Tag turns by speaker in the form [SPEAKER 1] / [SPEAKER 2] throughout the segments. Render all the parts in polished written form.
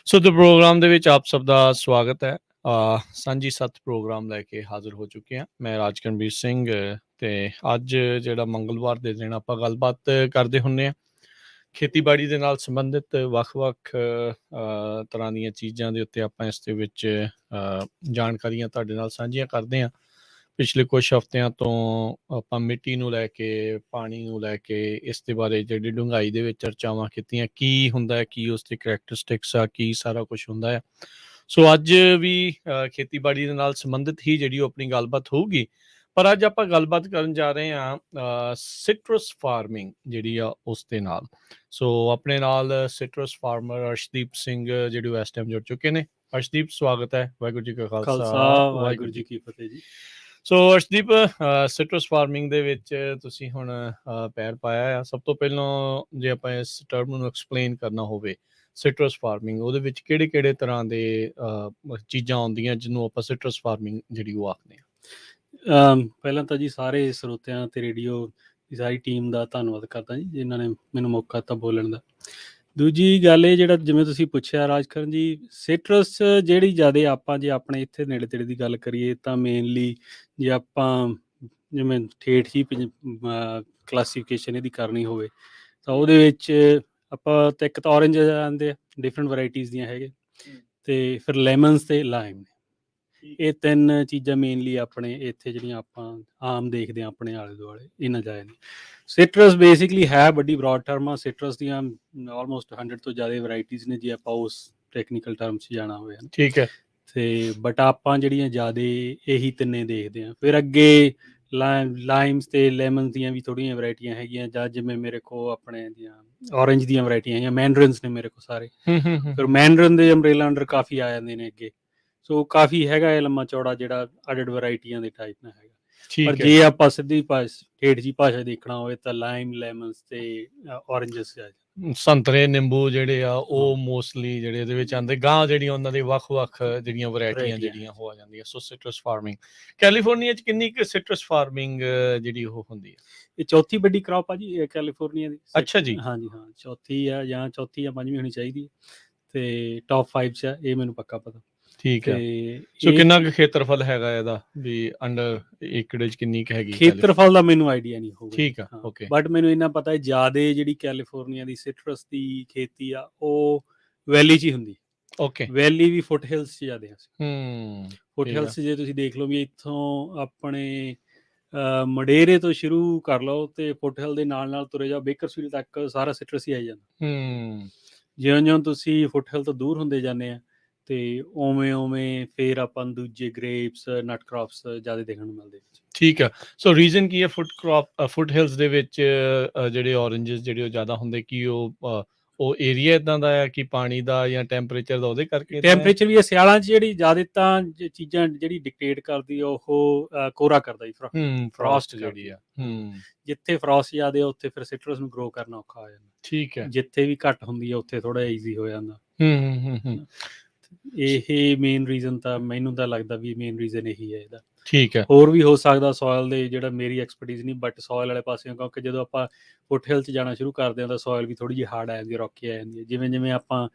[SPEAKER 1] So the programme ਦੇ ਵਿੱਚ ਆਪ ਸਭ ਦਾ ਸਵਾਗਤ ਹੈ। ਸਾਂਝੀ ਸੱਤ ਪ੍ਰੋਗਰਾਮ ਲੈ ਕੇ ਹਾਜ਼ਰ ਹੋ ਚੁੱਕੇ ਹਾਂ। ਮੈਂ ਰਾਜਕਰਨਵੀਰ ਸਿੰਘ ਤੇ ਅੱਜ ਜਿਹੜਾ ਮੰਗਲਵਾਰ ਦੇ ਦਿਨ ਆਪਾਂ ਗੱਲਬਾਤ ਕਰਦੇ ਹੁੰਦੇ ਹਾਂ ਖੇਤੀਬਾੜੀ ਦੇ ਨਾਲ ਸੰਬੰਧਿਤ ਵੱਖ-ਵੱਖ ਤਰ੍ਹਾਂ ਦੀਆਂ ਚੀਜ਼ਾਂ ਦੇ ਉੱਤੇ ਆਪਾਂ ਇਸ ਦੇ ਵਿੱਚ ਜਾਣਕਾਰੀਆਂ ਤੁਹਾਡੇ ਨਾਲ ਸਾਂਝੀਆਂ ਕਰਦੇ ਹਾਂ। ਪਿਛਲੇ ਕੁਛ ਹਫ਼ਤਿਆਂ ਤੋਂ ਆਪਾਂ ਮਿੱਟੀ ਨੂੰ ਲੈ ਕੇ, ਪਾਣੀ ਨੂੰ ਲੈ ਕੇ ਇਸ ਦੇ ਬਾਰੇ ਜਿਹੜੀ ਡੂੰਘਾਈ ਦੇ ਵਿੱਚ ਚਰਚਾਵਾਂ ਕੀਤੀਆਂ, ਕੀ ਹੁੰਦਾ ਹੈ, ਕੀ ਉਸ ਦੀ ਕਰੈਕਟਰਿਸਟਿਕਸ ਆ, ਕੀ ਸਾਰਾ ਕੁਛ ਹੁੰਦਾ ਹੈ। ਸੋ ਅੱਜ ਵੀ ਖੇਤੀਬਾੜੀ ਦੇ ਨਾਲ ਸੰਬੰਧਿਤ ਹੀ ਜਿਹੜੀ ਉਹ ਆਪਣੀ ਗੱਲਬਾਤ ਹੋਊਗੀ। ਪਰ ਅੱਜ ਆਪਾਂ ਗੱਲਬਾਤ ਕਰਨ ਜਾ ਰਹੇ ਹਾਂ ਸਿਟਰਸ ਫਾਰਮਿੰਗ ਜਿਹੜੀ ਆ ਉਸ ਦੇ ਨਾਲ। ਸੋ ਆਪਣੇ ਨਾਲ ਸਿਟਰਸ ਫਾਰਮਰ ਅਰਸ਼ਦੀਪ ਸਿੰਘ ਜਿਹੜੇ ਉਹ ਇਸ ਟਾਈਮ ਜੁੜ ਚੁੱਕੇ ਨੇ। ਅਰਸ਼ਦੀਪ, ਸਵਾਗਤ ਹੈ। ਵਾਹਿਗੁਰੂ ਜੀ ਕਾ ਖਾਲਸਾ, ਵਾਹਿਗੁਰੂ ਜੀ ਕੀ
[SPEAKER 2] ਫਤਿਹ ਜੀ।
[SPEAKER 1] ਸੋ ਅਰਸ਼ਦੀਪ, ਸਿਟਰਸ ਫਾਰਮਿੰਗ ਦੇ ਵਿੱਚ ਤੁਸੀਂ ਹੁਣ ਪੈਰ ਪਾਇਆ ਆ। ਸਭ ਤੋਂ ਪਹਿਲਾਂ ਜੇ ਆਪਾਂ ਇਸ ਟਰਮ ਨੂੰ ਐਕਸਪਲੇਨ ਕਰਨਾ ਹੋਵੇ, ਸਿਟਰਸ ਫਾਰਮਿੰਗ ਉਹਦੇ ਵਿੱਚ ਕਿਹੜੇ ਤਰ੍ਹਾਂ ਦੇ ਚੀਜ਼ਾਂ ਆਉਂਦੀਆਂ ਜਿਹਨੂੰ ਆਪਾਂ ਸਿਟਰਸ ਫਾਰਮਿੰਗ ਜਿਹੜੀ ਉਹ ਆਖਦੇ ਹਾਂ।
[SPEAKER 2] ਪਹਿਲਾਂ ਤਾਂ ਜੀ ਸਾਰੇ ਸਰੋਤਿਆਂ ਤੇ ਰੇਡੀਓ ਦੀ ਸਾਰੀ ਟੀਮ ਦਾ ਧੰਨਵਾਦ ਕਰਦਾ ਜੀ, ਜਿਨ੍ਹਾਂ ਨੇ ਮੈਨੂੰ ਮੌਕਾ ਦਿੱਤਾ ਬੋਲਣ ਦਾ। ਦੂਜੀ ਗੱਲ ਇਹ, ਜਿਹੜਾ ਜਿਵੇਂ ਤੁਸੀਂ ਪੁੱਛਿਆ ਰਾਜਕਰਨ ਜੀ, ਸਿਟਰਸ ਜਿਹੜੀ ਜ਼ਿਆਦਾ ਆਪਾਂ ਜੇ ਆਪਣੇ ਇੱਥੇ ਨੇੜੇ ਤੇੜੇ ਦੀ ਗੱਲ ਕਰੀਏ ਤਾਂ ਮੇਨਲੀ ਜੇ ਆਪਾਂ ਜਿਵੇਂ ਠੇਠ ਹੀ ਕਲਾਸੀਫਿਕੇਸ਼ਨ ਇਹਦੀ ਕਰਨੀ ਹੋਵੇ ਤਾਂ ਉਹਦੇ ਵਿੱਚ ਆਪਾਂ ਤਾਂ ਇੱਕ ਤਾਂ ਔਰੇਂਜ ਆਉਂਦੇ ਆ, ਡਿਫਰੈਂਟ ਵੈਰਾਈਟੀਜ਼ ਦੀਆਂ ਹੈਗੇ, ਅਤੇ ਫਿਰ ਲੈਮਨਸ ਅਤੇ ਲਾਈਮ। ਇਹ ਤਿੰਨ ਚੀਜ਼ਾਂ ਮੇਨਲੀ ਆਪਣੇ ਇੱਥੇ ਜਿਹੜੀਆਂ ਆਪਾਂ ਆਮ ਦੇਖਦੇ ਹਾਂ ਆਪਣੇ ਆਲੇ ਦੁਆਲੇ, ਇਹਨਾਂ ਜਾਏ ਨੇ। ਸਿਟਰਸ ਬੇਸਿਕਲੀ ਹੈ ਵੱਡੀ ਬਰੋਡ ਟਰਮ ਆ। ਸਿਟਰਸ ਦੀਆਂ ਆਲਮੋਸਟ 100 ਤੋਂ ਜ਼ਿਆਦਾ ਵੈਰਾਈਟੀਜ਼ ਨੇ ਜੇ ਆਪਾਂ ਉਸ ਟੈਕਨੀਕਲ ਟਰਮ 'ਚ ਜਾਣਾ ਹੋਵੇ।
[SPEAKER 1] ਠੀਕ ਹੈ।
[SPEAKER 2] ਅਤੇ ਬਟ ਆਪਾਂ ਜਿਹੜੀਆਂ ਜ਼ਿਆਦਾ ਇਹੀ ਤਿੰਨੇ ਦੇਖਦੇ ਹਾਂ। ਫਿਰ ਅੱਗੇ ਲਾਈਮਸ ਅਤੇ ਲੈਮਨਸ ਦੀਆਂ ਵੀ ਥੋੜ੍ਹੀਆਂ ਵੈਰਾਈਟੀਆਂ ਹੈਗੀਆਂ, ਜਾਂ ਜਿਵੇਂ ਮੇਰੇ ਕੋਲ ਆਪਣੇ ਦੀਆਂ ਔਰੇਂਜ ਦੀਆਂ ਵੈਰਾਈਟੀਆਂ ਹੈਗੀਆਂ। ਮੈਂਡਰਿਨਸ ਨੇ ਮੇਰੇ ਕੋਲ ਸਾਰੇ। ਫਿਰ ਮੈਂਡਰਿਨ ਦੇ ਅੰਬਰੇਲਾ ਅੰਡਰ ਕਾਫੀ ਆ ਜਾਂਦੇ ਨੇ ਅੱਗੇ। ਸੋ ਕਾਫੀ ਹੈਗਾ ਇਹ ਲੰਮਾ ਚੌੜਾ ਜਿਹੜਾ ਅਡਡ ਵੈਰਾਈਟੀਆਂ ਦੇ ਟਾਈਪ ਨਾਲ ਹੈਗਾ। ਪਰ ਜੇ ਆਪਾਂ ਸਿੱਧੀ ਠੇਠ ਜੀ ਭਾਸ਼ਾ ਦੇਖਣਾ ਹੋਵੇ ਤਾਂ ਲਾਈਮ, ਲੈਮਨਸ ਤੇ ਔਰੇਂਜਸ
[SPEAKER 1] ਸੰਤਰੇ, ਨਿੰਬੂ ਜਿਹੜੇ ਆ ਉਹ ਮੋਸਟਲੀ ਜਿਹੜੇ ਇਹਦੇ ਵਿੱਚ ਆਉਂਦੇ। ਗਾਂ ਜਿਹੜੀਆਂ ਉਹਨਾਂ ਦੇ ਵੱਖ-ਵੱਖ ਜਿਹੜੀਆਂ ਵੈਰਾਈਟੀਆਂ ਜਿਹੜੀਆਂ ਹੋ ਜਾਂਦੀਆਂ। ਸੋ ਸਿਟਰਸ ਫਾਰਮਿੰਗ ਕੈਲੀਫੋਰਨੀਆ 'ਚ ਕਿੰਨੀ ਕੁ ਸਿਟਰਸ ਫਾਰਮਿੰਗ ਜਿਹੜੀ ਉਹ ਹੁੰਦੀ ਹੈ?
[SPEAKER 2] ਇਹ ਚੌਥੀ ਵੱਡੀ ਕ੍ਰੌਪ ਆ ਜੀ ਕੈਲੀਫੋਰਨੀਆ ਦੀ।
[SPEAKER 1] ਅੱਛਾ ਜੀ।
[SPEAKER 2] ਹਾਂਜੀ ਹਾਂ, ਚੌਥੀ ਆ, ਜਾਂ ਚੌਥੀ ਜਾਂ ਪੰਜਵੀਂ ਹੋਣੀ ਚਾਹੀਦੀ ਹੈ, ਅਤੇ ਟੌਪ 5 'ਚ ਆ, ਇਹ ਮੈਨੂੰ ਪੱਕਾ ਪਤਾ।
[SPEAKER 1] ਠੀਕ ਹੈ। ਸੋ ਕਿੰਨਾ ਕੁ ਖੇਤਰਫਲ ਹੈਗਾ ਇਹਦਾ, ਵੀ ਅੰਡਰ ਏਕੜੇਜ ਕਿੰਨੀ ਕੁ ਹੈਗੀ?
[SPEAKER 2] ਖੇਤਰਫਲ ਦਾ ਮੈਨੂੰ ਆਈਡੀਆ ਨਹੀਂ ਹੋਊਗਾ।
[SPEAKER 1] ਠੀਕ ਆ, ਓਕੇ।
[SPEAKER 2] ਬਟ ਮੈਨੂੰ ਇੰਨਾ ਪਤਾ ਹੈ ਜ਼ਿਆਦਾ ਜਿਹੜੀ ਕੈਲੀਫੋਰਨੀਆ ਦੀ ਸਿਟਰਸ ਦੀ ਖੇਤੀ ਆ ਉਹ ਵੈਲੀ 'ਚ ਹੀ ਹੁੰਦੀ।
[SPEAKER 1] ਓਕੇ।
[SPEAKER 2] ਵੈਲੀ ਵੀ ਫੁੱਟ ਹਿਲਸ 'ਚ ਜ਼ਿਆਦਾ ਆ। ਫੁੱਟ
[SPEAKER 1] ਠੀਕ
[SPEAKER 2] ਹਿਲਸ ਜੇ ਤੁਸੀਂ ਦੇਖ ਲਓ ਵੀ ਇੱਥੋਂ ਆਪਣੇ ਮਡੇਰੇ ਤੋਂ ਸ਼ੁਰੂ ਕਰ ਲਓ ਅਤੇ ਫੁੱਟ ਹਿਲ ਦੇ ਨਾਲ ਨਾਲ ਤੁਰੇ ਜਾਓ, ਬੇਕਰਸਫੀਲਡ ਤੱਕ ਸਾਰਾ ਸਿਟਰਸ ਹੀ ਆਈ ਜਾਂਦਾ। ਜਿਉਂ-ਜਿਉਂ ਤੁਸੀਂ ਫੁੱਟ ਹਿਲ ਤੋਂ ਦੂਰ ਹੁੰਦੇ ਜਾਂਦੇ ਆ ਅਤੇ ਉਵੇਂ ਫਿਰ ਆਪਾਂ ਨੂੰ ਦੂਜੇ ਗ੍ਰੇਪਸ, ਨਟ ਕ੍ਰੌਪਸ ਜ਼ਿਆਦਾ ਦੇਖਣ ਨੂੰ ਮਿਲਦੇ।
[SPEAKER 1] ਠੀਕ ਆ। ਸੋ ਰੀਜ਼ਨ ਕੀ ਹੈ ਫੁੱਟ ਹਿਲਸ ਦੇ ਵਿੱਚ ਜਿਹੜੇ ਔਰੇਂਜਸ ਜਿਹੜੇ ਉਹ ਜ਼ਿਆਦਾ ਹੁੰਦੇ? ਕੀ ਉਹ ਏਰੀਆ ਇੱਦਾਂ ਦਾ ਆ ਕਿ ਪਾਣੀ ਦਾ ਜਾਂ ਟੈਂਪਰੇਚਰ ਦਾ ਉਹਦੇ ਕਰਕੇ?
[SPEAKER 2] ਟੈਂਪਰੇਚਰ ਵੀ ਹੈ। ਸਿਆਲਾਂ 'ਚ ਜਿਹੜੀ ਜ਼ਿਆਦਾ ਤਾਂ ਚੀਜ਼ਾਂ ਜਿਹੜੀ ਡਿਕਟੇਟ ਕਰਦੀ ਉਹ ਕੋਰਾ ਕਰਦਾ ਜੀ, ਫਰੋਸਟ ਜਿਹੜੀ ਆ। ਜਿੱਥੇ ਫਰੋਸਟ ਜ਼ਿਆਦਾ ਉੱਥੇ ਫਿਰ ਸਿਟਰਸ ਨੂੰ ਗਰੋ ਕਰਨਾ ਔਖਾ ਹੋ ਜਾਂਦਾ।
[SPEAKER 1] ਠੀਕ ਹੈ।
[SPEAKER 2] ਜਿੱਥੇ ਵੀ ਘੱਟ ਹੁੰਦੀ ਹੈ ਉੱਥੇ ਥੋੜ੍ਹਾ ਈਜ਼ੀ ਹੋ ਜਾਂਦਾ। ਇਹ ਮੇਨ ਰੀਜ਼ਨ ਤਾਂ ਮੈਨੂੰ ਤਾਂ ਲੱਗਦਾ ਵੀ ਮੇਨ ਰੀਜ਼ਨ ਇਹੀ ਹੈ ਇਹਦਾ।
[SPEAKER 1] ਠੀਕ ਹੈ।
[SPEAKER 2] ਹੋਰ ਵੀ ਹੋ ਸਕਦਾ ਸੋਇਲ ਦੇ, ਜਿਹੜਾ ਮੇਰੀ ਐਕਸਪਰਟੀਜ਼ ਨਹੀਂ, ਬਟ ਸੋਇਲ ਵਾਲੇ ਪਾਸਿਓਂ, ਕਿਉਂਕਿ ਜਦੋਂ ਆਪਾਂ ਫੁੱਟ ਹਿਲ 'ਚ ਜਾਣਾ ਸ਼ੁਰੂ ਕਰਦੇ ਹਾਂ ਤਾਂ ਸੋਇਲ ਵੀ ਥੋੜ੍ਹੀ ਜਿਹੀ ਹਾਰਡ ਆ ਜਾਂਦੀ ਹੈ, ਰੌਕੀ ਆ ਜਾਂਦੀ ਹੈ। ਜਿਵੇਂ ਆਪਾਂ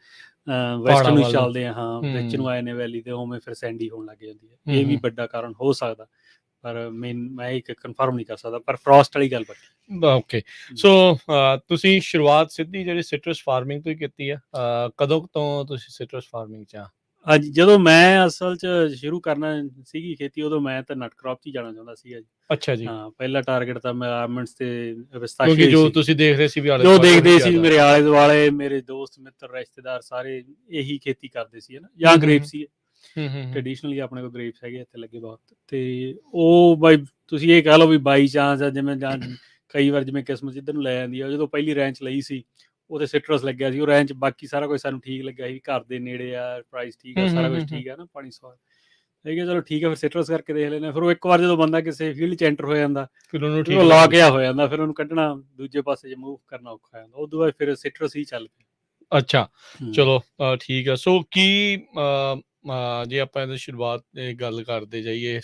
[SPEAKER 2] ਵੈਸਟਰਨ ਨੂੰ ਚੱਲਦੇ ਹਾਂ, ਵਿੱਚ ਨੂੰ ਆਏ ਨੇ ਵੈਲੀ, ਤੇ ਉਵੇਂ ਫਿਰ ਸੈਂਡੀ ਹੋਣ ਲੱਗ ਜਾਂਦੀ ਹੈ। ਇਹ ਵੀ ਵੱਡਾ ਕਾਰਨ ਹੋ ਸਕਦਾ, ਪਰ ਮੈਂ ਇੱਕ ਕਨਫਰਮ ਨਹੀਂ ਕਰ ਸਕਦਾ। ਪਰ ਫਰੋਸਟ ਵਾਲੀ ਗੱਲ ਪੱਕੀ।
[SPEAKER 1] ਓਕੇ। ਸੋ ਤੁਸੀਂ ਸ਼ੁਰੂਆਤ ਸਿੱਧੀ ਜਿਹੜੀ ਸਿਟਰਸ ਫਾਰਮਿੰਗ ਤੋਂ ਹੀ ਕੀਤੀ ਆ? ਕਦੋਂ ਤੋਂ ਤੁਸੀਂ ਸਿਟਰਸ ਫਾਰਮਿੰਗ 'ਚ ਆ?
[SPEAKER 2] ਅੱਜ ਜਦੋਂ ਮੈਂ ਅਸਲ 'ਚ ਸ਼ੁਰੂ ਕਰਨਾ ਸੀਗੀ ਖੇਤੀ, ਉਦੋਂ ਮੈਂ ਤਾਂ ਨਟ ਕ੍ਰੌਪ 'ਚ ਹੀ ਜਾਣਾ ਚਾਹੁੰਦਾ ਸੀਗਾ ਜੀ।
[SPEAKER 1] ਅੱਛਾ ਜੀ।
[SPEAKER 2] ਹਾਂ, ਪਹਿਲਾ ਟਾਰਗੇਟ ਤਾਂ ਮੈਂ ਆਲਮੰਡਸ ਤੇ
[SPEAKER 1] ਕਿਉਂਕਿ ਜੋ ਤੁਸੀਂ ਦੇਖ ਰਹੇ ਸੀ ਵੀ
[SPEAKER 2] ਜੋ ਦੇਖਦੇ ਸੀ ਮੇਰੇ ਆਲੇ ਦੁਆਲੇ, ਮੇਰੇ ਦੋਸਤ ਮਿੱਤਰ ਰਿਸ਼ਤੇਦਾਰ ਸਾਰੇ ਇਹੀ ਖੇਤੀ ਕਰਦੇ ਸੀ ਨਾ, ਜਾਂ ਗ੍ਰੇਪਸ ਸੀ। ਟ੍ਰੈਡੀਸ਼ਨਲੀ ਆਪਣੇ ਕੋਲ ਗ੍ਰੇਪਸ ਹੈਗੇ ਇੱਥੇ ਲੱਗੇ ਬਹੁਤ। ਅਤੇ ਉਹ ਬਾਈ ਤੁਸੀਂ ਇਹ ਕਹਿ ਲਓ ਵੀ ਬਾਈ ਚਾਂਸ ਆ, ਜਿਵੇਂ ਜਾਂ ਕਈ ਵਾਰ ਜਿਵੇਂ ਕਿਸਮਤ ਜਿੱਧਰ ਨੂੰ ਲੈ ਜਾਂਦੀ ਆ। ਜਦੋਂ ਪਹਿਲੀ ਰੈਂਚ ਲਈ ਸੀ ਉਹਦੇ ਸਿਟਰਸ ਲੱਗਿਆ ਸੀ, ਉਹ ਰੈਂਚ ਬਾਕੀ ਸਾਰਾ ਕੁਝ ਸਾਨੂੰ ਠੀਕ ਲੱਗਿਆ ਸੀ, ਘਰ ਦੇ ਨੇੜੇ ਆ, ਪ੍ਰਾਈਸ ਠੀਕ ਆ, ਸਾਰਾ ਕੁਝ ਠੀਕ ਆ ਨਾ, ਪਾਣੀ ਸਵਾਦ ਹੈਗਾ, ਚਲੋ ਠੀਕ ਆ, ਫਿਰ ਸਿਟਰਸ ਕਰਕੇ ਦੇਖ ਲੈਂਦੇ। ਫਿਰ ਉਹ ਇੱਕ ਵਾਰ ਜਦੋਂ ਬੰਦਾ ਕਿਸੇ ਫੀਲਡ 'ਚ ਐਂਟਰ ਹੋ ਜਾਂਦਾ, ਫਿਰ ਉਹ ਲੌਕ ਜਿਹਾ ਹੋ ਜਾਂਦਾ, ਫਿਰ ਉਹਨੂੰ ਕੱਢਣਾ ਦੂਜੇ ਪਾਸੇ 'ਚ ਮੂਵ ਕਰਨਾ ਔਖਾ ਹੋ ਜਾਂਦਾ। ਉਦੋਂ ਬਾਅਦ ਫਿਰ ਸਿਟਰਸ ਹੀ ਚੱਲ ਪਿਆ।
[SPEAKER 1] ਅੱਛਾ, ਚਲੋ ਠੀਕ ਆ। ਸੋ ਕੀ ਜੇ ਆਪਾਂ ਇਹਦੀ ਸ਼ੁਰੂਆਤ ਗੱਲ ਕਰਦੇ ਜਾਈਏ,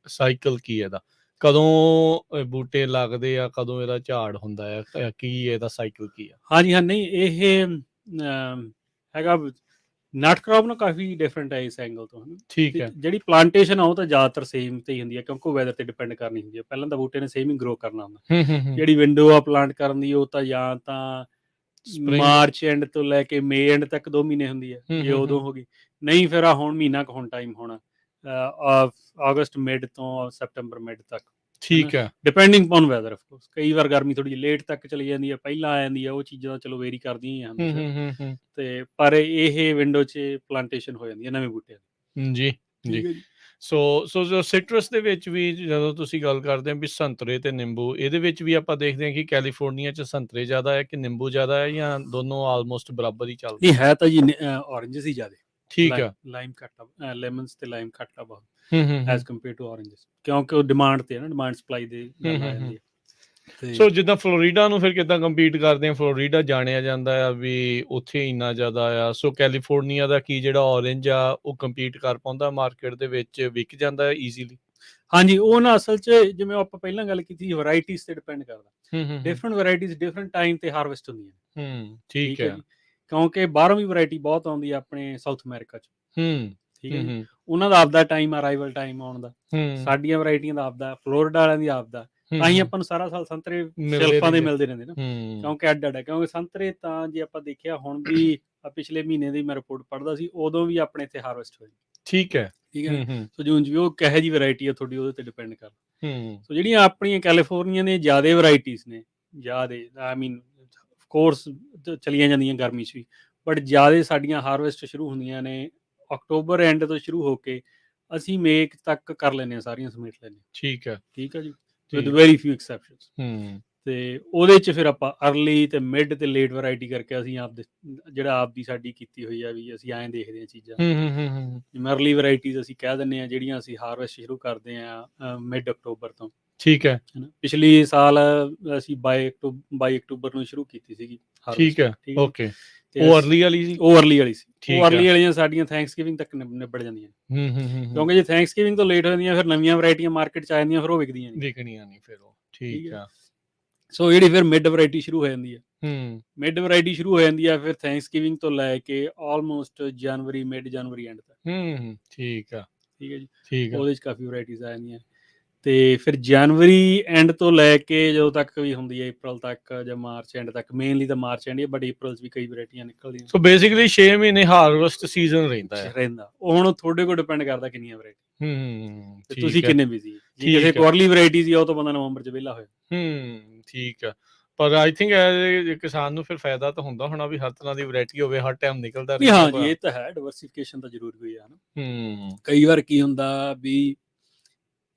[SPEAKER 1] ਸਾਈਕਲ ਕੀ ਇਹਦਾ? ਕਦੋਂ ਬੂਟੇ ਲੱਗਦੇ ਆ, ਕਦੋਂ ਇਹਦਾ ਝਾੜ ਹੁੰਦਾ ਆ, ਕੀ ਇਹਦਾ ਸਾਈਕਲ ਕੀ ਆ?
[SPEAKER 2] ਹਾਂਜੀ ਹਾਂ, ਨਹੀਂ ਇਹ ਹੈਗਾ ਨਟ ਕ੍ਰੌਪ ਨਾਲ ਕਾਫੀ ਡਿਫਰੈਂਟ ਹੈ ਇਸ ਐਂਗਲ ਤੋਂ, ਹਨਾ।
[SPEAKER 1] ਠੀਕ
[SPEAKER 2] ਤੇ
[SPEAKER 1] ਹੈ।
[SPEAKER 2] ਜਿਹੜੀ ਪਲਾਂਟੇਸ਼ਨ ਆ ਉਹ ਤਾਂ ਜ਼ਿਆਦਾਤਰ ਸੇਮ ਤੇ ਹੀ ਹੁੰਦੀ ਹੈ, ਕਿਉਂਕਿ ਉਹ ਵੈਦਰ ਤੇ ਡਿਪੈਂਡ ਕਰਨੀ ਹੁੰਦੀ ਹੈ। ਪਹਿਲਾਂ ਤਾਂ ਬੂਟੇ ਨੇ ਸੇਮ ਹੀ ਗਰੋ ਕਰਨਾ ਹੁੰਦਾ। ਜਿਹੜੀ ਵਿੰਡੋ ਆ ਪਲਾਂਟ ਕਰਨ ਦੀ, ਉਹ ਤਾਂ ਜਾਂ ਤਾਂ
[SPEAKER 1] ਸਪ੍ਰਿੰਗ।
[SPEAKER 2] ਮਾਰਚ ਐਂਡ ਤੋਂ ਲੈ ਕੇ ਮਈ ਐਂਡ ਤੱਕ 2 ਮਹੀਨੇ ਹੁੰਦੀ ਹੈ, ਜੇ ਉਦੋਂ ਹੋ ਗਈ। ਨਹੀਂ ਫਿਰ ਆ ਹੁਣ ਮਹੀਨਾ ਕੁ ਹੁਣ ਟਾਈਮ ਹੋਣਾ, ਅਗਸਤ ਮਿਡ ਤੋਂ ਸੈਪਟੰਬਰ ਮਿਡ ਤੱਕ,
[SPEAKER 1] ਠੀਕ ਹੈ।
[SPEAKER 2] Depending on weather of course. ਕਈ ਵਾਰ ਗਰਮੀ ਥੋੜੀ ਜਿਹੀ ਲੇਟ ਤੱਕ ਚਲੀ ਜਾਂਦੀ ਹੈ, ਪਹਿਲਾਂ ਆ ਜਾਂਦੀ ਹੈ, ਉਹ ਚੀਜ਼ਾਂ ਤਾਂ ਚਲੋ ਵੇਰੀ ਕਰਦੀਆਂ ਹੀ ਆ ਹਮੇਸ਼ਾ। ਤੇ ਪਰ ਇਹ ਵਿੰਡੋ 'ਚ ਪਲਾਂਟੇਸ਼ਨ ਹੋ ਜਾਂਦੀ ਹੈ ਨਵੇਂ ਬੂਟਿਆਂ ਦੀ।
[SPEAKER 1] ਜੀ ਜੀ। ਸੋ ਜੋ ਸਿਟਰਸ ਦੇ ਵਿੱਚ ਵੀ ਜਦੋਂ ਤੁਸੀਂ ਗੱਲ ਕਰਦੇ ਹੋ ਵੀ ਸੰਤਰੇ ਤੇ ਨਿੰਬੂ, ਇਹਦੇ ਵਿੱਚ ਵੀ ਆਪਾਂ ਦੇਖਦੇ ਹਾਂ ਕਿ ਕੈਲੀਫੋਰਨੀਆ 'ਚ ਸੰਤਰੇ ਜ਼ਿਆਦਾ ਹੈ ਕਿ ਨਿੰਬੂ ਜ਼ਿਆਦਾ ਹੈ, ਜਾਂ ਦੋਨੋਂ ਆਲਮੋਸਟ ਬਰਾਬਰ ਹੀ ਚੱਲਦੇ?
[SPEAKER 2] ਨਹੀਂ, ਹੈ ਤਾਂ ਜੀ ਔਰੰਜਸ ਹੀ ਜ਼ਿਆਦਾ।
[SPEAKER 1] ਠੀਕ ਆ।
[SPEAKER 2] ਲਾਈਮ ਘੱਟ ਆ, ਲੈਮਨਸ ਤੇ ਲਾਈਮ ਘੱਟ ਆ ਬਹੁਤ ਐਜ਼ ਕੰਪੇਅਰ ਟੂ ਔਰੰਜਸ, ਕਿਉਂਕਿ ਉਹ ਡਿਮਾਂਡ ਤੇ ਹੈ ਨਾ, ਡਿਮਾਂਡ ਸਪਲਾਈ ਦੇ ਗੱਲ ਆ ਜਾਂਦੀ ਹੈ।
[SPEAKER 1] ਸੋ ਜਿੱਦਾਂ ਫਲੋਰੀਡਾ ਨੂੰ ਫਿਰ ਕਿੱਦਾਂ ਕੰਪੀਟ ਕਰਦੇ ਆ? ਫਲੋਰੀਡਾ ਜਾਣਿਆ ਜਾਂਦਾ ਆ ਵੀ ਉੱਥੇ ਇੰਨਾ ਜ਼ਿਆਦਾ ਆ, ਸੋ ਕੈਲੀਫੋਰਨੀਆ ਦਾ ਕੀ ਜਿਹੜਾ ਔਰੇਂਜ ਆ ਉਹ ਕੰਪੀਟ ਕਰ ਪਾਉਂਦਾ ਮਾਰਕੀਟ ਦੇ ਵਿੱਚ, ਵਿਕ ਜਾਂਦਾ ਹੈ ਈਜ਼ੀਲੀ?
[SPEAKER 2] ਹਾਂਜੀ, ਉਹ ਨਾ ਅਸਲ 'ਚ ਜਿਵੇਂ ਆਪਾਂ ਪਹਿਲਾਂ ਗੱਲ ਕੀਤੀ, ਵੈਰਾਈਟੀਜ਼ ਤੇ ਡਿਪੈਂਡ ਕਰਦਾ। ਡਿਫਰੈਂਟ ਵੈਰਾਈਟੀਜ਼ ਡਿਫਰੈਂਟ ਟਾਈਮ ਤੇ ਹਾਰਵੈਸਟ ਹੁੰਦੀਆਂ।
[SPEAKER 1] ਠੀਕ ਹੈ
[SPEAKER 2] ਜੀ, ਕਿਉਂਕਿ ਬਾਹਰੋਂ ਵੀ ਵੈਰਾਈਟੀ ਬਹੁਤ ਆਉਂਦੀ ਆ ਆਪਣੇ ਸਾਊਥ ਅਮਰੀਕਾ 'ਚ। ਠੀਕ ਹੈ ਜੀ, ਉਹਨਾਂ ਦਾ ਆਪਦਾ ਟਾਈਮ ਆ, ਅਰਾਈਵਲ ਟਾਈਮ ਆਉਣ ਦਾ। ਸਾਡੀਆਂ ਵੈਰਾਈਟੀਆਂ ਦਾ ਆਪਦਾ, ਫਲੋਰੀਡਾ ਵਾਲਿਆਂ ਦੀ ਆਪਦਾ। ਤਾਂ ਹੀ ਆਪਾਂ ਨੂੰ ਸਾਰਾ ਸਾਲ ਸੰਤਰੇ ਸ਼ੈਲਫਾਂ ਦੇ ਮਿਲਦੇ ਰਹਿੰਦੇ ਨਾ, ਕਿਉਂਕਿ ਅੱਡ ਅੱਡ ਹੈ। ਕਿਉਂਕਿ ਸੰਤਰੇ ਤਾਂ ਜੇ ਆਪਾਂ ਦੇਖਿਆ ਹੁਣ ਵੀ, ਪਿਛਲੇ ਮਹੀਨੇ ਦੀ ਮੈਂ ਰਿਪੋਰਟ ਪੜ੍ਹਦਾ ਸੀ, ਉਦੋਂ ਵੀ ਆਪਣੇ ਇੱਥੇ ਹਾਰਵੈਸਟ ਹੋਏ। ਠੀਕ ਹੈ। ਸੋ ਜੂਨ 'ਚ ਵੀ ਉਹ ਕਿਹੋ ਜਿਹੀ ਵੈਰਾਈਟੀ ਆ ਤੁਹਾਡੀ, ਉਹਦੇ ਤੇ ਡਿਪੈਂਡ ਕਰਦਾ। ਸੋ ਜਿਹੜੀਆਂ ਆਪਣੀਆਂ ਕੈਲੀਫੋਰਨੀਆ ਦੀਆਂ ਜ਼ਿਆਦਾ ਵੈਰਾਈਟੀਜ਼ ਨੇ, ਆਈ ਮੀਨ ਕੋਰਸ ਚਲੀਆਂ ਜਾਂਦੀਆਂ ਗਰਮੀ 'ਚ ਵੀ, ਬਟ ਜ਼ਿਆਦਾ ਸਾਡੀਆਂ ਹਾਰਵੈਸਟ ਸ਼ੁਰੂ ਹੁੰਦੀਆਂ ਨੇ ਅਕਤੂਬਰ ਐਂਡ ਤੋਂ ਸ਼ੁਰੂ ਹੋ ਕੇ ਅਸੀਂ ਮਈ ਤੱਕ ਕਰ ਲੈਂਦੇ ਹਾਂ, ਸਾਰੀਆਂ ਸਮੇਟ ਲੈਂਦੇ ਹਾਂ। ਠੀਕ ਹੈ ਜੀ, ਵਿਦ ਵੈਰੀ ਫਿਊ ਐਕਸੈਪਸ਼ਨਸ। ਤੇ ਉਹਦੇ 'ਚ ਫਿਰ ਆਪਾਂ ਅਰਲੀ ਤੇ ਮਿਡ ਤੇ ਲੇਟ ਵੈਰਾਈਟੀ ਕਰਕੇ ਅਸੀਂ ਆਪਦੀ ਸਾਡੀ ਕੀਤੀ ਹੋਈ ਆ ਵੀ ਅਸੀਂ ਐਂ ਦੇਖਦੇ ਹਾਂ ਚੀਜ਼ਾਂ। ਜਿਵੇਂ ਅਰਲੀ ਵੈਰਾਈਟੀਜ਼ ਅਸੀਂ ਕਹਿ ਦਿੰਦੇ ਹਾਂ, ਜਿਹੜੀਆਂ ਅਸੀਂ ਹਾਰਵੈਸਟ ਸ਼ੁਰੂ ਕਰਦੇ ਹਾਂ ਮਿਡ ਅਕਤੂਬਰ ਤੋਂ। ਠੀਕ ਹੈ। ਪਿਛਲੀ ਸਾਲ ਅਸੀਂ 22 ਅਕਤੂਬਰ ਨੂੰ ਸ਼ੁਰੂ ਕੀਤੀ ਸੀਗੀ ਹਾਰਵੈਸਟ।
[SPEAKER 1] ਠੀਕ ਹੈ, ਓਕੇ। ਉਹ ਅਰਲੀ ਵਾਲੀ ਸੀ?
[SPEAKER 2] ਉਹ ਅਰਲੀ ਵਾਲੀ ਸੀ। ਉਹ ਅਰਲੀ ਵਾਲੀਆਂ ਸਾਡੀਆਂ ਥੈਂਕਸਗਿਵਿੰਗ ਤੱਕ ਨਿਬੜ ਜਾਂਦੀਆਂ, ਕਿਉਂਕਿ ਜੇ ਥੈਂਕਸਗਿਵਿੰਗ ਤੋਂ ਲੇਟ ਹੋ ਜਾਂਦੀਆਂ, ਫਿਰ ਨਵੀਆਂ ਵੈਰਾਈਟੀਆਂ ਮਾਰਕੀਟ 'ਚ ਆ ਜਾਂਦੀਆਂ, ਫਿਰ ਉਹ ਵਿਕਦੀਆਂ ਨਹੀਂ ਫਿਰ ਉਹ। ਠੀਕ ਆ। ਸੋ ਜਿਹੜੀ ਫਿਰ ਮਿਡ ਵੈਰਾਈਟੀ ਸ਼ੁਰੂ ਹੋ ਜਾਂਦੀ ਹੈ। ਫਿਰ ਥੈਂਕਸਗਿਵਿੰਗ ਤੋਂ ਲੈ ਕੇ ਆਲਮੋਸਟ ਜਨਵਰੀ, ਮਿਡ ਜਨਵਰੀ ਐਂਡ ਤੱਕ। ਠੀਕ ਹੈ ਜੀ। ਉਹਦੇ 'ਚ ਕਾਫੀ ਵੈਰਾਈਟੀਜ਼ ਆ ਜਾਂਦੀਆਂ। ਤੇ ਫਿਰ ਜਨਵਰੀ ਐਂਡ ਤੋਂ ਲੈ ਕੇ ਜਦੋਂ ਤੱਕ ਵੀ ਹੁੰਦੀ ਹੈ, ਅਪ੍ਰੈਲ ਤੱਕ ਜਾਂ ਮਾਰਚ ਐਂਡ ਤੱਕ। ਮੇਨਲੀ ਤਾਂ ਮਾਰਚ ਐਂਡ, ਬਟ ਅਪ੍ਰੈਲ 'ਚ ਵੀ ਕਈ ਵੈਰਾਈਟੀਆਂ ਨਿਕਲਦੀਆਂ।
[SPEAKER 1] ਸੋ ਬੇਸਿਕਲੀ 6 ਮਹੀਨੇ ਹਾਰਵੈਸਟ ਸੀਜ਼ਨ ਰਹਿੰਦਾ।
[SPEAKER 2] ਉਹ ਹੁਣ ਤੁਹਾਡੇ ਕੋਲ ਡਿਪੈਂਡ ਕਰਦਾ ਕਿੰਨੀਆਂ ਵੈਰਾਈਟੀ, ਤੁਸੀਂ ਕਿੰਨੇ ਬਿਜ਼ੀ। ਜੇ ਕਿਸੇ ਕੋ ਅਰਲੀ ਵੈਰਾਈਟੀ ਸੀ, ਉਹ ਤਾਂ ਬੰਦਾ ਨਵੰਬਰ 'ਚ ਵਿਹਲਾ ਹੋਇਆ।
[SPEAKER 1] ਠੀਕ ਆ। ਪਰ ਆਈ ਥਿੰਕ ਕਿਸਾਨ ਨੂੰ ਫਿਰ ਫਾਇਦਾ ਤਾਂ ਹੁੰਦਾ ਹੋਣਾ ਵੀ ਹਰ ਤਰ੍ਹਾਂ ਦੀ ਵੈਰਾਈਟੀ ਹੋਵੇ, ਹਰ ਟਾਈਮ ਨਿਕਲਦਾ ਰਹੇ।
[SPEAKER 2] ਹਾਂ ਜੀ, ਇਹ ਤਾਂ ਹੈ, ਡਾਈਵਰਸਿਫਿਕੇਸ਼ਨ ਤਾਂ ਜ਼ਰੂਰੀ ਹੋਈ ਆ ਨਾ। ਕਈ ਵਾਰ ਕੀ ਹੁੰਦਾ ਵੀ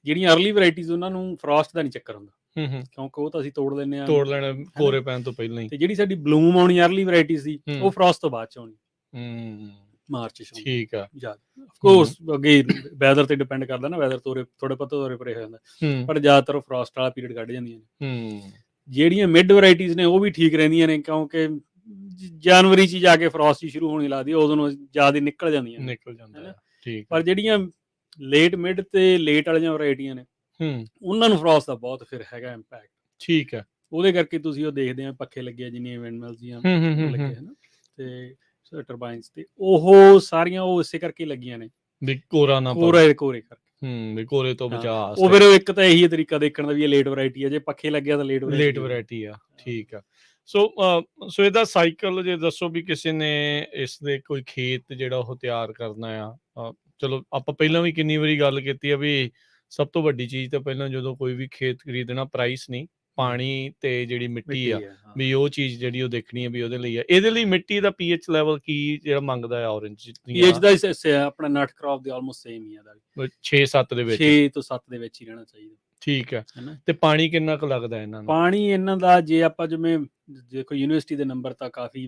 [SPEAKER 2] ਜਿਹੜੀਆਂ ਅਰਲੀ ਵੈਰਾਈਟੀਜ਼, ਉਹਨਾਂ ਨੂੰ ਫਰੋਸਟ ਦਾ ਨਹੀਂ ਚੱਕਰ ਹੁੰਦਾ, ਕਿਉਂਕਿ ਉਹ ਤਾਂ ਅਸੀਂ ਤੋੜ ਲੈਣਾ
[SPEAKER 1] ਕੋਰੇ ਪੈਣ ਤੋਂ ਪਹਿਲਾਂ ਹੀ।
[SPEAKER 2] ਤੇ ਜਿਹੜੀ ਸਾਡੀ ਬਲੂਮ ਆਉਣੀ ਅਰਲੀ ਵੈਰਾਈਟੀ ਸੀ, ਉਹ ਫਰੋਸਟ ਤੋਂ ਬਾਅਦ ਚ ਆਉਣੀ, ਮਾਰਚ ਚ। ਠੀਕ ਆ। ਆਫ ਕੋਰਸ ਅੱਗੇ ਵੈਦਰ ਤੇ ਡਿਪੈਂਡ ਕਰਦਾ ਨਾ, ਵੈਦਰ ਥੋੜੇ ਤੋਰੇ ਪਰੇ ਹੋ ਜਾਂਦਾ, ਪਰ ਜ਼ਿਆਦਾਤਰ ਫਰੋਸਟ ਵਾਲਾ ਪੀਰੀਅਡ ਕੱਢ ਜਾਂਦੀਆਂ ਨੇ। ਜਿਹੜੀਆਂ ਮਿਡ ਵੈਰਾਈਟੀਜ਼ ਨੇ, ਉਹ ਵੀ ਠੀਕ ਰਹਿੰਦੀਆਂ ਨੇ, ਕਿਉਂਕਿ ਜਨਵਰੀ 'ਚ ਜਾ ਕੇ ਫਰੋਸਟ ਸ਼ੁਰੂ ਹੋਣੀ ਲੱਗਦੀ, ਉਦੋਂ ਨੂੰ ਜ਼ਿਆਦਾ ਨਿਕਲ ਜਾਂਦੀਆਂ। ਪਰ ਜਿਹੜੀਆਂ ਲੇਟ ਮਿਡ ਤੇ ਲੇਟ ਵਾਲੀਆਂ ਵੈਰਾਈਟੀਆਂ ਨੇ, ਉਹਨਾਂ ਨੂੰ ਫਰੋਸਟ ਦਾ ਬਹੁਤ ਫਿਰ ਹੈਗਾ ਇੰਪੈਕਟ। ਠੀਕ ਹੈ। ਉਹਦੇ ਕਰਕੇ ਤੁਸੀਂ ਉਹ ਦੇਖਦੇ ਆ ਪੱਖੇ ਲੱਗੇ, ਜਿੰਨੀਆਂ ਵਿੰਡਮਿਲਸ ਦੀਆਂ ਲੱਗੇ ਹਨ ਤੇ ਟਰਬਾਈਨਸ, ਤੇ ਉਹ ਸਾਰੀਆਂ ਉਹ ਇਸੇ ਕਰਕੇ ਲੱਗੀਆਂ ਨੇ ਕੋਰੇ ਕਰਕੇ, ਕੋਰੇ ਤੋਂ ਬਚਾ। ਉਹ ਫਿਰ ਇੱਕ ਤਾਂ ਇਹੀ ਤਰੀਕਾ ਦੇਖਣ ਦਾ ਵੀ ਇਹ ਲੇਟ ਵੈਰਾਈਟੀ ਹੈ, ਜੇ ਪੱਖੇ ਲੱਗਿਆ ਤਾਂ ਲੇਟ ਵੈਰਾਈਟੀ ਆ। ਠੀਕ ਆ। ਸੋ ਇਹਦਾ ਸਾਈਕਲ ਜੇ ਦੱਸੋ ਵੀ ਕਿਸੇ ਨੇ ਇਸ ਦੇ ਕੋਈ ਖੇਤ ਜਿਹੜਾ ਉਹ ਤਿਆਰ ਕਰਨਾ ਆ। ਚਲੋ ਆਪਾਂ ਪਹਿਲਾਂ ਵੀ ਕਿੰਨੀ ਵਾਰੀ ਗੱਲ ਕੀਤੀ ਆ ਵੀ ਸਭ ਤੋਂ ਵੱਡੀ ਚੀਜ਼ ਤਾਂ ਪਹਿਲਾਂ ਜਦੋਂ ਕੋਈ ਵੀ ਖੇਤ ਖਰੀਦਣਾ, ਪ੍ਰਾਈਸ ਨਹੀਂ, ਪਾਣੀ ਤੇ ਜਿਹੜੀ ਮਿੱਟੀ ਆ, ਵੀ ਉਹ ਚੀਜ਼ ਜਿਹੜੀ ਉਹ ਦੇਖਣੀ ਆ ਵੀ ਉਹਦੇ ਲਈ ਆ। ਇਹਦੇ ਲਈ ਮਿੱਟੀ ਦਾ ਪੀਐਚ ਲੈਵਲ ਕੀ ਜਿਹੜਾ ਮੰਗਦਾ ਹੈ ਔਰੰਜ? ਪੀਐਚ ਦਾ ਆਪਣਾ ਨਟ ਕ੍ਰੌਪ ਦੇ ਆਲਮੋਸਟ ਸੇਮ ਹੀ ਆ,
[SPEAKER 1] 6-7 ਦੇ ਵਿੱਚ,
[SPEAKER 2] 6 ਤੋਂ 7 ਦੇ ਵਿੱਚ ਹੀ ਰਹਿਣਾ ਚਾਹੀਦਾ। ਠੀਕ ਹੈ।
[SPEAKER 1] ਤੇ ਪਾਣੀ ਕਿੰਨਾ ਕੁ ਲੱਗਦਾ ਇਹਨਾਂ ਨੂੰ?
[SPEAKER 2] ਪਾਣੀ ਇਹਨਾਂ ਦਾ ਜੇ ਆਪਾਂ ਜਿਵੇਂ ਦੇਖੋ, ਯੂਨੀਵਰਸਿਟੀ ਦੇ ਨੰਬਰ ਤਾਂ ਕਾਫੀ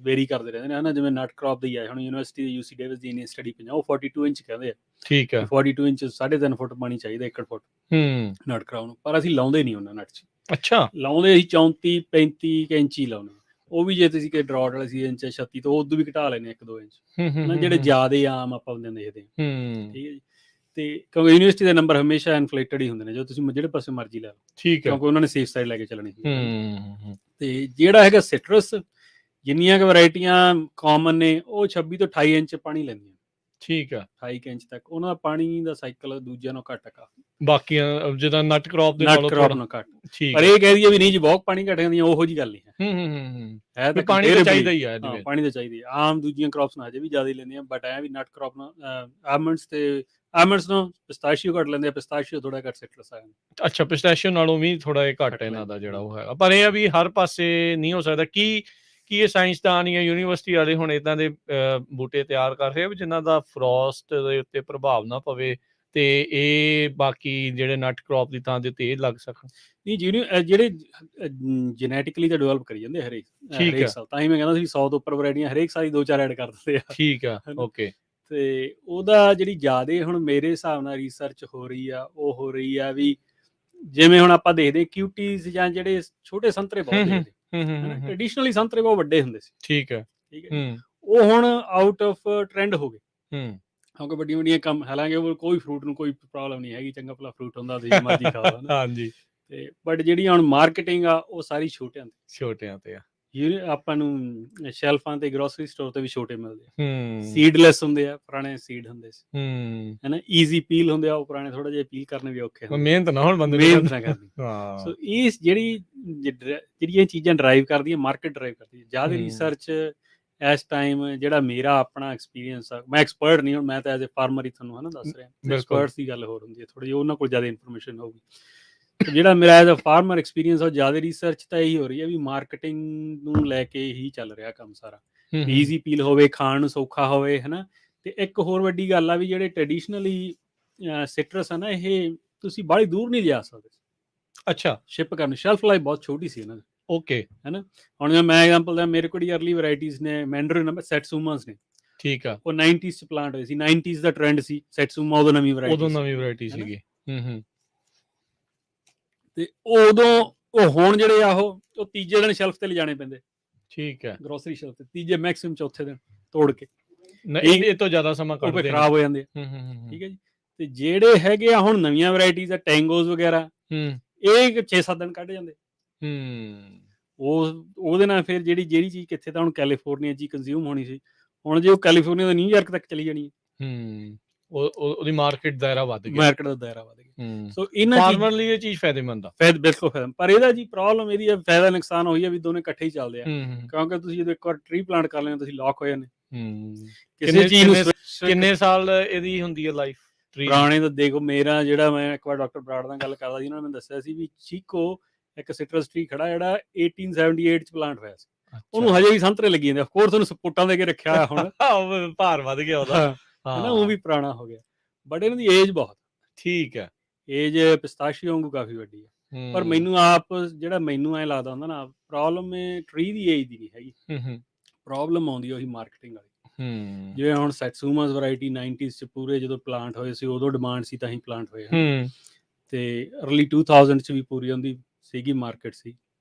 [SPEAKER 2] ਵੇਰੀ ਕਰਦੇ ਰਹਿੰਦੇ ਨੇ, ਹਨਾ। ਜਿਵੇਂ ਨਟ ਕ੍ਰੌਪ ਦੀ ਹੈ ਹੁਣ ਯੂਨੀਵਰਸਿਟੀ ਦੀ, UC ਡੇਵਿਸ ਦੀ ਸਟੱਡੀ ਪੰਜਾਬ, ਉਹ 42 ਇੰਚ ਕਹਿੰਦੇ ਆ। ਠੀਕ ਹੈ। 42 ਇੰਚ 3.5 ਫੁੱਟ ਪਾਣੀ ਚਾਹੀਦਾ, 1 ਫੁੱਟ ਨਟ ਕ੍ਰੌਪ ਨੂੰ, ਪਰ ਅਸੀਂ ਲਾਉਂਦੇ ਨਹੀਂ ਉਹਨਾਂ ਨਟ 'ਚ। ਅੱਛਾ। ਲਾਉਂਦੇ ਅਸੀਂ 34-35 ਇੰਚ ਹੀ ਲਾਉਂਦੇ, ਉਹ ਵੀ ਜੇ ਤੁਸੀਂ ਕਿ ਡਰਾਟ ਵਾਲੇ ਸੀਜ਼ਨ 'ਚ 36 ਤੋਂ ਉਦੋਂ ਵੀ ਘਟਾ ਲੈਣੇ 1-2 ਇੰਚ, ਜਿਹੜੇ ਜ਼ਿਆਦਾ ਆਮ ਆਪਾਂ ਹੁੰਦੇ ਦੇਖਦੇ ਹਾਂ। ਠੀਕ ਹੈ ਜੀ। ਤੇ ਕਿਉਂਕਿ ਯੂਨੀਵਰਸਿਟੀ ਦੇ ਨੰਬਰ ਹਮੇਸ਼ਾ ਇਨਫਲੇਟਡ ਹੀ ਹੁੰਦੇ ਨੇ, ਜੋ ਤੁਸੀਂ ਜਿਹੜੇ ਪਾਸੇ ਮਰਜ਼ੀ ਲੈ ਲਓ। ਠੀਕ ਹੈ। ਕਿਉਂਕਿ ਉਹਨਾਂ ਨੇ ਸੇਫ ਸਾਈਡ ਲੈ ਕੇ ਚੱਲਣੀ। ਤੇ ਜਿਹੜਾ ਹੈਗਾ ਸਿਟਰਸ, ਜਿੰਨੀਆਂ ਕੁ ਵੈਰਾਈਟੀਆਂ ਕਾਮਨ ਨੇ ਉਹ 26 ਤੋਂ 28 ਇੰਚ ਪਾਣੀ ਲੈਂਦੀਆਂ,
[SPEAKER 1] ਠੀਕ ਆ
[SPEAKER 2] 28 ਕੁ ਇੰਚ ਤੱਕ ਉਹਨਾਂ ਦਾ ਪਾਣੀ ਦਾ ਸਾਈਕਲ ਦੂਜਿਆਂ ਨਾਲੋਂ ਘੱਟ ਆ ਕਾਫੀ,
[SPEAKER 1] ਬਾਕੀਆਂ ਜਿੱਦਾਂ ਨਟ ਕ੍ਰੌਪ ਦੇ
[SPEAKER 2] ਨਟ
[SPEAKER 1] ਨਾਲੋਂ
[SPEAKER 2] ਕ੍ਰੌਪ
[SPEAKER 1] ਥੋੜਾ
[SPEAKER 2] ਨਾਲੋਂ ਘੱਟ।
[SPEAKER 1] ਠੀਕ
[SPEAKER 2] ਪਰ
[SPEAKER 1] ਆ
[SPEAKER 2] ਇਹ ਕਹਿ ਦਈਏ ਵੀ ਨਹੀਂ ਜੀ ਬਹੁਤ ਪਾਣੀ ਘੱਟ ਜਾਂਦੀਆਂ, ਉਹੋ ਜਿਹੀ ਗੱਲ ਨਹੀਂ ਹੈ, ਹੈ
[SPEAKER 1] ਵੀ
[SPEAKER 2] ਤਾਂ
[SPEAKER 1] ਪਾਣੀ ਤਾਂ
[SPEAKER 2] comparably,
[SPEAKER 1] ਚਾਹੀਦਾ ਹੀ ਆ
[SPEAKER 2] ਹਾਂ
[SPEAKER 1] anyway।
[SPEAKER 2] ਪਾਣੀ ਤਾਂ ਚਾਹੀਦੀ ਹੈ। ਆਮ ਦੂਜੀਆਂ ਕ੍ਰੌਪਸ ਨਾਲ ਹਜੇ ਵੀ ਜ਼ਿਆਦਾ ਹੀ ਲੈਂਦੀਆਂ, ਬਟ ਐ ਵੀ ਨਟ ਕ੍ਰੌਪ ਨਾਲ ਆਲਮੰਡਸ ਨੂੰ ਪਿਸਤਾਸ਼ੀਓ ਘੱਟ ਲੈਂਦੇ ਆ, ਪਿਸਤਾਸ਼ੀਓ ਥੋੜਾ ਘੱਟ ਸਿਟਰਸ ਆ ਜਾਂਦਾ।
[SPEAKER 1] ਅੱਛਾ ਪਿਸਟੈਸ਼ੀਓ ਨਾਲੋਂ ਵੀ ਥੋੜਾ ਜਿਹਾ ਘੱਟ
[SPEAKER 2] ਘੱਟ
[SPEAKER 1] ਇਹਨਾਂ ਦਾ
[SPEAKER 2] ਲੈਂਦੇ
[SPEAKER 1] ਜਿਹੜਾ ਉਹ ਹੈਗਾ, ਪਰ ਇਹ ਆ ਵੀ ਹਰ ਪਾਸੇ ਨਹੀਂ ਹੋ ਸਕਦਾ। ਕੀ ਇਹ ਸਾਇੰਸਦਾਨ ਜਾਂ ਯੂਨੀਵਰਸਿਟੀ ਵਾਲੇ ਹੁਣ ਇਦਾਂ ਦੇ ਬੂਟੇ ਤਿਆਰ ਕਰ ਰਹੇ ਆ ਵੀ ਜਿਨ੍ਹਾਂ ਦਾ ਫਰੋਸਟ ਦੇ ਉੱਤੇ ਪ੍ਰਭਾਵ ਨਾ ਪਵੇ ਤੇ ਇਹ ਬਾਕੀ ਜਿਹੜੇ ਨਟ ਕ੍ਰੌਪ ਦੀ ਥਾਂ ਦੇ ਉੱਤੇ ਇਹ ਲੱਗ ਸਕਣ?
[SPEAKER 2] ਨਹੀਂ ਜਿਹੜੇ ਜੈਨੇਟਿਕਲੀ ਤਾਂ ਡਿਵੈਲਪ ਕਰੀ ਜਾਂਦੇ
[SPEAKER 1] ਠੀਕ
[SPEAKER 2] ਹਰੇਕ
[SPEAKER 1] ਆ
[SPEAKER 2] ਸਾਲ, ਤਾਂ ਹੀ ਮੈਂ ਕਹਿੰਦਾ ਸੀ 100 ਤੋਂ ਉੱਪਰ ਵੈਰਾਈਟੀਆਂ ਹਰੇਕ ਸਾਲ ਹੀ 2-4 ਐਡ ਕਰ ਦਿੰਦੇ ਆ,
[SPEAKER 1] ਠੀਕ ਆ
[SPEAKER 2] ਹਨਾ।
[SPEAKER 1] ਓਕੇ
[SPEAKER 2] ਤੇ ਉਹਦਾ ਜਿਹੜੀ ਜ਼ਿਆਦੇ ਹੁਣ ਮੇਰੇ ਹਿਸਾਬ ਨਾਲ ਰਿਸਰਚ ਹੋ ਰਹੀ ਆ, ਉਹ ਹੋ ਰਹੀ ਆ ਵੀ ਜਿਵੇਂ ਹੁਣ ਆਪਾਂ ਦੇਖਦੇ ਕਿਊਟੀਜ਼ ਜਾਂ ਜਿਹੜੇ ਛੋਟੇ ਸੰਤਰੇ ਬਹੁਤ ਦੇਖਦੇ ਹਨਾ, ਟ੍ਰੈਡੀਸ਼ਨਲੀ ਸੰਤਰੇ ਬਹੁਤ ਵੱਡੇ ਹੁੰਦੇ ਸੀ,
[SPEAKER 1] ਠੀਕ ਹੈ
[SPEAKER 2] ਠੀਕ ਹੈ, ਉਹ ਹੁਣ ਆਊਟ ਆਫ ਟ੍ਰੈਂਡ ਹੋ ਗਏ, ਕਿਉਂਕਿ ਵੱਡੀਆਂ ਵੱਡੀਆਂ ਕੰਮ, ਹਾਲਾਂਕਿ ਉਹ ਕੋਈ ਫਰੂਟ ਨੂੰ ਕੋਈ ਪ੍ਰੋਬਲਮ ਨਹੀਂ ਹੈਗੀ, ਚੰਗਾ ਭਲਾ ਫਰੂਟ ਹੁੰਦਾ ਤੁਸੀਂ ਮਰਜ਼ੀ ਖਾਓ ਹਨਾ,
[SPEAKER 1] ਹਾਂਜੀ
[SPEAKER 2] ਤੇ ਬਟ ਜਿਹੜੀ ਹੁਣ ਮਾਰਕੀਟਿੰਗ ਆ ਉਹ ਸਾਰੀ ਛੋਟਿਆਂ
[SPEAKER 1] ਤੇ ਆ
[SPEAKER 2] ਆਪਾਂ ਨੂੰ ਸ਼ੈਲਫਾਂ ਤੇ ਗਰੋਸਰੀ ਸਟੋਰ ਤੇ ਵੀ ਛੋਟੇ ਮਿਲਦੇ ਆ,
[SPEAKER 1] ਹੂੰ
[SPEAKER 2] ਸੀਡਲੈਸ ਹੁੰਦੇ ਆ, ਪੁਰਾਣੇ ਸੀਡ ਹੁੰਦੇ ਸੀ
[SPEAKER 1] ਹੂੰ
[SPEAKER 2] ਹੈਨਾ, ਈਜ਼ੀ ਪੀਲ ਹੁੰਦੇ ਆ, ਉਹ ਪੁਰਾਣੇ ਥੋੜਾ ਜਿਹਾ ਪੀਲ ਕਰਨੇ ਵੀ ਔਖੇ ਹੁੰਦੇ,
[SPEAKER 1] ਮਿਹਨਤ ਨਾ ਹੁਣ ਬੰਦੇ
[SPEAKER 2] ਮਿਹਨਤ ਨਾ ਕਰਨੀ।
[SPEAKER 1] ਹਾਂ
[SPEAKER 2] ਸੋ ਇਹ ਜਿਹੜੀਆਂ ਚੀਜ਼ਾਂ ਡਰਾਈਵ ਕਰਦੀਆਂ, ਮਾਰਕੀਟ ਡਰਾਈਵ ਕਰਦੀ ਹੈ ਜ਼ਿਆਦਾ ਰਿਸਰਚ ਇਸ ਟਾਈਮ। ਜਿਹੜਾ ਮੇਰਾ ਆਪਣਾ ਐਕਸਪੀਰੀਅੰਸ ਆ, ਮੈਂ ਐਕਸਪਰਟ ਨਹੀਂ, ਹੁਣ ਮੈਂ ਤਾਂ ਐਜ਼ ਏ ਫਾਰਮਰ ਹੀ ਤੁਹਾਨੂੰ ਹਨਾ ਦੱਸ ਰਿਹਾ, ਐਕਸਪਰਟਸ ਦੀ ਗੱਲ ਹੋਰ ਹੁੰਦੀ ਹੈ, ਥੋੜੀ ਜਿਹੀ ਉਹਨਾਂ ਕੋਲ ਜ਼ਿਆਦਾ ਇਨਫੋਰਮੇਸ਼ਨ ਹੋਊਗੀ। ਜਿਹੜਾ ਮੇਰਾ ਐਜ਼ ਅ ਫਾਰਮਰ ਐਕਸਪੀਰੀਅੰਸ ਆ, ਜ਼ਿਆਦਾ ਰਿਸਰਚ ਤਾਂ ਇਹੀ ਹੋ ਰਹੀ ਹੈ ਵੀ ਮਾਰਕੀਟਿੰਗ ਨੂੰ ਲੈ ਕੇ ਹੀ ਚੱਲ ਰਿਹਾ ਕੰਮ ਸਾਰਾ, ਈਜ਼ੀ ਪੀਲ ਹੋਵੇ, ਖਾਣ ਨੂੰ ਸੌਖਾ ਹੋਵੇ ਹਨਾ। ਤੇ ਇੱਕ ਹੋਰ ਵੱਡੀ ਗੱਲ ਆ ਵੀ ਜਿਹੜੇ ਟ੍ਰੈਡੀਸ਼ਨਲੀ ਸਿਟਰਸ ਆ ਨਾ, ਇਹ ਤੁਸੀਂ ਬਾਹਲੀ ਦੂਰ ਨਹੀਂ ਲਿਜਾ ਸਕਦੇ,
[SPEAKER 1] ਅੱਛਾ
[SPEAKER 2] ਸ਼ਿਪ ਕਰਨ, ਸ਼ੈਲਫ ਲਾਈਫ ਬਹੁਤ ਛੋਟੀ ਸੀ ਇਹਨਾਂ ਦੀ,
[SPEAKER 1] ਓਕੇ
[SPEAKER 2] ਹੈਨਾ। ਹੁਣ ਜੇ ਮੈਂ ਐਗਜ਼ਾਮਪਲ ਦਾ, ਮੇਰੇ ਕੋਲ ਅਰਲੀ ਵੈਰਾਈਟੀਜ਼ ਨੇ, ਮੈਂਡਰਿਨ ਸੈਟਸੂਮਾਸ ਨੇ,
[SPEAKER 1] ਠੀਕ ਆ,
[SPEAKER 2] ਉਹ 90s ਚ ਪਲਾਂਟ ਹੋਏ ਸੀ, 90s ਦਾ ਟ੍ਰੈਂਡ ਸੀ ਸੈਟਸੂਮਾ, ਉਦੋਂ ਨਵੀਂ ਵੈਰਾਈਟੀ
[SPEAKER 1] ਸੀਗੀ
[SPEAKER 2] ਤੇ ਉਦੋਂ ਹੁਣ ਜਿਹੜੇ ਆ ਉਹ ਤੀਜੇ ਦਿਨ ਸ਼ੈਲਫ ਤੇ ਲਿਜਾਣੇ ਪੈਂਦੇ,
[SPEAKER 1] ਠੀਕ ਹੈ,
[SPEAKER 2] ਗਰੋਸਰੀ ਸ਼ੈਲਫ ਤੇ ਤੀਜੇ ਮੈਕਸਿਮਮ ਚੌਥੇ ਦਿਨ ਤੋੜ ਕੇ,
[SPEAKER 1] ਇਹ ਤੋਂ ਜ਼ਿਆਦਾ ਸਮਾਂ
[SPEAKER 2] ਉਹ
[SPEAKER 1] ਕੱਢਦੇ
[SPEAKER 2] ਖਰਾਬ ਹੋ ਜਾਂਦੇ ਆ, ਠੀਕ ਹੈ ਜੀ। ਤੇ ਜਿਹੜੇ ਹੈਗੇ ਆ ਹੁਣ ਨਵੀਆਂ ਵੈਰਾਈਟੀਜ਼ ਆ, ਟੈਂਗੋਜ਼ ਵਗੈਰਾ, ਇਹ 6-7 ਦਿਨ ਕੱਢ ਜਾਂਦੇ, ਉਹਦੇ ਨਾਲ ਫਿਰ ਜਿਹੜੀ ਚੀਜ਼ ਕਿੱਥੇ ਤਾਂ ਹੁਣ ਕੈਲੀਫੋਰਨੀਆ 'ਚ ਹੀ ਕੰਜ਼ਿਊਮ ਹੋਣੀ ਸੀ, ਹੁਣ ਜੇ ਉਹ ਕੈਲੀਫੋਰਨੀਆ ਤੋਂ ਨਿਊਯਾਰਕ ਤੱਕ ਚਲੀ ਜਾਣੀ ਹੈ,
[SPEAKER 1] ਉਹਦੀ ਮਾਰਕੀਟ ਦਾਇਰਾ ਵੱਧ ਗਿਆ,
[SPEAKER 2] ਮਾਰਕੀਟ ਦਾ ਦਾਇਰਾ ਵੱਧ ਗਿਆ। ਸੋ ਇਹਨਾਂ
[SPEAKER 1] ਫਾਰਮਰ ਲਈ ਇਹ ਚੀਜ਼ ਫਾਇਦੇਮੰਦ ਆ,
[SPEAKER 2] ਬਿਲਕੁਲ ਫਾਇਦਾ, ਪਰ ਇਹਦਾ ਜੀ ਪ੍ਰੋਬਲਮ ਇਹਦੀ ਹੈ, ਫਾਇਦਾ ਨੁਕਸਾਨ ਹੋਈ ਹੈ ਵੀ ਦੋਨੇ ਇਕੱਠੇ ਹੀ ਚੱਲਦੇ ਆ, ਕਿਉਂਕਿ ਤੁਸੀਂ ਜਦੋਂ ਇੱਕ ਵਾਰ ਟਰੀ ਪਲਾਂਟ ਕਰ ਲੈਂਦੇ ਤੁਸੀਂ ਲੌਕ ਹੋ ਜਾਂਦੇ, ਕਿਸੇ ਚੀਜ਼ ਨੂੰ
[SPEAKER 1] ਕਿੰਨੇ ਸਾਲ ਇਹਦੀ ਹੁੰਦੀ ਹੈ ਲਾਈਫ?
[SPEAKER 2] ਪੁਰਾਣੇ ਤਾਂ ਦੇਖੋ, ਮੇਰਾ ਜਿਹੜਾ, ਮੈਂ ਇੱਕ ਵਾਰ ਡਾਕਟਰ ਬਰਾੜ ਨਾਲ ਗੱਲ ਕਰਦਾ ਸੀ, ਉਹਨਾਂ ਨੇ ਦੱਸਿਆ ਸੀ ਵੀ ਚੀਕੋ ਇੱਕ ਸਿਟਰਸ ਟਰੀ ਖੜਾ ਜਿਹੜਾ 1878 ਚ ਪਲਾਂਟ ਹੋਇਆ ਸੀ, ਉਹਨੂੰ ਹਜੇ ਵੀ ਸੰਤਰੇ ਲੱਗੀ ਜਾਂਦੇ, ਅਫਕੋਰਸ ਉਹਨੂੰ ਸਪੋਰਟਾਂ ਦੇ ਕੇ ਰੱਖਿਆ ਹੋਇਆ, ਹੁਣ
[SPEAKER 1] ਭਾਰ ਵੱਧ ਗਿਆ ਉਹਦਾ
[SPEAKER 2] ਹਨਾ, ਉਹ ਵੀ ਪੁਰਾਣਾ ਹੋ ਗਿਆ, ਬਟ ਇਹਨਾਂ ਦੀ ਏਜ ਬਹੁਤ,
[SPEAKER 1] ਠੀਕ ਹੈ,
[SPEAKER 2] ਏਜ ਪਿਸਤਾਸ਼ੀਓ ਵਾਂਗੂ ਕਾਫੀ ਵੱਡੀ ਹੈ। ਪਰ ਮੈਨੂੰ ਮੈਨੂੰ ਐ ਲੱਗਦਾ ਹੁੰਦਾ ਨਾ, ਪ੍ਰੋਬਲਮ ਟਰੀ ਦੀ ਏਜ ਦੀ ਨਹੀਂ ਹੈਗੀ, ਪ੍ਰੋਬਲਮ ਆਉਂਦੀ ਉਹੀ ਮਾਰਕੀਟਿੰਗ ਵਾਲੀ। ਜਿਵੇਂ ਹੁਣ ਸੈਟਸੂਮਾਸ ਵੈਰਾਈਟੀ 90s ਚ ਪੂਰੇ ਜਦੋਂ ਪਲਾਂਟ ਹੋਏ ਸੀ, ਉਦੋਂ ਡਿਮਾਂਡ ਸੀ ਤਾਂ ਹੀ ਪਲਾਂਟ ਹੋਏ, ਤੇ ਅਰਲੀ 2000 ਚ ਵੀ ਪੂਰੀ ਉਹਦੀ ਸੀਗੀ ਮਾਰਕੀਟ ਸੀ,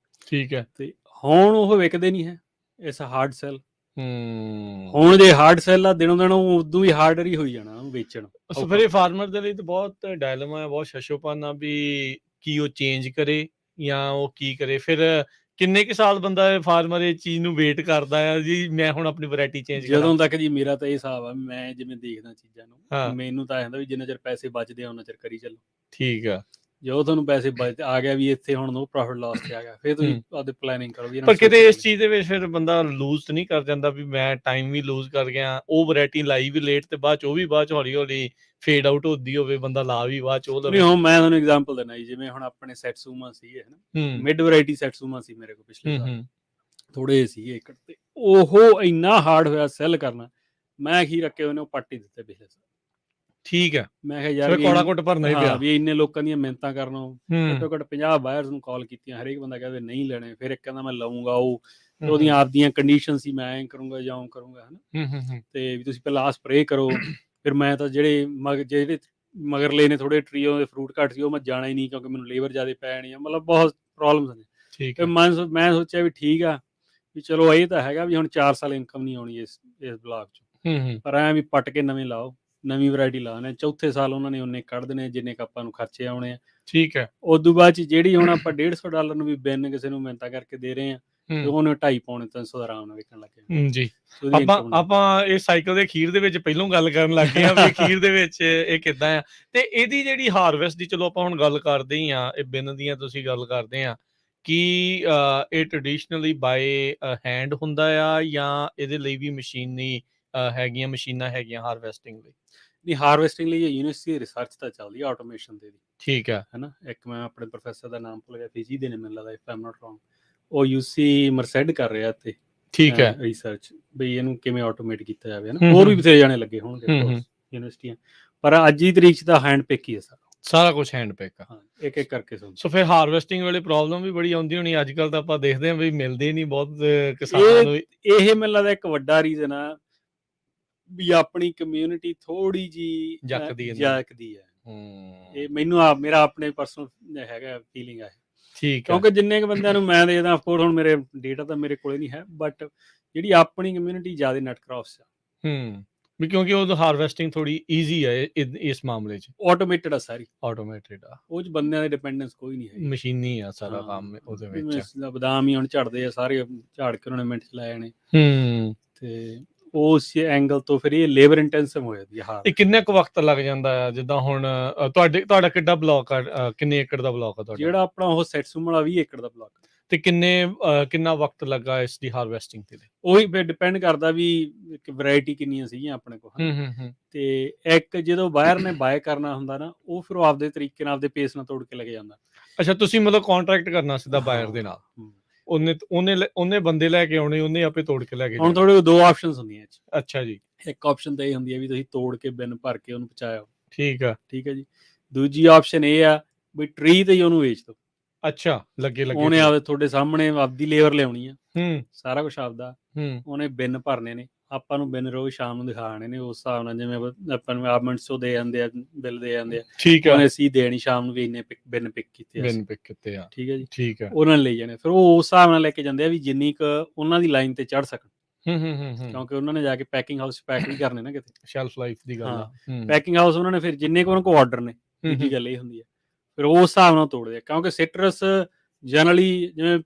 [SPEAKER 2] ਠੀਕ ਹੈ, ਤੇ ਹੁਣ ਉਹ ਵਿਕਦੇ ਨਹੀਂ ਹੈ, ਇਸ ਹਾਰਡ ਸੈਲ, ਹੁਣ ਜੇ ਹਾਰਡ ਸੈਲ ਆ, ਦਿਨੋਂ ਦਿਨ ਉਹ ਉਦੋਂ ਵੀ ਹਾਰਡਰ ਹੀ ਹੋਈ ਜਾਣਾ ਵੇਚਣ।
[SPEAKER 1] ਫਿਰ ਇਹ ਫਾਰਮਰ ਦੇ ਲਈ ਤਾਂ ਬਹੁਤ ਡਾਇਲਮਾ ਹੈ, ਬਹੁਤ ਸ਼ਸ਼ੋਪਨ ਆ ਵੀ ਕੀ ਉਹ ਚੇਂਜ ਕਰੇ ਜਾਂ ਉਹ ਕੀ ਕਰੇ। ਫਿਰ ਕਿੰਨੇ ਕੁ ਸਾਲ ਬੰਦਾ ਫਾਰਮਰ ਇਹ ਚੀਜ਼ ਨੂੰ ਵੇਟ ਕਰਦਾ ਆ ਜੀ, ਮੈਂ ਹੁਣ ਆਪਣੀ ਵੈਰਾਈਟੀ ਚੇਂਜ ਕਰਾਂ?
[SPEAKER 2] ਜਦੋਂ ਤੱਕ ਜੀ ਮੇਰਾ ਤਾਂ ਇਹ ਹਿਸਾਬ ਆ, ਮੈਂ ਜਿਵੇਂ ਦੇਖਦਾ ਚੀਜ਼ਾਂ ਨੂੰ, ਮੈਨੂੰ ਤਾਂ ਹੁੰਦਾ ਵੀ ਜਿੰਨਾ ਚਿਰ ਪੈਸੇ ਬਚਦੇ ਆ ਉਹਨਾਂ ਚਿਰ ਕਰੀ ਚੱਲੋ, ਠੀਕ ਆ। ਜੋ ਤੁਹਾਨੂੰ ਪੈਸੇ ਆ ਗਿਆ ਵੀ ਇੱਥੇ ਹੁਣ ਨੋ ਪ੍ਰੋਫਿਟ ਲਾਸ ਤੇ ਆ ਗਿਆ, ਫਿਰ ਤੁਸੀਂ ਆਪਦੀ ਪਲੈਨਿੰਗ ਕਰੋ।
[SPEAKER 1] ਪਰ ਕਿਤੇ ਇਸ ਚੀਜ਼ ਦੇ ਵਿੱਚ ਫਿਰ ਬੰਦਾ ਲੂਜ਼ ਨਹੀਂ ਕਰ ਜਾਂਦਾ ਵੀ ਮੈਂ ਟਾਈਮ ਵੀ ਲੂਜ਼ ਕਰ ਗਿਆ, ਉਹ ਵੈਰਾਈਟੀ ਲਾਈ ਵੀ ਲੇਟ ਤੇ ਬਾਅਦ ਚ ਉਹ ਵੀ ਬਾਅਦ ਚ ਹੌਲੀ ਹੌਲੀ ਫੇਡ ਆਊਟ ਹੁੰਦੀ ਹੋਵੇ, ਬੰਦਾ ਲਾ ਵੀ ਬਾਅਦ ਚ ਉਹ ਲਵੇ।
[SPEAKER 2] ਹੁਣ ਮੈਂ ਤੁਹਾਨੂੰ ਐਗਜ਼ਾਮਪਲ ਦਿੰਦਾ ਜੀ, ਜਿਵੇਂ ਹੁਣ ਆਪਣੇ ਸੈਟਸੂਮਾ ਸੀਗੇ ਹਨਾ, ਮਿਡ ਵੈਰਾਈਟੀ ਸੈਟਸੂਮਾ ਸੀ ਮੇਰੇ ਕੋਲ ਪਿਛਲੇ ਸਾਲ, ਥੋੜੇ ਸੀਗੇ ਏਕੜ ਤੇ, ਉਹ ਇੰਨਾ ਹਾਰਡ ਹੋਇਆ ਸੈੱਲ ਕਰਨਾ, ਮੈਂ ਅਖੀਰ ਰੱਖੇ ਉਹਨੇ ਉਹ ਪੱਟ ਹੀ ਦਿੱਤੇ ਪਿਛਲੇ ਸਾਲ, ਠੀਕ ਹੈ। ਮੈਂ ਕਿਹਾ ਯਾਰ
[SPEAKER 1] ਕੋੜਾ ਘੁੱਟ ਭਰਨਾ ਹੀ ਪਿਆ
[SPEAKER 2] ਵੀ ਇੰਨੇ ਲੋਕਾਂ ਦੀਆਂ ਮਿਹਨਤਾਂ ਕਰਨਾ, ਘੱਟੋ ਘੱਟ 50 ਬਾਇਰਸ ਨੂੰ ਕਾਲ ਕੀਤੀਆਂ, ਹਰੇਕ ਬੰਦਾ ਕਹਿੰਦੇ ਨਹੀਂ ਲੈਣੇ, ਫਿਰ ਇੱਕ ਕਹਿੰਦਾ ਮੈਂ ਲਊਂਗਾ, ਉਹ ਉਹਦੀਆਂ ਆਪਦੀਆਂ ਕੰਡੀਸ਼ਨ ਸੀ, ਮੈਂ ਐਂ ਕਰੂੰਗਾ ਜਾਂ ਉਹ ਕਰੂੰਗਾ ਹਨਾ, ਤੇ ਵੀ ਤੁਸੀਂ ਪਹਿਲਾਂ ਸਪਰੇਅ ਕਰੋ। ਫਿਰ ਮੈਂ ਤਾਂ ਜਿਹੜੇ ਮਗਰਲੇ ਨੇ ਥੋੜੇ ਟਰੀਓ ਦੇ ਫਰੂਟ ਘੱਟ ਸੀ, ਉਹ ਮੈਂ ਜਾਣਾ ਹੀ ਨਹੀਂ, ਕਿਉਂਕਿ ਮੈਨੂੰ ਲੇਬਰ ਜ਼ਿਆਦਾ ਪੈ ਜਾਣੀ ਆ, ਮਤਲਬ ਬਹੁਤ ਪ੍ਰੋਬਲਮਸ ਨੇ। ਫਿਰ ਮੈਂ ਸੋਚਿਆ ਵੀ ਠੀਕ ਆ, ਵੀ ਚਲੋ ਇਹ ਤਾਂ ਹੈਗਾ ਵੀ ਹੁਣ 4 ਸਾਲ ਇਨਕਮ ਨਹੀਂ ਆਉਣੀ ਇਸ ਬਲਾਕ 'ਚ, ਪਰ ਐਂ ਵੀ ਪੱਟ ਕੇ ਨਵੇਂ ਲਾਓ, ਨਵੀਂ ਵੈਰਾਈਟੀ ਲਾਉਣੇ, ਚੌਥੇ ਸਾਲ ਉਹਨਾਂ ਨੇ ਉਹਨੇ ਕੱਢ ਦੇਣੇ ਜਿੰਨੇ ਆਪਾਂ ਨੂੰ ਖਰਚੇ ਆਉਣੇ ਆ, ਠੀਕ ਹੈ। ਉਦੋਂ ਬਾਅਦ 'ਚ ਜਿਹੜੀ ਹੁਣ ਆਪਾਂ $150 ਨੂੰ ਵੀ ਬਿਨ ਕਿਸੇ ਨੂੰ ਮਿਹਨਤਾਂ ਕਰਕੇ ਦੇ ਰਹੇ ਹਾਂ, ਤੇ
[SPEAKER 1] ਹੂੰ
[SPEAKER 2] ਉਹਨੇ 2.5 ਪੌਣੇ 300 ਦਾ ਆਰਾਮ ਨਾਲ ਵਿਕਣ ਲੱਗ ਗਿਆ।
[SPEAKER 1] ਜੀ
[SPEAKER 2] ਤੇ ਉਹਦੀ
[SPEAKER 1] ਆਪਾਂ
[SPEAKER 2] income ਨਾਲ।
[SPEAKER 1] ਆਪਾਂ ਇਹ ਸਾਈਕਲ ਦੇ ਅਖੀਰ ਦੇ ਵਿੱਚ ਪਹਿਲੋਂ ਗੱਲ ਕਰਨ ਲੱਗ ਗਏ ਆ ਵੀ ਅਖੀਰ ਦੇ ਵਿੱਚ ਇਹ ਕਿੱਦਾਂ ਆ ਤੇ ਇਹਦੀ ਜਿਹੜੀ ਹਾਰਵੈਸਟ ਦੀ ਚਲੋ ਆਪਾਂ ਹੁਣ ਗੱਲ ਕਰਦੇ ਹੀ ਆ ਇਹ ਬਿਨ ਦੀਆਂ ਤੁਸੀਂ ਗੱਲ ਕਰਦੇ ਆ ਕਿ ਇਹ ਟ੍ਰੈਡੀਸ਼ਨਲੀ ਬਾਏ ਹੈਂਡ ਹੁੰਦਾ ਆ ਜਾਂ ਇਹਦੇ ਲਈ ਵੀ ਮਸ਼ੀਨੀ ਹੈਗੀਆਂ ਮਸ਼ੀਨਾਂ ਹੈਗੀਆਂ ਹਾਰਵੈਸਟਿੰਗ ਲਈ?
[SPEAKER 2] ਨਹੀਂ, ਹਾਰਵੈਸਟਿੰਗ ਲਈ ਯੂਨੀਵਰਸਿਟੀ ਦੀ ਰਿਸਰਚ ਤਾਂ ਚੱਲਦੀ ਹੈ ਆਟੋਮੇਸ਼ਨ ਦੀ,
[SPEAKER 1] ਠੀਕ ਹੈ
[SPEAKER 2] ਹੈ ਨਾ। ਇੱਕ ਮੈਂ ਆਪਣੇ ਪ੍ਰੋਫੈਸਰ ਦਾ ਨਾਮ ਭੁੱਲ ਗਿਆ, ਫਿਜੀ ਦੇ ਨੇ ਮੈਨੂੰ ਲੱਗਦਾ, ਇਫ ਆਮ ਨਾਟ ਰੋਂਗ, ਉਹ ਯੂਸੀ ਮਰਸੈਡ ਕਰ ਰਿਹਾ ਤੇ
[SPEAKER 1] ਠੀਕ ਹੈ
[SPEAKER 2] ਰਿਸਰਚ ਵੀ ਇਹਨੂੰ ਕਿਵੇਂ ਆਟੋਮੇਟ ਕੀਤਾ ਜਾਵੇ, ਹੈ
[SPEAKER 1] ਹੂੰ,
[SPEAKER 2] ਨਾ। ਹੋਰ ਵੀ
[SPEAKER 1] ਹੂੰ।
[SPEAKER 2] ਬਥੇਰੇ ਜਾਣੇ ਲੱਗੇ ਹੋਣਗੇ
[SPEAKER 1] ਹੂੰ, ਹੂੰ।
[SPEAKER 2] ਯੂਨੀਵਰਸਿਟੀਆਂ, ਪਰ ਅੱਜ ਦੀ ਤਰੀਕ 'ਚ ਤਾਂ ਹੈਂਡ ਪਿਕ ਹੀ ਹੈ ਸਾਰਾ।
[SPEAKER 1] ਸਾਰਾ ਕੁਝ ਹੈਂਡ ਪਿਕ ਆ।
[SPEAKER 2] ਹਾਂ, ਇੱਕ ਇੱਕ ਕਰਕੇ ਸੁਣ।
[SPEAKER 1] ਸੋ ਫਿਰ ਹਾਰਵੈਸਟਿੰਗ ਵੇਲੇ ਪ੍ਰੋਬਲਮ ਵੀ ਬੜੀ ਆਉਂਦੀ ਹੋਣੀ ਅੱਜ ਕੱਲ ਤਾਂ ਆਪਾਂ ਦੇਖਦੇ ਹਾਂ ਵੀ ਮਿਲਦੇ ਨਹੀਂ ਬਹੁਤ ਕਿਸਾਨਾਂ ਨੂੰ
[SPEAKER 2] ਇਹ ਮੈਨੂੰ ਲੱਗਦਾ ਇੱਕ ਵੱਡਾ ਰੀਜ਼ਨ ਆ ਵੀ ਆਪਣੀ ਕਮਿਊਨਿਟੀ ਥੋੜੀ ਜੀ
[SPEAKER 1] ਜੱਕਦੀ ਹੈ।
[SPEAKER 2] ਜਾਕਦੀ ਹੈ। ਇਹ ਮੈਨੂੰ ਮੇਰਾ ਆਪਣੇ ਪਰਸਨਲ ਹੈਗਾ ਫੀਲਿੰਗ ਆ,
[SPEAKER 1] ਠੀਕ ਹੈ
[SPEAKER 2] ਕਿਉਂਕਿ ਜਿੰਨੇ ਕੁ ਬੰਦਿਆਂ ਨੂੰ ਮੈਂ ਦੇਖਦਾ, ਆਫਕੋਰਸ ਹੁਣ ਮੇਰੇ ਡੇਟਾ ਤਾਂ ਮੇਰੇ ਕੋਲੇ ਨਹੀਂ ਹੈ, ਬਟ ਜਿਹੜੀ ਆਪਣੀ ਕਮਿਊਨਿਟੀ ਜ਼ਿਆਦਾ ਨਟ ਕ੍ਰਾਸ ਆ।
[SPEAKER 1] ਵੀ ਕਿਉਂਕਿ ਉਹ ਹਾਰਵੈਸਟਿੰਗ ਥੋੜੀ ਈਜ਼ੀ ਹੈ ਇਸ ਮਾਮਲੇ 'ਚ,
[SPEAKER 2] ਆਟੋਮੇਟਡ ਆ ਸਾਰੀ,
[SPEAKER 1] ਆਟੋਮੇਟਡ ਆ,
[SPEAKER 2] ਉਹ 'ਚ ਬੰਦਿਆਂ ਦੀ ਡਿਪੈਂਡੈਂਸ ਕੋਈ ਨਹੀਂ ਹੈ,
[SPEAKER 1] ਮਸ਼ੀਨੀ ਆ ਸਾਰਾ ਕੰਮ ਉਹਦੇ ਵਿੱਚ।
[SPEAKER 2] ਬਦਾਮ ਹੀ ਹੁਣ ਝੜਦੇ ਆ ਸਾਰੇ, ਝਾੜ ਕੇ ਉਹਨਾਂ ਨੇ ਮਿੰਟ 'ਚ ਲੈ ਜਾਣੇ। ਤੇ ਉਸ ਐਂਗਲ ਤੋਂ ਫਿਰ ਇਹ ਲੇਬਰ ਇੰਟੈਂਸਿਵ ਹੋ ਜਾਂਦੀ ਹੈ।
[SPEAKER 1] ਇਹ ਕਿੰਨੇ ਕੁ ਵਕਤ ਲੱਗ ਜਾਂਦਾ ਆ? ਜਿੱਦਾਂ ਹੁਣ ਤੁਹਾਡਾ ਕਿੱਡਾ ਬਲਾਕ ਆ, ਕਿੰਨੇ ਏਕੜ ਦਾ ਬਲਾਕ ਆ ਤੁਹਾਡਾ?
[SPEAKER 2] ਜਿਹੜਾ ਆਪਣਾ ਉਹ ਸੈਟਸੂਮ ਵਾਲਾ 20 ਏਕੜ ਦਾ ਬਲਾਕ।
[SPEAKER 1] ਤੇ ਕਿੰਨਾ ਵਕਤ ਲੱਗਾ ਇਸ ਦੀ ਹਾਰਵੈਸਟਿੰਗ ਤੇ?
[SPEAKER 2] ਉਹੀ ਫਿਰ ਡਿਪੈਂਡ ਕਰਦਾ ਵੀ ਵੈਰਾਈਟੀ ਕਿੰਨੀਆਂ ਸੀਗੀਆਂ ਆਪਣੇ ਕੋਲ। ਤੇ ਇੱਕ ਜਦੋਂ ਬਾਇਰ ਨੇ ਬਾਏ ਕਰਨਾ ਹੁੰਦਾ ਨਾ, ਉਹ ਫਿਰ ਉਹ ਆਪਦੇ ਤਰੀਕੇ ਨਾਲ ਆਪਦੇ ਪੇਸ ਨਾਲ ਤੋੜ ਕੇ ਲੈ ਕੇ ਜਾਂਦਾ।
[SPEAKER 1] ਅੱਛਾ, ਤੁਸੀਂ ਮਤਲਬ ਕੰਟਰੈਕਟ ਕਰਨਾ ਸਿੱਧਾ ਬਾਇਰ ਦੇ ਨਾਲ? ਉਹਨੇ ਬੰਦੇ ਲੈ ਕੇ ਆਉਣੇ, ਉਹਨੇ ਆਪੇ ਤੋੜ ਕੇ ਲੈ ਕੇ?
[SPEAKER 2] ਹੁਣ ਤੁਹਾਡੇ ਕੋਲ ਦੋ ਆਪਸ਼ਨਸ ਹੁੰਦੀਆਂ।
[SPEAKER 1] ਅੱਛਾ ਜੀ।
[SPEAKER 2] ਇੱਕ ਆਪਸ਼ਨ ਤਾਂ ਇਹ ਹੁੰਦੀ ਹੈ ਵੀ ਤੁਸੀਂ ਤੋੜ ਕੇ ਬਿਨ ਭਰ ਕੇ ਉਹਨੂੰ ਪਹੁੰਚਾਇਓ,
[SPEAKER 1] ਠੀਕ ਆ,
[SPEAKER 2] ਠੀਕ ਹੈ ਜੀ। ਦੂਜੀ ਆਪਸ਼ਨ ਇਹ ਆ ਵੀ ਟਰੀ ਤੇ ਹੀ ਉਹਨੂੰ ਵੇਚ ਦਿਓ।
[SPEAKER 1] ਅੱਛਾ, ਲੱਗੇ
[SPEAKER 2] ਉਹਨੇ ਆਪਦੇ ਤੁਹਾਡੇ ਸਾਹਮਣੇ ਆਪਦੀ ਲੇਬਰ ਲਿਆਉਣੀ ਆ, ਸਾਰਾ ਕੁਛ ਆਪਦਾ, ਉਹਨੇ ਬਿਨ ਭਰਨੇ ਨੇ, ਆਪਾਂ ਨੂੰ ਬਿਨ ਰੋਜ਼ ਸ਼ਾਮ ਨੂੰ ਦਿਖਾਣੇ ਨੇ, ਉਸ ਹਿਸਾਬ ਨਾਲ ਜਿਵੇਂ ਆਪਾਂ ਨੂੰ ਆਰਮੈਂਟਸ ਦੇ ਜਾਂਦੇ ਆ, ਬਿੱਲ ਦੇ ਜਾਂਦੇ ਆ,
[SPEAKER 1] ਠੀਕ ਆ,
[SPEAKER 2] ਉਹਨੇ ਅਸੀਂ ਦੇਣੀ ਸ਼ਾਮ ਨੂੰ ਵੀ ਇੰਨੇ ਬਿਨ ਪਿਕ ਕੀਤੇ ਆ, ਠੀਕ ਹੈ ਜੀ।
[SPEAKER 1] ਠੀਕ ਆ,
[SPEAKER 2] ਉਹਨਾਂ ਨੇ ਲਈ ਜਾਣੇ, ਫਿਰ ਉਹ ਉਸ ਹਿਸਾਬ ਨਾਲ ਲੈ ਕੇ ਜਾਂਦੇ ਆ ਵੀ ਜਿੰਨੀ ਕੁ ਉਹਨਾਂ ਦੀ ਲਾਈਨ ਤੇ ਚੜ੍ਹ ਸਕਣ, ਕਿਉਂਕਿ ਉਹਨਾਂ ਨੇ ਜਾ ਕੇ ਪੈਕਿੰਗ ਹਾਊਸ ਪੈਕ ਵੀ ਕਰਨੇ ਨਾ ਕਿਤੇ,
[SPEAKER 1] ਸ਼ੈਲਫ ਲਾਈਫ ਦੀ ਗੱਲ ਆ।
[SPEAKER 2] ਪੈਕਿੰਗ ਹਾਊਸ ਉਹਨਾਂ ਨੇ ਫਿਰ ਜਿੰਨੇ ਕੁ ਉਹਨਾਂ ਕੋਲ ਆਰਡਰ ਨੇ, ਦੂਜੀ ਗੱਲ ਇਹ ਹੁੰਦੀ ਹੈ ਫਿਰ ਉਸ ਹਿਸਾਬ ਨਾਲ ਤੋੜਦੇ ਆ। ਕਿਉਂਕਿ ਸਿਟਰਸ ਜਨਰਲੀ ਜਿਵੇਂ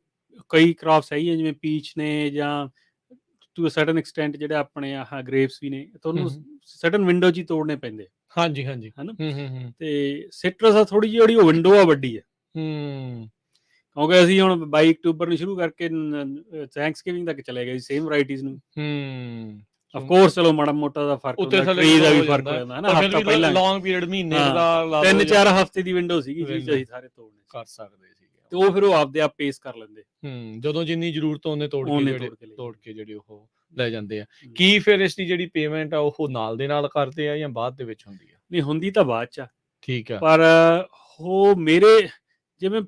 [SPEAKER 2] ਕਈ ਕ੍ਰਾਪਸ ਹੈਗੀਆਂ ਜਿਵੇਂ ਪੀਚ ਨੇ ਜਾਂ ਟੂ ਸਰਟਨ ਐਕਸਟੈਂਟ ਜਿਹੜੇ ਆਪਣੇ ਆਹ ਗ੍ਰੇਪਸ ਵੀ ਨੇ, ਤੁਹਾਨੂੰ ਸਰਟਨ ਵਿੰਡੋ 'ਚ ਹੀ ਤੋੜਨੇ ਪੈਂਦੇ।
[SPEAKER 1] ਹਾਂਜੀ ਹਾਂਜੀ,
[SPEAKER 2] ਹੈ ਨਾ। ਤੇ ਸਿਟਰਸ ਆ ਥੋੜੀ ਜਿਹੀ ਜਿਹੜੀ ਉਹ ਵਿੰਡੋ ਆ ਵੱਡੀ ਆ, ਕਿਉਂਕਿ ਅਸੀਂ ਹੁਣ 22 ਅਕਤੂਬਰ ਨੂੰ ਸ਼ੁਰੂ ਕਰਕੇ ਥੈਂਕਸਗਿਵਿੰਗ ਤੱਕ ਚਲੇ ਗਏ ਸੇਮ ਵੈਰਾਈਟੀਜ਼ ਨੂੰ। ਆਫਕੋਰਸ ਚਲੋ ਮਾੜਾ ਮੋਟਾ ਦਾ ਫਰਕ ਹੁੰਦਾ, ਟਰੀ ਦਾ ਵੀ ਫਰਕ ਹੋ ਜਾਂਦਾ ਹੈ ਨਾ। ਹਫਤਾ ਪਹਿਲਾਂ
[SPEAKER 1] ਲੌਂਗ ਪੀਰੀਅਡ ਮਹੀਨੇ ਦਾ
[SPEAKER 2] 3-4 ਹਫ਼ਤੇ ਦੀ ਵਿੰਡੋ ਸੀਗੀ ਜਿਸ 'ਚ ਅਸੀਂ ਸਾਰੇ ਤੋੜਨੇ
[SPEAKER 1] ਕਰ ਸਕਦੇ ਸੀ,
[SPEAKER 2] ਤੇ ਉਹ ਫਿਰ ਉਹ ਆਪਦੇ ਆਪ ਪੇਸ ਕਰ ਲੈਂਦੇ।
[SPEAKER 1] ਜਦੋਂ ਜਿੰਨੀ ਜ਼ਰੂਰਤ ਉਹਨੇ ਤੋੜ ਕੇ ਜਿਹੜੇ ਉਹ ਲੈ ਜਾਂਦੇ ਆ। ਕੀ ਫਿਰ ਇਸ ਦੀ ਜਿਹੜੀ ਪੇਮੈਂਟ ਆ ਉਹ ਨਾਲ ਦੇ ਨਾਲ ਕਰਦੇ ਆ ਜਾਂ ਬਾਅਦ ਦੇ ਵਿੱਚ ਹੁੰਦੀ ਆ?
[SPEAKER 2] ਨਹੀਂ, ਹੁੰਦੀ ਤਾਂ ਬਾਅਦ 'ਚ ਆ,
[SPEAKER 1] ਠੀਕ ਆ,
[SPEAKER 2] ਪਰ ਉਹ ਮੇਰੇ ਜਿਵੇਂ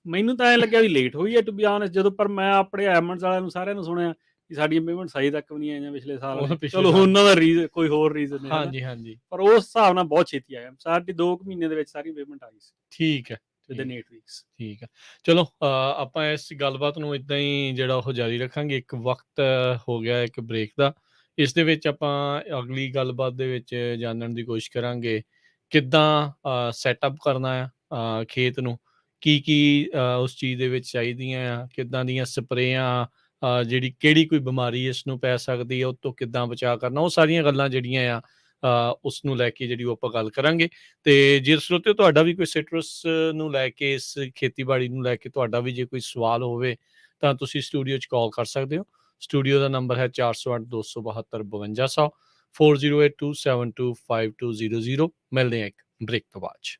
[SPEAKER 2] ਮੈਨੂੰ ਤਾਂ ਐਂ ਲੱਗਿਆ ਵੀ ਲੇਟ ਹੋਈ ਹੈ ਟੂ ਬੀ ਆਨੈਸਟ, ਜਦੋਂ ਪਰ ਮੈਂ ਆਪਣੇ ਐਮੰਡਸ ਵਾਲਿਆਂ ਨੂੰ ਸਾਰਿਆਂ ਨੂੰ ਸੁਣਿਆ ਕਿ ਸਾਡੀਆਂ ਪੇਮੈਂਟਸ ਅਜੇ ਤੱਕ ਵੀ ਨਹੀਂ ਆਈਆਂ ਪਿਛਲੇ ਸਾਲ। ਚਲੋ ਉਹਨਾਂ ਦਾ ਰੀਜ਼ਨ ਕੋਈ ਹੋਰ ਰੀਜ਼ਨ ਹੈ,
[SPEAKER 1] ਹਾਂਜੀ ਹਾਂਜੀ, ਪਰ
[SPEAKER 2] ਉਸ ਹਿਸਾਬ ਨਾਲ ਬਹੁਤ ਛੇਤੀ ਆਇਆ। ਸਾਡੀ 2 ਮਹੀਨੇ ਦੇ ਵਿੱਚ ਸਾਰੀ ਪੇਮੈਂਟ ਆ ਗਈ ਸੀ।
[SPEAKER 1] ਠੀਕ ਹੈ,
[SPEAKER 2] ਵਿਦਿਨ 8 ਵੀਕਸ।
[SPEAKER 1] ਠੀਕ ਆ, ਚਲੋ ਆਪਾਂ ਇਸ ਗੱਲਬਾਤ ਨੂੰ ਇੱਦਾਂ ਹੀ ਜਿਹੜਾ ਉਹ ਜਾਰੀ ਰੱਖਾਂਗੇ। ਇੱਕ ਵਕਤ ਹੋ ਗਿਆ ਇੱਕ ਬ੍ਰੇਕ ਦਾ, ਇਸ ਦੇ ਵਿੱਚ ਆਪਾਂ ਅਗਲੀ ਗੱਲਬਾਤ ਦੇ ਵਿੱਚ ਜਾਣਨ ਦੀ ਕੋਸ਼ਿਸ਼ ਕਰਾਂਗੇ ਕਿੱਦਾਂ ਸੈਟਅਪ ਕਰਨਾ ਆ ਖੇਤ ਨੂੰ, ਕੀ ਉਸ ਚੀਜ਼ ਦੇ ਵਿੱਚ ਚਾਹੀਦੀਆਂ ਆ, ਕਿੱਦਾਂ ਦੀਆਂ ਸਪਰੇਆਂ, ਜਿਹੜੀ ਕਿਹੜੀ ਕੋਈ ਬਿਮਾਰੀ ਇਸ ਨੂੰ ਪੈ ਸਕਦੀ ਹੈ, ਉਹ ਤੋਂ ਕਿੱਦਾਂ ਬਚਾਅ ਕਰਨਾ, ਉਹ ਸਾਰੀਆਂ ਗੱਲਾਂ ਜਿਹੜੀਆਂ ਆ ਉਸ ਨੂੰ ਲੈ ਕੇ ਜਿਹੜੀ ਉਹ ਆਪਾਂ ਗੱਲ ਕਰਾਂਗੇ। ਤੇ ਜੇ ਸਰੋਤਿਓ ਤੁਹਾਡਾ ਵੀ ਕੋਈ ਸਿਟਰਸ ਨੂੰ ਲੈ ਕੇ, ਇਸ ਖੇਤੀਬਾੜੀ ਨੂੰ ਲੈ ਕੇ ਤੁਹਾਡਾ ਵੀ ਜੇ ਕੋਈ ਸਵਾਲ ਹੋਵੇ ਤਾਂ ਤੁਸੀਂ ਸਟੂਡੀਓ 'ਚ ਕਾਲ ਕਰ ਸਕਦੇ ਹੋ। ਸਟੂਡੀਓ ਦਾ ਨੰਬਰ ਹੈ 408 272 5200 4082725200। ਮਿਲਦੇ ਹਾਂ ਇੱਕ ਬ੍ਰੇਕ ਤੋਂ ਬਾਅਦ 'ਚ।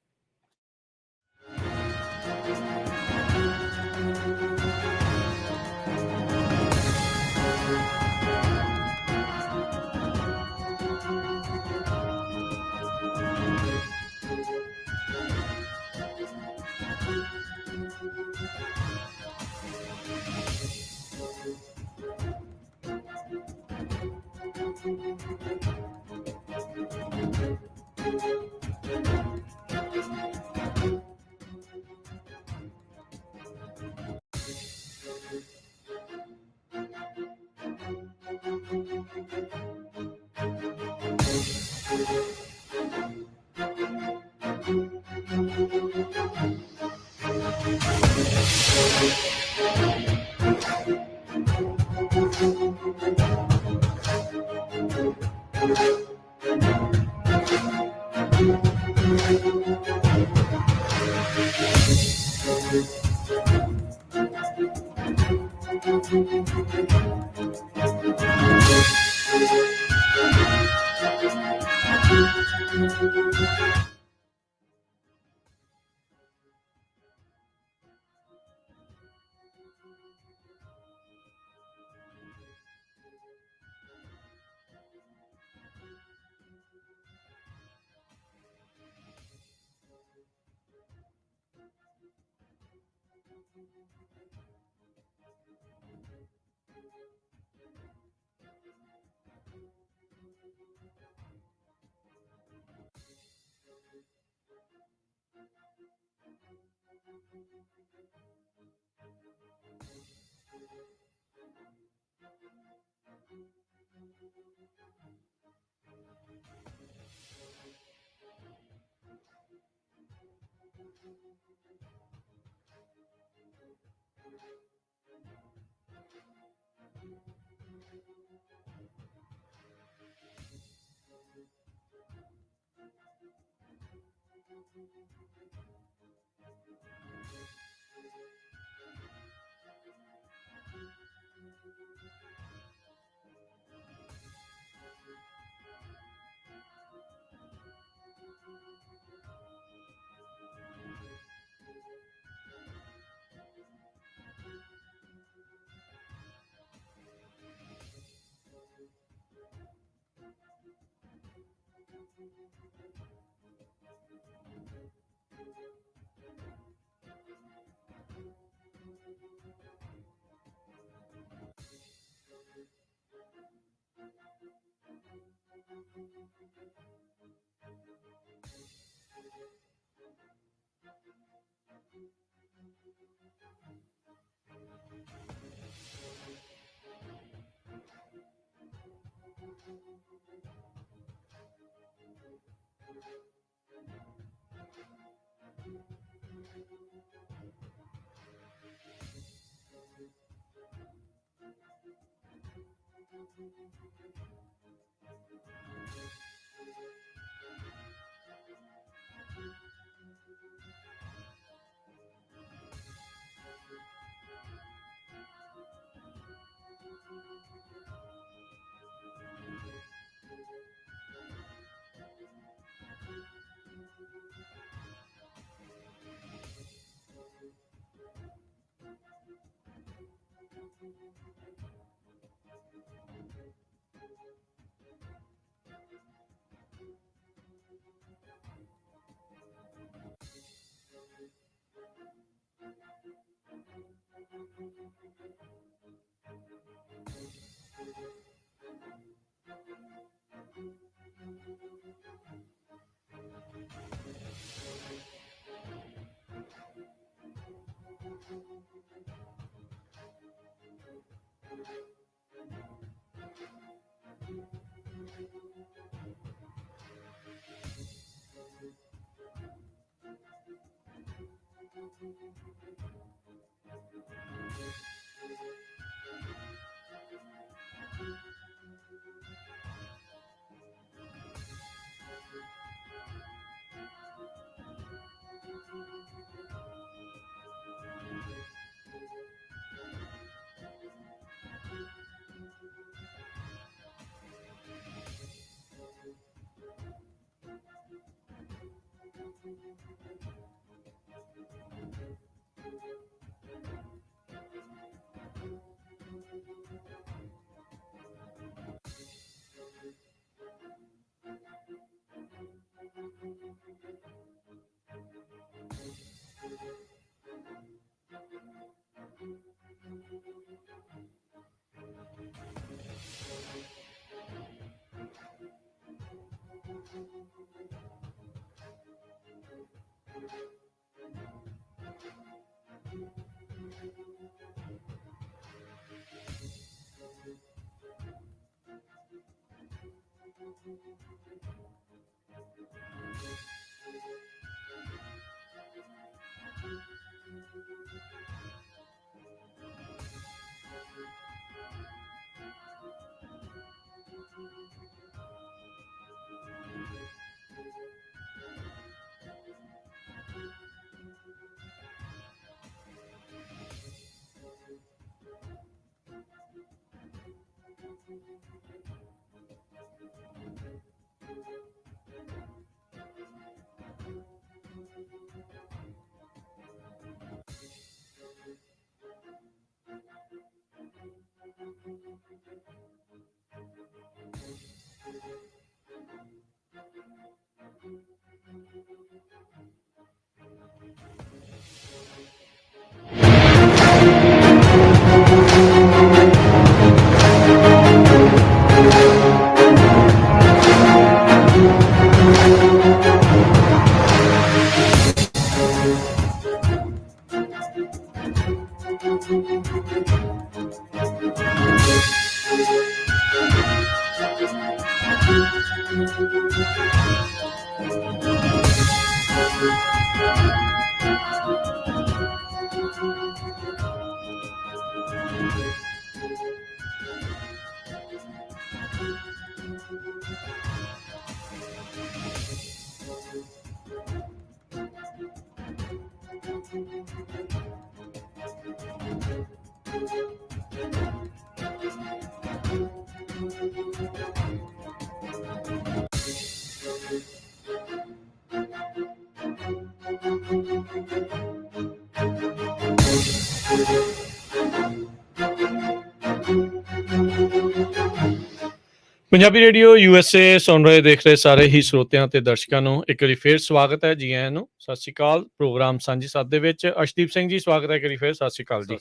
[SPEAKER 1] ਪੰਜਾਬੀ ਰੇਡੀਓ USA ਸੁਣ ਰਹੇ ਦੇਖ ਰਹੇ ਸਾਰੇ ਹੀ ਸਰੋਤਿਆਂ ਤੇ ਦਰਸ਼ਕਾਂ ਨੂੰ ਇੱਕ ਵਾਰੀ ਫੇਰ ਸਵਾਗਤ ਹੈ। ਜੀ ਆਇਆਂ ਨੂੰ, ਸਤਿ ਸ਼੍ਰੀ ਅਕਾਲ। ਪ੍ਰੋਗਰਾਮ ਸਾਂਝੀ ਸੱਤ ਦੇ ਵਿੱਚ ਅਰਸ਼ਦੀਪ ਸਿੰਘ ਜੀ ਸਵਾਗਤ ਹੈ। ਇੱਕ ਵਾਰੀ ਫੇਰ ਸਤਿ ਸ਼੍ਰੀ ਅਕਾਲ ਜੀ।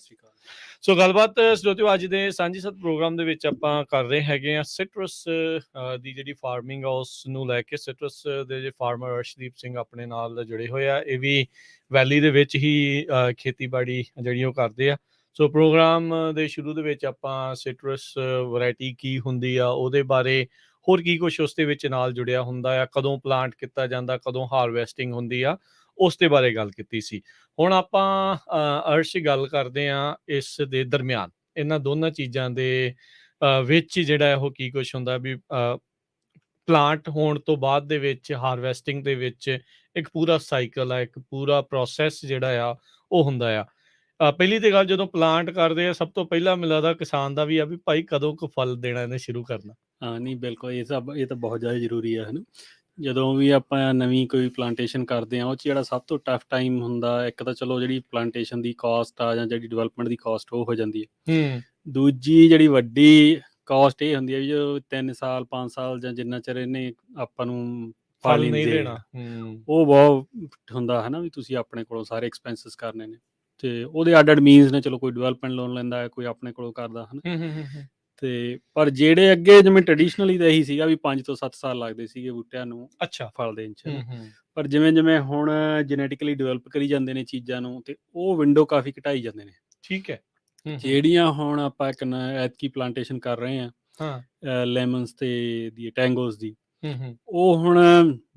[SPEAKER 1] ਸੋ ਗੱਲਬਾਤ ਸਰੋਤਿਓ ਅੱਜ ਦੇ ਸਾਂਝੀ ਸੱਤ ਪ੍ਰੋਗਰਾਮ ਦੇ ਵਿੱਚ ਆਪਾਂ ਕਰ ਰਹੇ ਹੈਗੇ ਆ ਸਿਟਰਸ ਦੀ ਜਿਹੜੀ ਫਾਰਮਿੰਗ ਆ ਉਸ ਨੂੰ ਲੈ ਕੇ। ਸਿਟਰਸ ਦੇ ਜੇ ਫਾਰਮਰ ਅਰਸ਼ਦੀਪ ਸਿੰਘ ਆਪਣੇ ਨਾਲ ਜੁੜੇ ਹੋਏ ਆ। ਇਹ ਵੀ ਵੈਲੀ ਦੇ ਵਿੱਚ ਹੀ ਖੇਤੀਬਾੜੀ ਜਿਹੜੀ ਉਹ ਕਰਦੇ ਆ। ਸੋ ਪ੍ਰੋਗਰਾਮ ਦੇ ਸ਼ੁਰੂ ਦੇ ਵਿੱਚ ਆਪਾਂ ਸਿਟਰਸ ਵੈਰਾਈਟੀ ਕੀ ਹੁੰਦੀ ਆ, ਉਹਦੇ ਬਾਰੇ ਹੋਰ ਕੀ ਕੁਛ ਉਸ ਦੇ ਵਿੱਚ ਨਾਲ ਜੁੜਿਆ ਹੁੰਦਾ ਆ, ਕਦੋਂ ਪਲਾਂਟ ਕੀਤਾ ਜਾਂਦਾ, ਕਦੋਂ ਹਾਰਵੈਸਟਿੰਗ ਹੁੰਦੀ ਆ, ਉਸ ਦੇ ਬਾਰੇ ਗੱਲ ਕੀਤੀ ਸੀ। ਹੁਣ ਆਪਾਂ ਅਰਸ਼ ਗੱਲ ਕਰਦੇ ਹਾਂ ਇਸ ਦੇ ਦਰਮਿਆਨ, ਇਹਨਾਂ ਦੋਨਾਂ ਚੀਜ਼ਾਂ ਦੇ ਵਿੱਚ ਜਿਹੜਾ ਉਹ ਕੀ ਕੁਛ ਹੁੰਦਾ ਵੀ ਪਲਾਂਟ ਹੋਣ ਤੋਂ ਬਾਅਦ ਦੇ ਵਿੱਚ ਹਾਰਵੈਸਟਿੰਗ ਦੇ ਵਿੱਚ ਇੱਕ ਪੂਰਾ ਸਾਈਕਲ ਆ, ਇੱਕ ਪੂਰਾ ਪ੍ਰੋਸੈਸ ਜਿਹੜਾ ਆ ਉਹ ਹੁੰਦਾ ਆ। ਪਹਿਲੀ ਤੇ ਗੱਲ, ਜਦੋਂ ਪਲਾਂਟ ਕਰਦੇ ਆ ਸਭ ਤੋਂ ਪਹਿਲਾਂ ਮੈਨੂੰ ਲੱਗਦਾ ਕਿਸਾਨ ਦਾ ਵੀ ਆ ਵੀ ਭਾਈ ਕਦੋਂ ਕੁ ਫਲ ਦੇਣਾ ਇਹਨੇ ਸ਼ੁਰੂ ਕਰਨਾ।
[SPEAKER 2] ਹਾਂ, ਨਹੀਂ ਬਿਲਕੁਲ, ਇਹ ਤਾਂ ਬਹੁਤ ਜ਼ਿਆਦਾ ਜ਼ਰੂਰੀ ਹੈ ਨਾ। ਜਦੋਂ ਵੀ ਆਪਾਂ ਨਵੀਂ ਕੋਈ ਪਲਾਂਟੇਸ਼ਨ ਕਰਦੇ ਹਾਂ, ਉਹ 'ਚ ਜਿਹੜਾ ਸਭ ਤੋਂ ਟਫ ਟਾਈਮ ਹੁੰਦਾ, ਇੱਕ ਤਾਂ ਚਲੋ ਜਿਹੜੀ ਪਲਾਂਟੇਸ਼ਨ ਦੀ ਕਾਸਟ ਆ ਜਾਂ ਜਿਹੜੀ ਡਿਵੈਲਪਮੈਂਟ ਦੀ ਕਾਸਟ ਉਹ ਹੋ ਜਾਂਦੀ ਹੈ। ਦੂਜੀ ਜਿਹੜੀ ਵੱਡੀ ਕਾਸਟ ਇਹ ਹੁੰਦੀ ਹੈ ਵੀ ਜੋ 3 ਸਾਲ 5 ਸਾਲ ਜਾਂ ਜਿੰਨਾ ਚਿਰ ਇਹਨੇ ਆਪਾਂ ਨੂੰ ਫਲ ਨਹੀਂ ਦੇਣਾ, ਉਹ ਬਹੁਤ ਹੁੰਦਾ ਹੈ ਨਾ ਵੀ ਤੁਸੀਂ ਆਪਣੇ ਕੋਲੋਂ ਸਾਰੇ ਐਕਸਪੈਂਸਿਸ ਕਰਨੇ ਨੇ, ਤੇ ਉਹਦੇ ਅੱਡ ਮੀਨਸ ਨੇ। ਚਲੋ ਕੋਈ ਡਿਵੈਲਪਮੈਂਟ ਲੋਨ ਲੈਂਦਾ ਹੈ, ਕੋਈ ਆਪਣੇ ਕੋਲੋਂ ਕਰਦਾ ਹੈ ਨਾ। ਤੇ ਪਰ ਜਿਹੜੇ ਅੱਗੇ ਜਿਵੇਂ ਟ੍ਰੈਡੀਸ਼ਨਲੀ ਤਾਂ ਇਹੀ ਸੀਗਾ ਵੀ 5 ਤੋਂ 7 ਸਾਲ ਲੱਗਦੇ ਸੀਗੇ ਬੂਟਿਆਂ ਨੂੰ ਫਲ ਦੇਣ 'ਚ। ਪਰ ਜਿਵੇਂ ਜਿਵੇਂ ਹੁਣ ਜੈਨੇਟਿਕਲੀ ਡਿਵੈਲਪ ਕਰੀ ਜਾਂਦੇ ਨੇ ਚੀਜ਼ਾਂ ਨੂੰ, ਤੇ ਉਹ ਵਿੰਡੋ ਕਾਫੀ ਘਟਾਈ ਜਾਂਦੇ ਨੇ।
[SPEAKER 1] ਠੀਕ ਹੈ।
[SPEAKER 2] ਜਿਹੜੀਆਂ ਹੁਣ ਆਪਾਂ ਇੱਕ ਐਤਕੀ ਪਲਾਂਟੇਸ਼ਨ ਕਰ ਰਹੇ ਹਾਂ ਲੈਮਨਸ ਤੇ ਦੀ ਟੈਂਗੋਸ ਦੀ, ਉਹ ਹੁਣ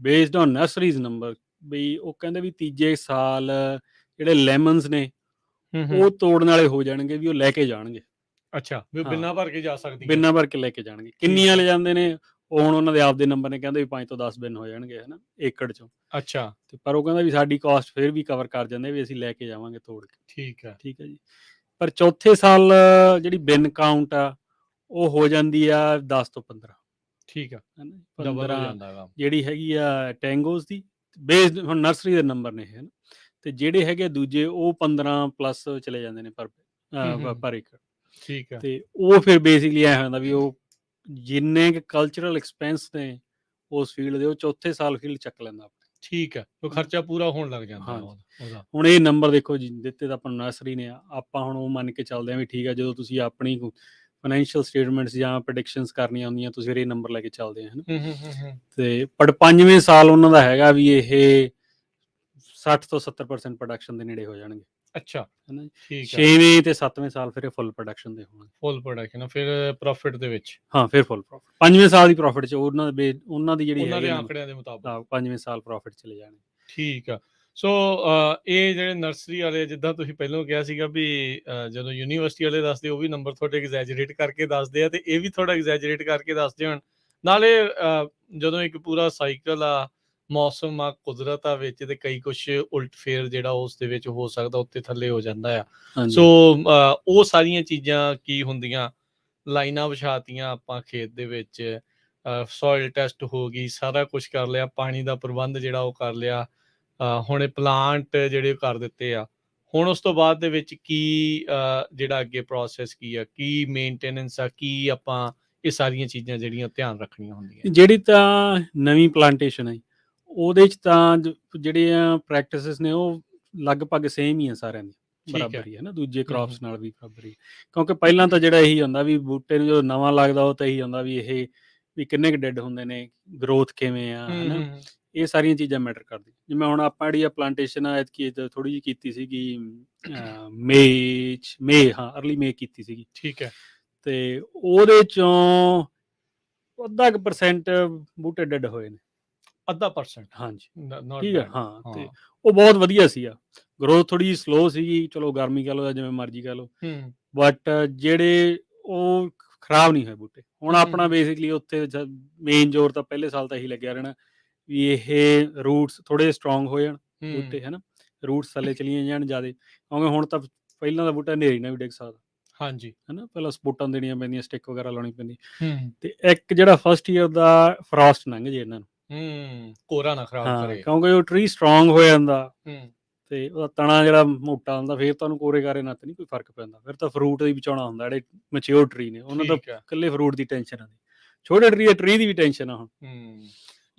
[SPEAKER 2] ਬੇਸਡ ਔਨ ਨਰਸਰੀਜ਼ ਨੰਬਰ, ਬਈ ਉਹ ਕਹਿੰਦੇ ਵੀ ਤੀਜੇ ਸਾਲ ਜਿਹੜੇ ਲੈਮਨਸ ਨੇ ਉਹ ਤੋੜਨ ਵਾਲੇ ਹੋ ਜਾਣਗੇ, ਵੀ ਉਹ ਲੈ ਕੇ ਜਾਣਗੇ।
[SPEAKER 1] ਅੱਛਾ, ਵੀ ਬਿੰਨਾ ਭਰ ਕੇ ਜਾ ਸਕਦੀ,
[SPEAKER 2] ਬਿੰਨਾ ਭਰ ਕੇ ਲੈ ਕੇ ਜਾਣਗੇ। ਕਿੰਨੀਆਂ ਲੈ ਜਾਂਦੇ ਨੇ ਉਹ ਹੁਣ ਉਹਨਾਂ ਦੇ ਆਪਦੇ ਨੰਬਰ ਨੇ, ਕਹਿੰਦੇ ਵੀ 5 ਤੋਂ 10 ਬਿਨ ਹੋ ਜਾਣਗੇ ਹੈ ਨਾ ਏਕੜ ਚੋਂ।
[SPEAKER 1] ਅੱਛਾ,
[SPEAKER 2] ਤੇ ਪਰ ਉਹ ਕਹਿੰਦਾ ਵੀ ਸਾਡੀ ਕਾਸਟ ਫਿਰ ਵੀ ਕਵਰ ਕਰ ਜਾਂਦੇ, ਵੀ ਅਸੀਂ ਲੈ ਕੇ ਜਾਵਾਂਗੇ ਤੋੜ ਕੇ।
[SPEAKER 1] ਠੀਕ ਹੈ, ਠੀਕ ਹੈ
[SPEAKER 2] ਜੀ। ਪਰ ਚੌਥੇ ਸਾਲ ਜਿਹੜੀ ਬਿਨ ਕਾਊਂਟ ਆ ਉਹ ਹੋ ਜਾਂਦੀ ਆ 10 ਤੋਂ 15।
[SPEAKER 1] ਠੀਕ ਆ,
[SPEAKER 2] 15 ਜਿਹੜੀ ਹੈਗੀ ਆ ਟੈਂਗੋਸ ਦੀ, ਬੇਸਡ ਹੁਣ ਨਰਸਰੀ ਦੇ ਨੰਬਰ ਨੇ ਹੈ ਨਾ। ਤੇ ਜਿਹੜੇ ਹੈਗੇ ਦੂਜੇ ਉਹ 15 ਪਲੱਸ ਚਲੇ ਜਾਂਦੇ ਨੇ ਪਰ ਏਕੜ।
[SPEAKER 1] ਠੀਕ ਹੈ।
[SPEAKER 2] ਤੇ ਉਹ ਫਿਰ ਬੇਸਿਕਲੀ ਐ ਹੁੰਦਾ ਵੀ ਉਹ ਜਿੰਨੇ ਕਲਚਰਲ ਐਕਸਪੈਂਸ ਨੇ ਉਸ ਫੀਲਡ ਦੇ, ਉਹ ਚੌਥੇ ਸਾਲ ਫੀਲਡ ਚੱਕ ਲੈਂਦਾ।
[SPEAKER 1] ਠੀਕ ਹੈ, ਉਹ ਖਰਚਾ ਪੂਰਾ ਹੋਣ ਲੱਗ ਜਾਂਦਾ ਉਹਦਾ।
[SPEAKER 2] ਹੁਣ ਇਹ ਨੰਬਰ ਦੇਖੋ ਜੀ, ਦਿੱਤੇ ਤਾਂ ਆਪਾਂ ਨੂੰ ਨਰਸਰੀ ਨੇ, ਆਪਾਂ ਹੁਣ ਉਹ ਮੰਨ ਕੇ ਚੱਲਦੇ ਹਾਂ ਵੀ ਠੀਕ ਹੈ, ਜਦੋਂ ਤੁਸੀਂ ਆਪਣੀ ਫਾਈਨੈਂਸ਼ੀਅਲ ਸਟੇਟਮੈਂਟਸ ਜਾਂ ਪ੍ਰੈਡਿਕਸ਼ਨਸ ਕਰਨੀਆਂ ਹੁੰਦੀਆਂ, ਤੁਸੀਂ ਫਿਰ ਇਹ ਨੰਬਰ ਲੈ ਕੇ ਚੱਲਦੇ ਹਨ। ਤੇ ਪਰ 5ਵੇਂ ਸਾਲ ਉਹਨਾਂ ਦਾ ਹੈਗਾ ਵੀ ਇਹ 60 ਤੋਂ 70% ਪ੍ਰੋਡਕਸ਼ਨ ਦੇ ਨੇੜੇ ਹੋ ਜਾਣਗੇ। ਅੱਛਾ, ਹੈ ਨਾ ਜੀ। ਠੀਕ ਹੈ। 6ਵੇਂ ਤੇ 7ਵੇਂ ਸਾਲ ਫਿਰ ਇਹ ਫੁੱਲ ਪ੍ਰੋਡਕਸ਼ਨ ਦੇ ਹੋਣਗੇ।
[SPEAKER 1] ਫੁੱਲ ਪ੍ਰੋਡਕਸ਼ਨ ਫਿਰ ਪ੍ਰੋਫਿਟ ਦੇ ਵਿੱਚ।
[SPEAKER 2] ਹਾਂ, ਫਿਰ ਫੁੱਲ ਪ੍ਰੋਫਿਟ 5ਵੇਂ ਸਾਲ ਦੀ ਪ੍ਰੋਫਿਟ 'ਚ ਉਹਨਾਂ ਦੀ ਜਿਹੜੀ
[SPEAKER 1] ਉਹਨਾਂ ਦੇ ਆંકੜਿਆਂ ਦੇ ਮੁਤਾਬਕ
[SPEAKER 2] 5ਵੇਂ ਸਾਲ ਪ੍ਰੋਫਿਟ ਚਲੇ ਜਾਣੇ।
[SPEAKER 1] ਠੀਕ ਆ। ਸੋ ਇਹ ਜਿਹੜੇ ਨਰਸਰੀ ਵਾਲੇ, ਜਿੱਦਾਂ ਤੁਸੀਂ ਪਹਿਲਾਂ ਕਿਹਾ ਸੀਗਾ ਵੀ ਜਦੋਂ ਯੂਨੀਵਰਸਿਟੀ ਵਾਲੇ ਦੱਸਦੇ ਉਹ ਵੀ ਨੰਬਰ ਥੋੜ੍ਹੇ ਐਗਜ਼ੈਜਰੇਟ ਕਰਕੇ ਦੱਸਦੇ ਆ, ਤੇ ਇਹ ਵੀ ਥੋੜ੍ਹਾ ਐਗਜ਼ੈਜਰੇਟ ਕਰਕੇ ਦੱਸਦੇ ਹੋਣ। ਨਾਲੇ ਜਦੋਂ ਇੱਕ ਪੂਰਾ ਸਾਈਕਲ ਆ, ਮੌਸਮ ਆ, ਕੁਦਰਤ ਆ ਵਿੱਚ, ਤੇ ਕਈ ਕੁਛ ਉਲਟ ਫੇਰ ਜਿਹੜਾ ਉਸ ਦੇ ਵਿੱਚ ਹੋ ਸਕਦਾ, ਉੱਤੇ ਥੱਲੇ ਹੋ ਜਾਂਦਾ ਆ। ਸੋ ਉਹ ਸਾਰੀਆਂ ਚੀਜ਼ਾਂ ਕੀ ਹੁੰਦੀਆਂ, ਲਾਈਨਾਂ ਵਿਛਾਤੀਆਂ ਆਪਾਂ ਖੇਤ ਦੇ ਵਿੱਚ, ਸੋਇਲ ਟੈਸਟ ਹੋ ਗਈ, ਸਾਰਾ ਕੁਛ ਕਰ ਲਿਆ, ਪਾਣੀ ਦਾ ਪ੍ਰਬੰਧ ਜਿਹੜਾ ਉਹ ਕਰ ਲਿਆ, ਹੁਣ ਇਹ ਪਲਾਂਟ ਜਿਹੜੇ ਕਰ ਦਿੱਤੇ ਆ। ਹੁਣ ਉਸ ਤੋਂ ਬਾਅਦ ਦੇ ਵਿੱਚ ਕੀ ਜਿਹੜਾ ਅੱਗੇ ਪ੍ਰੋਸੈਸ ਕੀ ਆ, ਕੀ ਮੇਨਟੇਨੈਂਸ ਆ, ਕੀ ਆਪਾਂ ਇਹ ਸਾਰੀਆਂ ਚੀਜ਼ਾਂ ਜਿਹੜੀਆਂ ਧਿਆਨ ਰੱਖਣੀਆਂ ਹੁੰਦੀਆਂ?
[SPEAKER 2] ਜਿਹੜੀ ਤਾਂ ਨਵੀਂ ਪਲਾਂਟੇਸ਼ਨ ਹੈ ਉਹਦੇ 'ਚ ਤਾਂ ਜਿਹੜੀਆਂ ਪ੍ਰੈਕਟਿਸਿਸ ਨੇ ਉਹ ਲਗਭਗ ਸੇਮ ਹੀ ਆ ਸਾਰਿਆਂ ਦੀ,
[SPEAKER 1] ਠੀਕ ਹੈ।
[SPEAKER 2] ਬਰਾਬਰ ਹੀ ਹੈ ਨਾ, ਦੂਜੇ
[SPEAKER 1] ਹੂੰ,
[SPEAKER 2] ਕ੍ਰੌਪਸ
[SPEAKER 1] ਹੂੰ।
[SPEAKER 2] ਨਾਲ ਵੀ ਬਰਾਬਰ ਹੀ। ਕਿਉਂਕਿ ਪਹਿਲਾਂ ਤਾਂ ਜਿਹੜਾ ਇਹੀ ਹੁੰਦਾ ਵੀ ਬੂਟੇ ਨੂੰ ਜਦੋਂ ਨਵਾਂ ਲੱਗਦਾ ਉਹ ਤਾਂ ਇਹੀ ਹੁੰਦਾ ਵੀ ਇਹ ਵੀ ਕਿੰਨੇ ਕੁ ਡੈਡ ਹੁੰਦੇ ਨੇ, ਗਰੋਥ ਕਿਵੇਂ ਆ,
[SPEAKER 1] ਹੂੰ,
[SPEAKER 2] ਹਨਾ,
[SPEAKER 1] ਹੂੰ।
[SPEAKER 2] ਇਹ ਸਾਰੀਆਂ ਚੀਜ਼ਾਂ ਮੈਟਰ ਕਰਦੀਆਂ। ਜਿਵੇਂ ਹੁਣ ਆਪਾਂ ਜਿਹੜੀ ਆ ਪਲਾਂਟੇਸ਼ਨ ਆ ਐਤਕੀ ਥੋੜ੍ਹੀ ਜਿਹੀ ਕੀਤੀ ਸੀਗੀ ਹਾਂ ਅਰਲੀ ਮੇ ਕੀਤੀ ਸੀਗੀ,
[SPEAKER 1] ਠੀਕ ਹੈ।
[SPEAKER 2] ਤੇ ਉਹਦੇ ਚੋਂ ਅੱਧਾ ਕੁ % ਬੂਟੇ ਡੈਡ ਹੋਏ ਨੇ।
[SPEAKER 1] ਅੱਧਾ %?
[SPEAKER 2] ਹਾਂਜੀ,
[SPEAKER 1] ਨਾਟ
[SPEAKER 2] ਠੀਕ ਹੈ।
[SPEAKER 1] ਬੈਡ।
[SPEAKER 2] ਹਾਂ, ਤੇ
[SPEAKER 1] ਹਾਂ।
[SPEAKER 2] ਉਹ ਬਹੁਤ ਵਧੀਆ ਸੀਗਾ। ਗਰੋਥ ਥੋੜ੍ਹੀ ਜਿਹੀ ਸਲੋ ਸੀਗੀ, ਚਲੋ ਗਰਮੀ ਕਹਿ ਲਓ ਜਾਂ ਜਿਵੇਂ ਮਰਜ਼ੀ ਕਹਿ ਲਓ,
[SPEAKER 1] ਹੂੰ,
[SPEAKER 2] ਬਟ ਜਿਹੜੇ ਉਹ ਖਰਾਬ ਨਹੀਂ ਹੋਏ ਬੂਟੇ। ਹੁਣ
[SPEAKER 1] ਹੂੰ,
[SPEAKER 2] ਆਪਣਾ
[SPEAKER 1] ਹੂੰ।
[SPEAKER 2] ਬੇਸਿਕਲੀ ਉੱਥੇ ਮੇਨ ਜ਼ੋਰ ਤਾਂ ਪਹਿਲੇ ਸਾਲ ਤਾਂ ਇਹੀ ਲੱਗਿਆ ਰਹਿਣਾ ਵੀ ਇਹ ਰੂਟਸ ਥੋੜ੍ਹੇ ਸਟਰੋਂਗ ਹੋ ਜਾਣ ਬੂਟੇ, ਹੈ ਨਾ, ਰੂਟਸ ਥੱਲੇ ਚਲੀਆਂ ਜਾਣ ਜ਼ਿਆਦਾ, ਕਿਉਂਕਿ ਹੁਣ ਤਾਂ ਪਹਿਲਾਂ ਦਾ ਬੂਟਾ ਹਨੇਰੀ ਨਾਲ ਵੀ ਡਿੱਗ ਸਕਦਾ,
[SPEAKER 1] ਹਾਂਜੀ।
[SPEAKER 2] ਹੈ ਨਾ, ਪਹਿਲਾਂ ਸਪੋਰਟਾਂ ਦੇਣੀਆਂ ਪੈਂਦੀਆਂ, ਸਟਿੱਕ ਵਗੈਰਾ ਲਾਉਣੀ ਪੈਂਦੀ,
[SPEAKER 1] ਹੂੰ,
[SPEAKER 2] ਤੇ ਇੱਕ ਜਿਹੜਾ ਫਸਟ ਈਅਰ ਦਾ ਫਰੋਸਟ ਲੰਘ ਜੇ ਇਹਨਾਂ ਨੂੰ,
[SPEAKER 1] ਕੋਰਾ ਨਾ ਖਰਾਬ
[SPEAKER 2] ਹਾਂ,
[SPEAKER 1] ਕਰੇ।
[SPEAKER 2] ਕਿਉਂਕਿ ਉਹ ਟਰੀ ਸਟਰੋਂਗ ਹੋ ਜਾਂਦਾ
[SPEAKER 1] ਹੂੰ,
[SPEAKER 2] ਤੇ ਉਹਦਾ ਤਣਾ ਜਿਹੜਾ ਮੋਟਾ ਹੁੰਦਾ, ਫਿਰ ਤੁਹਾਨੂੰ ਕੋਰੇ ਕਾਰੇ ਨਾਲ ਤਾਂ ਨਹੀਂ ਕੋਈ ਫਰਕ ਪੈਂਦਾ, ਫਿਰ ਤਾਂ ਫਰੂਟ ਹੀ ਬਚਾਉਣਾ ਹੁੰਦਾ। ਜਿਹੜੇ ਮੈਚਿਓਰ ਟਰੀ ਨੇ ਉਹਨਾਂ ਦਾ
[SPEAKER 1] ਠੀਕ ਹੈ।
[SPEAKER 2] ਇਕੱਲੇ ਫਰੂਟ ਦੀ ਟੈਨਸ਼ਨ ਆ, ਛੋਟੇ ਟਰੀ ਦੀ ਵੀ ਟੈਨਸ਼ਨ ਆ। ਹੁਣ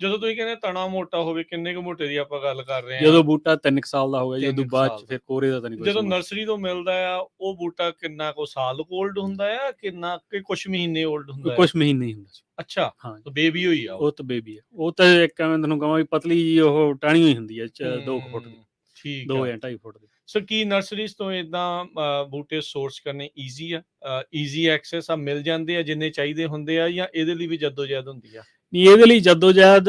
[SPEAKER 1] ਜਦੋਂ ਤੁਸੀਂ ਕਹਿੰਦੇ ਤਣਾ ਮੋਟਾ ਹੋਵੇ, ਕਿੰਨੇ ਕੁ ਮੋਟੇ ਦੀ ਆਪਾਂ ਗੱਲ ਕਰ ਰਹੇ
[SPEAKER 2] ਜਦੋਂ
[SPEAKER 1] ਹਾਂ?
[SPEAKER 2] ਬੂਟਾ 3 ਸਾਲ ਦਾ ਹੋ ਗਿਆ ਜੀ, ਉਦੋਂ
[SPEAKER 1] 3
[SPEAKER 2] ਬਾਅਦ
[SPEAKER 1] ਸਾਲ
[SPEAKER 2] ਚ
[SPEAKER 1] ਦਾ।
[SPEAKER 2] ਫਿਰ ਕੋਰੇ ਦਾ ਤਾਂ ਨਹੀਂ ਕੋਈ
[SPEAKER 1] ਜਦੋਂ
[SPEAKER 2] ਸਮੱਸਿਆ।
[SPEAKER 1] ਨਰਸਰੀ ਤੋਂ ਮਿਲਦਾ ਆ ਉਹ ਬੂਟਾ ਕਿੰਨਾ ਕੁ ਸਾਲ ਕੋਲਡ ਹੁੰਦਾ ਆ, ਕਿੰਨਾ ਕਿ ਕੁਝ ਮਹੀਨੇ ਓਲਡ ਹੁੰਦਾ ਹੈ?
[SPEAKER 2] ਕੁਝ ਮਹੀਨੇ ਹੀ ਹੁੰਦਾ ਸੀ।
[SPEAKER 1] ਅੱਛਾ,
[SPEAKER 2] ਹਾਂ,
[SPEAKER 1] ਤਾਂ ਬੇਬੀ ਹੋਈ ਆ
[SPEAKER 2] ਉਹ ਤਾਂ ਬੇਬੀ ਹੈ। ਉਹ ਤਾਂ ਇੱਕ ਐਵੇਂ ਤੁਹਾਨੂੰ ਕਹਾਂ ਵੀ ਪਤਲੀ ਜੀ ਉਹ ਟਾਹਣੀ ਹੋਈ ਹੁੰਦੀ ਹੈ 2 ਫੁੱਟ ਦੀ,
[SPEAKER 1] ਠੀਕ
[SPEAKER 2] 2
[SPEAKER 1] ਆ।
[SPEAKER 2] ਜਾਂ 2.5 ਫੁੱਟ ਦੀ।
[SPEAKER 1] ਸੋ ਕੀ ਨਰਸਰੀਜ਼ ਤੋਂ ਇਦਾਂ ਬੂਟੇ ਸੋਰਸ ਕਰਨੇ ਈਜ਼ੀ ਆ, ਈਜ਼ੀ ਐਕਸੈਸ ਆ, ਮਿਲ ਜਾਂਦੇ ਆ ਜਿੰਨੇ ਚਾਹੀਦੇ ਹੁੰਦੇ ਆ, ਜਾਂ ਇਹਦੇ ਲਈ ਵੀ ਜਦੋਜਹਿਦ ਹੁੰਦੀ ਆ?
[SPEAKER 2] ਨਹੀਂ, ਇਹਦੇ ਲਈ ਜਦੋਜਹਿਦ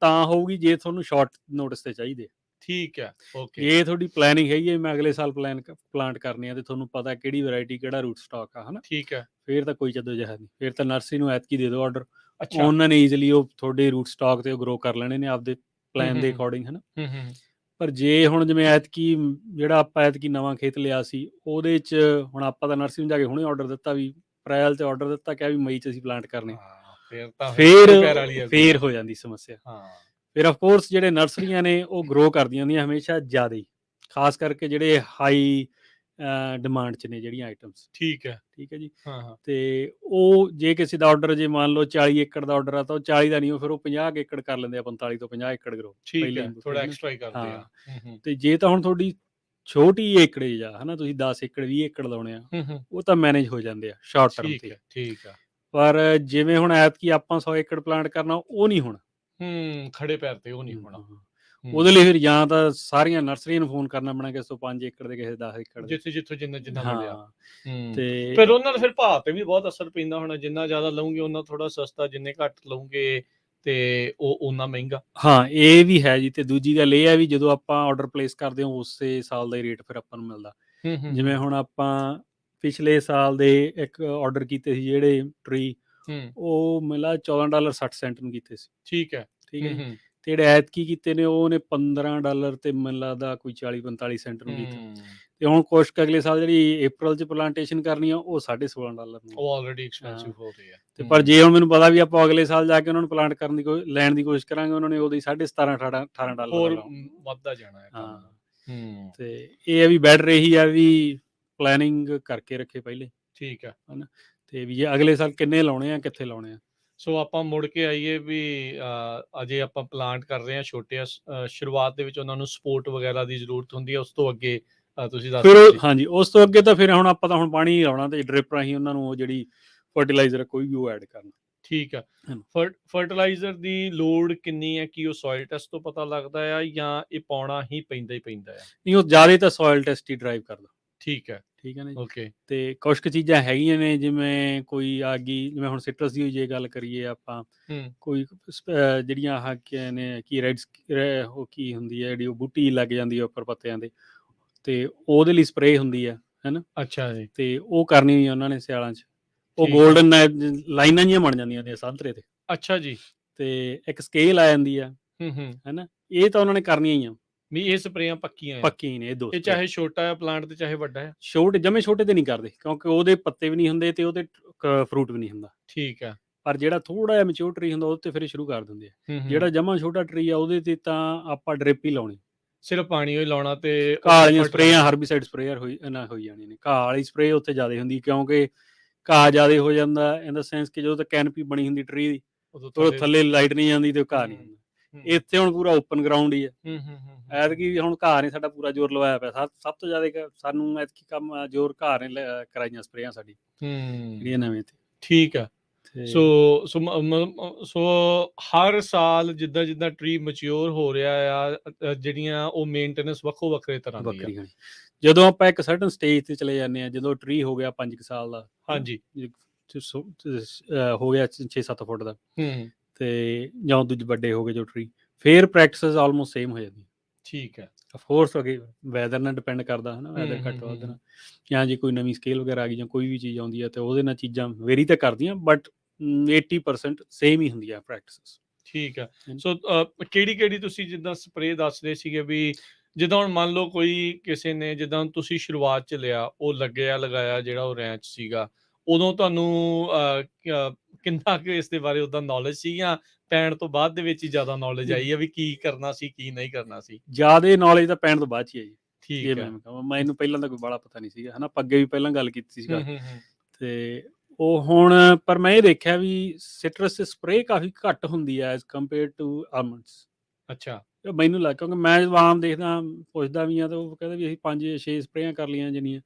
[SPEAKER 2] ਤਾਂ ਹੋਊਗੀ ਜੇ ਤੁਹਾਨੂੰ ਸ਼ਾਰਟ ਨੋਟਿਸ ਤੇ ਚਾਹੀਦੇ।
[SPEAKER 1] ਠੀਕ ਹੈ, ਓਕੇ।
[SPEAKER 2] ਜੇ ਤੁਹਾਡੀ ਪਲੈਨਿੰਗ ਹੈਗੀ ਹੈ ਮੈਂ ਅਗਲੇ ਸਾਲ ਪਲਾਂਟ ਕਰਨੀ ਆ ਤੇ ਤੁਹਾਨੂੰ ਪਤਾ ਕਿਹੜੀ ਵੈਰਾਈਟੀ, ਕਿਹੜਾ ਰੂਟ ਸਟਾਕ ਆ, ਹਨਾ,
[SPEAKER 1] ਠੀਕ ਹੈ।
[SPEAKER 2] ਫਿਰ ਤਾਂ ਕੋਈ ਜਦੋਜਹਿਦ ਨਹੀਂ, ਫਿਰ ਤਾਂ ਨਰਸਰੀ ਨੂੰ ਐਤਕੀ ਦੇ ਦਿਓ ਆਰਡਰ,
[SPEAKER 1] ਅੱਛਾ।
[SPEAKER 2] ਉਹਨਾਂ ਨੇ ਈਜ਼ੀਲੀ ਉਹ ਤੁਹਾਡੇ ਰੂਟ ਸਟਾਕ ਤੇ ਗਰੋ ਕਰ ਲੈਣੇ ਨੇ ਆਪਦੇ ਪਲਾਨ ਦੇ ਅਕੋਰਡਿੰਗ, ਹਨਾ। ਪਰ ਜੇ ਹੁਣ ਜਿਵੇਂ ਐਤਕੀ ਜਿਹੜਾ ਆਪਾਂ ਐਤਕੀ ਨਵਾਂ ਖੇਤ ਲਿਆ ਸੀ ਉਹਦੇ 'ਚ ਹੁਣ ਆਪਾਂ ਤਾਂ ਨਰਸਰੀ ਨੂੰ ਜਾ ਕੇ ਹੁਣੇ ਆਰਡਰ ਦਿੱਤਾ ਵੀ ਅਪ੍ਰੈਲ 'ਚ ਆਰਡਰ ਦਿੱਤਾ, ਕਿਹਾ ਵੀ ਮਈ 'ਚ ਅਸੀਂ ਪਲਾਂਟ ਕਰਨੇ,
[SPEAKER 1] ਫਿਰ ਤਾਂ
[SPEAKER 2] ਫੇਰ ਹੋ ਜਾਂਦੀ ਸਮੱਸਿਆ। ਫਿਰ ਆਫ ਕੋਰਸ ਜਿਹੜੇ ਨਰਸਰੀਆਂ ਨੇ ਉਹ ਗਰੋ ਕਰਦੀਆਂ ਹੁੰਦੀਆਂ ਹਮੇਸ਼ਾ ਜ਼ਿਆਦਾ ਹੀ, ਖਾਸ ਕਰਕੇ ਜਿਹੜੇ ਹਾਈ ਡਿਮਾਂਡ 'ਚ ਨੇ ਜਿਹੜੀਆਂ ਆਈਟਮਸ।
[SPEAKER 1] ਠੀਕ ਹੈ।
[SPEAKER 2] ਠੀਕ ਹੈ ਜੀ।
[SPEAKER 1] ਹਾਂ।
[SPEAKER 2] ਤੇ ਉਹ ਜੇ ਕਿਸੇ ਦਾ ਆਰਡਰ ਜੇ ਮੰਨ ਲਓ 40 ਏਕੜ ਦਾ ਆਰਡਰ ਆ ਤਾਂ ਉਹ 40 ਦਾ ਨਹੀਂ, ਉਹ ਫਿਰ ਉਹ 50 ਏਕੜ ਕਰ ਲੈਂਦੇ ਆ, 45 ਤੋਂ 50 ਏਕੜ ਗਰੋ
[SPEAKER 1] ਠੀਕ
[SPEAKER 2] ਪਹਿਲੇ
[SPEAKER 1] ਹੈ,
[SPEAKER 2] ਹੀ,
[SPEAKER 1] ਥੋੜਾ
[SPEAKER 2] ਹੈ ਨਾ।
[SPEAKER 1] ਐਕਸਟਰਾ ਹੀ ਕਰਦੇ ਆ।
[SPEAKER 2] ਹਾਂ, ਤੇ ਜੇ ਤਾਂ ਹੁਣ ਤੁਹਾਡੀ ਛੋਟੀ ਏਕੜੇਜ ਆ, ਹਨਾ, ਤੁਸੀਂ 10 ਏਕੜ 20 ਏਕੜ ਲਾਉਣੇ ਆ, ਉਹ ਤਾਂ ਮੈਨੇਜ ਹੋ ਜਾਂਦੇ ਆ ਸ਼ਾਰਟ ਟਰਮ ਤੇ।
[SPEAKER 1] ਠੀਕ ਆ।
[SPEAKER 2] ਪਰ ਜਿਵੇਂ ਹੁਣ ਐਤਕੀ ਆਪਾਂ 100 ਏਕੜ ਪਲਾਂਟ ਕਰਨਾ, ਉਹ ਨਹੀਂ ਹੋਣਾ।
[SPEAKER 1] ਖੜੇ ਪੈਰ ਤੇ ਉਹ ਨਹੀਂ ਹੋਣਾ।
[SPEAKER 2] ਉਹਦੇ ਲਈ ਫਿਰ ਜਾਂ ਤਾਂ ਸਾਰੀਆਂ ਨਰਸਰੀਆਂ ਨੂੰ ਫੋਨ ਕਰਨਾ ਪੈਣਾ, ਕਿਸੇ ਤੋਂ 5 ਏਕੜ ਦੇ, ਕਿਸੇ 10 ਏਕੜ ਦੇ,
[SPEAKER 1] ਜਿੱਥੋਂ ਜਿੰਨਾ ਮਿਲਿਆ।
[SPEAKER 2] ਤੇ
[SPEAKER 1] ਫਿਰ ਉਹਨਾਂ ਦਾ ਫਿਰ ਭਾਅ ਤੇ ਵੀ ਬਹੁਤ ਅਸਰ ਪੈਂਦਾ ਹੋਣਾ, ਜਿੰਨਾ ਜ਼ਿਆਦਾ ਲਓਗੇ ਉਹਨਾਂ ਥੋੜਾ ਸਸਤਾ, ਜਿੰਨੇ ਘੱਟ ਲਓਗੇ ਤੇ ਉਹ ਓਨਾ ਮਹਿੰਗਾ।
[SPEAKER 2] ਹਾਂ, ਇਹ ਵੀ ਹੈ ਜੀ। ਤੇ ਦੂਜੀ ਗੱਲ ਇਹ ਹੈ ਵੀ ਜਦੋਂ ਆਪਾਂ ਆਰਡਰ ਪਲੇਸ ਕਰਦੇ ਹਾਂ ਉਸੇ ਸਾਲ ਦਾ ਹੀ ਰੇਟ ਫਿਰ ਆਪਾਂ ਨੂੰ ਮਿਲਦਾ। ਜਿਵੇਂ ਹੁਣ ਆਪਾਂ ਪਿਛਲੇ ਸਾਲ ਦੇ ਇੱਕ ਆਰਡਰ ਕੀਤੇ ਸੀ ਜਿਹੜੇ ਟਰੀ, ਉਹ ਮਿਲਾ $14.60 ਨੂੰ ਕੀਤੇ ਸੀ।
[SPEAKER 1] ਠੀਕ ਹੈ।
[SPEAKER 2] ਠੀਕ ਹੈ ਜੀ। ਤੇ ਜਿਹੜੇ ਐਤਕੀ ਕੀਤੇ ਨੇ ਉਹਨੇ $15 ਤੇ ਮੈਨੂੰ ਲੱਗਦਾ ਕੋਈ 40-45 ਸੈਂਟ ਨੂੰ ਕੀਤਾ। ਤੇ ਹੁਣ ਕੁਛ ਅਗਲੇ ਸਾਲ ਜਿਹੜੀ ਅਪ੍ਰੈਲ 'ਚ ਪਲਾਂਟੇਸ਼ਨ ਕਰਨੀ ਆ ਉਹ $16.5 ਨੂੰ।
[SPEAKER 1] ਉਹ ਆਲਰੇਡੀ ਐਕਸਪੈਂਸਿਵ ਹੋ ਰਹੀ ਹੈ।
[SPEAKER 2] ਤੇ ਪਰ ਜੇ ਹੁਣ ਮੈਨੂੰ ਪਤਾ ਵੀ ਆਪਾਂ ਅਗਲੇ ਸਾਲ ਜਾ ਕੇ ਉਹਨਾਂ ਨੂੰ ਪਲਾਂਟ ਕਰਨ ਦੀ ਲੈਣ ਦੀ ਕੋਸ਼ਿਸ਼ ਕਰਾਂਗੇ, ਉਹਨਾਂ ਨੇ ਉਹਦੀ $17-18
[SPEAKER 1] ਹੋਰ
[SPEAKER 2] ਲਾਉਣਾ,
[SPEAKER 1] ਵੱਧਦਾ ਜਾਣਾ ਹੈ ਕੰਮ।
[SPEAKER 2] ਹਾਂ, ਤੇ ਇਹ ਹੈ ਵੀ ਬੈਟਰ ਇਹੀ ਆ ਵੀ ਪਲੈਨਿੰਗ ਕਰਕੇ ਰੱਖੇ ਪਹਿਲੇ।
[SPEAKER 1] ਠੀਕ ਹੈ,
[SPEAKER 2] ਹਨਾ, ਤੇ ਵੀ ਜੇ ਅਗਲੇ ਸਾਲ ਕਿੰਨੇ ਲਾਉਣੇ ਆ, ਕਿੱਥੇ ਲਾਉਣੇ ਆ।
[SPEAKER 1] ਸੋ ਆਪਾਂ ਮੁੜ ਕੇ ਆਈਏ ਵੀ ਅਜੇ ਆਪਾਂ ਪਲਾਂਟ ਕਰ ਰਹੇ ਹਾਂ ਛੋਟੇ ਆ, ਸ਼ੁਰੂਆਤ ਦੇ ਵਿੱਚ ਉਹਨਾਂ ਨੂੰ ਸਪੋਰਟ ਵਗੈਰਾ ਦੀ ਜ਼ਰੂਰਤ ਹੁੰਦੀ ਹੈ। ਉਸ ਤੋਂ ਅੱਗੇ ਤੁਸੀਂ ਦੱਸ
[SPEAKER 2] ਫਿਰ ਹਾਂਜੀ, ਉਸ ਤੋਂ ਅੱਗੇ ਤਾਂ ਫਿਰ ਹੁਣ ਆਪਾਂ ਤਾਂ ਹੁਣ ਪਾਣੀ ਹੀ ਲਾਉਣਾ ਤੇ ਡ੍ਰਿਪ ਰਾਹੀਂ ਉਹਨਾਂ ਨੂੰ ਉਹ ਜਿਹੜੀ ਫਰਟੀਲਾਈਜ਼ਰ ਕੋਈ ਵੀ ਉਹ ਐਡ ਕਰਨਾ।
[SPEAKER 1] ਠੀਕ ਆ। ਫਰਟੀਲਾਈਜ਼ਰ ਦੀ ਲੋੜ ਕਿੰਨੀ ਹੈ? ਕੀ ਉਹ ਸੋਇਲ ਟੈਸਟ ਤੋਂ ਪਤਾ ਲੱਗਦਾ ਆ ਜਾਂ ਇਹ ਪਾਉਣਾ ਹੀ ਪੈਂਦਾ ਆ?
[SPEAKER 2] ਨਹੀਂ, ਉਹ ਜ਼ਿਆਦਾ ਤਾਂ ਸੋਇਲ ਟੈਸਟ ਹੀ ਡਰਾਈਵ ਕਰਦਾ।
[SPEAKER 1] ਠੀਕ ਹੈ।
[SPEAKER 2] ਠੀਕ ਹੈ ਨਾ ਜੀ।
[SPEAKER 1] ਓਕੇ।
[SPEAKER 2] ਤੇ ਕੁਛ ਕੁ ਚੀਜ਼ਾਂ ਹੈਗੀਆਂ ਨੇ, ਜਿਵੇਂ ਕੋਈ ਆ ਗਈ, ਜਿਵੇਂ ਹੁਣ ਸਿਟਰਸ ਦੀ ਜੇ ਗੱਲ ਕਰੀਏ ਆਪਾਂ, ਕੋਈ ਜਿਹੜੀਆਂ ਆਹ ਨੇ ਕੀ ਰੈਡ ਉਹ ਕੀ ਹੁੰਦੀ ਹੈ ਜਿਹੜੀ ਉਹ ਬੂਟੀ ਲੱਗ ਜਾਂਦੀ ਹੈ ਉੱਪਰ ਪੱਤਿਆਂ ਦੇ, ਤੇ ਉਹਦੇ ਲਈ ਸਪਰੇਅ ਹੁੰਦੀ ਆ, ਹੈ ਨਾ।
[SPEAKER 1] ਅੱਛਾ ਜੀ।
[SPEAKER 2] ਤੇ ਉਹ ਕਰਨੀ ਹੋਈ ਉਹਨਾਂ ਨੇ ਸਿਆਲਾਂ 'ਚ, ਉਹ ਗੋਲਡਨ ਲਾਈਨਾਂ ਜਿਹੀਆਂ ਬਣ ਜਾਂਦੀਆਂ ਨੇ ਸੰਤਰੇ ਤੇ।
[SPEAKER 1] ਅੱਛਾ ਜੀ।
[SPEAKER 2] ਤੇ ਇੱਕ ਸਕੇਲ ਆ ਜਾਂਦੀ ਆ, ਹੈ ਨਾ, ਇਹ ਤਾਂ ਉਹਨਾਂ ਨੇ ਕਰਨੀਆਂ ਹੀ ਆ
[SPEAKER 1] ਵੀ ਇਹ ਸਪਰੇਆਂ ਪੱਕੀਆਂ
[SPEAKER 2] ਨੇ। ਇਹ
[SPEAKER 1] ਚਾਹੇ ਛੋਟਾ ਹੈ ਪਲਾਂਟ ਤੇ ਚਾਹੇ ਵੱਡਾ ਹੈ।
[SPEAKER 2] ਜਮੇ ਛੋਟੇ ਤੇ ਨਹੀਂ ਕਰਦੇ, ਕਿਉਂਕਿ ਉਹਦੇ ਪੱਤੇ ਵੀ ਨਹੀਂ ਹੁੰਦੇ ਤੇ ਉਹਦੇ ਫਰੂਟ ਵੀ ਨਹੀਂ ਹੁੰਦਾ।
[SPEAKER 1] ਠੀਕ ਹੈ।
[SPEAKER 2] ਪਰ ਜਿਹੜਾ ਥੋੜਾ ਜਿਹਾ ਮੈਚਿਓਰ ਟਰੀ ਹੁੰਦਾ ਉਹਦੇ ਤੇ ਫਿਰ ਸ਼ੁਰੂ ਕਰ ਦਿੰਦੇ ਆ। ਜਿਹੜਾ ਜਮਾ ਛੋਟਾ ਟਰੀ ਆ ਉਹਦੇ ਤੇ ਤਾਂ ਆਪਾਂ ਡ੍ਰਿਪ ਹੀ ਲਾਉਣੀ,
[SPEAKER 1] ਸਿਰਫ ਪਾਣੀ ਹੀ ਲਾਉਣਾ, ਤੇ
[SPEAKER 2] ਘਾਹ ਵਾਲੀਆਂ ਸਪਰੇਆਂ, ਹਰਬੀਸਾਈਡ ਸਪਰੇਅਰ ਹੋਈ ਜਾਣੀਆਂ ਨੇ। ਘਾਹ ਵਾਲੀ ਸਪਰੇਅ ਉੱਥੇ ਜ਼ਿਆਦਾ ਹੁੰਦੀ, ਕਿਉਂਕਿ ਘਾਹ ਜ਼ਿਆਦਾ ਹੋ ਜਾਂਦਾ ਇਨ ਦਾ ਸੈਂਸ ਕਿ ਜਦੋਂ ਤੱਕ ਕੈਨਪੀ ਬਣੀ ਹੁੰਦੀ ਟਰੀ ਦੀ ਉਹ ਥੱਲੇ ਲਾਈਟ ਨਹੀਂ ਜਾਂਦੀ ਤੇ ਉਹ ਘਾਹ ਨਹੀਂ ਹੁੰਦਾ। ਇੱਥੇ ਹੁਣ ਪੂਰਾ ਓਪਨ ਗਰਾਊਂਡ ਹੀ ਹੈ। ਐਤਕੀ ਹੁਣ ਘਾਹ ਨੇ ਸਾਡਾ ਪੂਰਾ ਜ਼ੋਰ ਲਵਾਇਆ ਪਿਆ। ਸਭ ਤੋਂ ਜ਼ਿਆਦਾ ਸਾਨੂੰ ਐਤਕੀ ਕੰਮ ਜ਼ੋਰ ਘਾਹ ਨੇ ਕਰਾਈਆਂ ਸਪਰੇਆਂ ਸਾਡੀ ਜਿਹੜੀਆਂ ਨਵੇਂ ਤੇ।
[SPEAKER 1] ਠੀਕ ਆ। ਸੋ ਸੋ ਹਰ ਸਾਲ ਜਿੱਦਾਂ ਜਿੱਦਾਂ ਟਰੀ ਮੈਚਿਓਰ ਹੋ ਰਿਹਾ ਆ ਜਿਹੜੀਆਂ ਉਹ ਮੇਨਟੇਨੈਂਸ ਵੱਖੋ ਵੱਖਰੇ ਤਰ੍ਹਾਂ ਦੀ
[SPEAKER 2] ਵੱਖਰੀ ਜਦੋਂ ਆਪਾਂ ਇੱਕ ਸਰਟਨ ਸਟੇਜ ਤੇ ਚਲੇ ਜਾਂਦੇ ਹਾਂ, ਜਦੋਂ ਟਰੀ ਹੋ ਗਿਆ 5 ਸਾਲ ਦਾ,
[SPEAKER 1] ਹਾਂਜੀ
[SPEAKER 2] ਹੋ ਗਿਆ 6-7 ਫੁੱਟ ਦਾ, ਤੇ ਜਾਂ ਦੂਜੇ ਵੱਡੇ ਹੋ ਗਏ ਜੋ ਟਰੀ, ਫਿਰ ਪ੍ਰੈਕਟਿਸ ਆਲਮੋਸਟ ਸੇਮ ਹੋ ਜਾਂਦੀ।
[SPEAKER 1] ਠੀਕ ਹੈ।
[SPEAKER 2] ਅਫਕੋਰਸ ਅੱਗੇ ਵੈਦਰ ਨਾਲ ਡਿਪੈਂਡ ਕਰਦਾ ਹੈ ਨਾ, ਵੈਦਰ ਘੱਟ ਵੱਧ ਨਾਲ, ਜਾਂ ਜੇ ਕੋਈ ਨਵੀਂ ਸਕੇਲ ਵਗੈਰਾ ਆ ਗਈ ਜਾਂ ਕੋਈ ਵੀ ਚੀਜ਼ ਆਉਂਦੀ ਹੈ ਤੇ ਉਹਦੇ ਨਾਲ ਚੀਜ਼ਾਂ ਵੇਰੀ ਤਾਂ ਕਰਦੀਆਂ, ਬਟ 80% ਸੇਮ ਹੀ ਹੁੰਦੀ ਆ ਪ੍ਰੈਕਟਿਸ।
[SPEAKER 1] ਠੀਕ ਆ। ਸੋ ਕਿਹੜੀ ਕਿਹੜੀ ਤੁਸੀਂ ਜਿੱਦਾਂ ਸਪਰੇਅ ਦੱਸ ਰਹੇ ਸੀਗੇ ਵੀ ਜਿੱਦਾਂ ਹੁਣ ਮੰਨ ਲਓ ਕੋਈ ਕਿਸੇ ਨੇ ਜਿੱਦਾਂ ਤੁਸੀਂ ਸ਼ੁਰੂਆਤ 'ਚ ਲਿਆ ਉਹ ਲਗਾਇਆ ਜਿਹੜਾ ਉਹ ਰੈਂਚ ਸੀਗਾ, ਉਦੋਂ ਤੁਹਾਨੂੰ ਕਿੰਨਾ ਕੁ ਇਸ ਦੇ ਬਾਰੇ ਉਹਦਾ ਨੌਲੇਜ ਸੀ ਜਾਂ ਪੈਣ ਤੋਂ ਬਾਅਦ ਦੇ ਵਿੱਚ ਹੀ ਜ਼ਿਆਦਾ ਨੌਲੇਜ ਆਈ ਹੈ ਵੀ ਕੀ ਕਰਨਾ ਸੀ ਕੀ ਨਹੀਂ ਕਰਨਾ ਸੀ?
[SPEAKER 2] ਜ਼ਿਆਦਾ ਨੌਲੇਜ ਤਾਂ ਪੈਣ ਤੋਂ ਬਾਅਦ 'ਚ ਹੀ ਹੈ ਜੀ।
[SPEAKER 1] ਠੀਕ ਹੈ।
[SPEAKER 2] ਮੈਨੂੰ ਪਹਿਲਾਂ ਤਾਂ ਕੋਈ ਬਾਹਲਾ ਪਤਾ ਨਹੀਂ ਸੀਗਾ, ਹੈ ਨਾ, ਆਪਾਂ ਅੱਗੇ ਵੀ ਪਹਿਲਾਂ ਗੱਲ ਕੀਤੀ ਸੀਗਾ ਤੇ ਉਹ ਹੁਣ, ਪਰ ਮੈਂ ਇਹ ਦੇਖਿਆ ਵੀ ਸਿਟਰਸ ਸਪਰੇਅ ਕਾਫੀ ਘੱਟ ਹੁੰਦੀ ਹੈ ਐਜ਼ ਕੰਪੇਅਰ ਟੂ ਆਲਮੰਡਸ।
[SPEAKER 1] ਅੱਛਾ।
[SPEAKER 2] ਮੈਨੂੰ ਲੱਗ, ਕਿਉਂਕਿ ਮੈਂ ਆਮ ਦੇਖਦਾ ਪੁੱਛਦਾ ਵੀ ਆ ਤਾਂ ਉਹ ਕਹਿੰਦੇ ਵੀ ਅਸੀਂ 5-6 ਸਪਰੇਆਂ ਕਰ ਲਈਆਂ ਜਿੰਨੀਆਂ,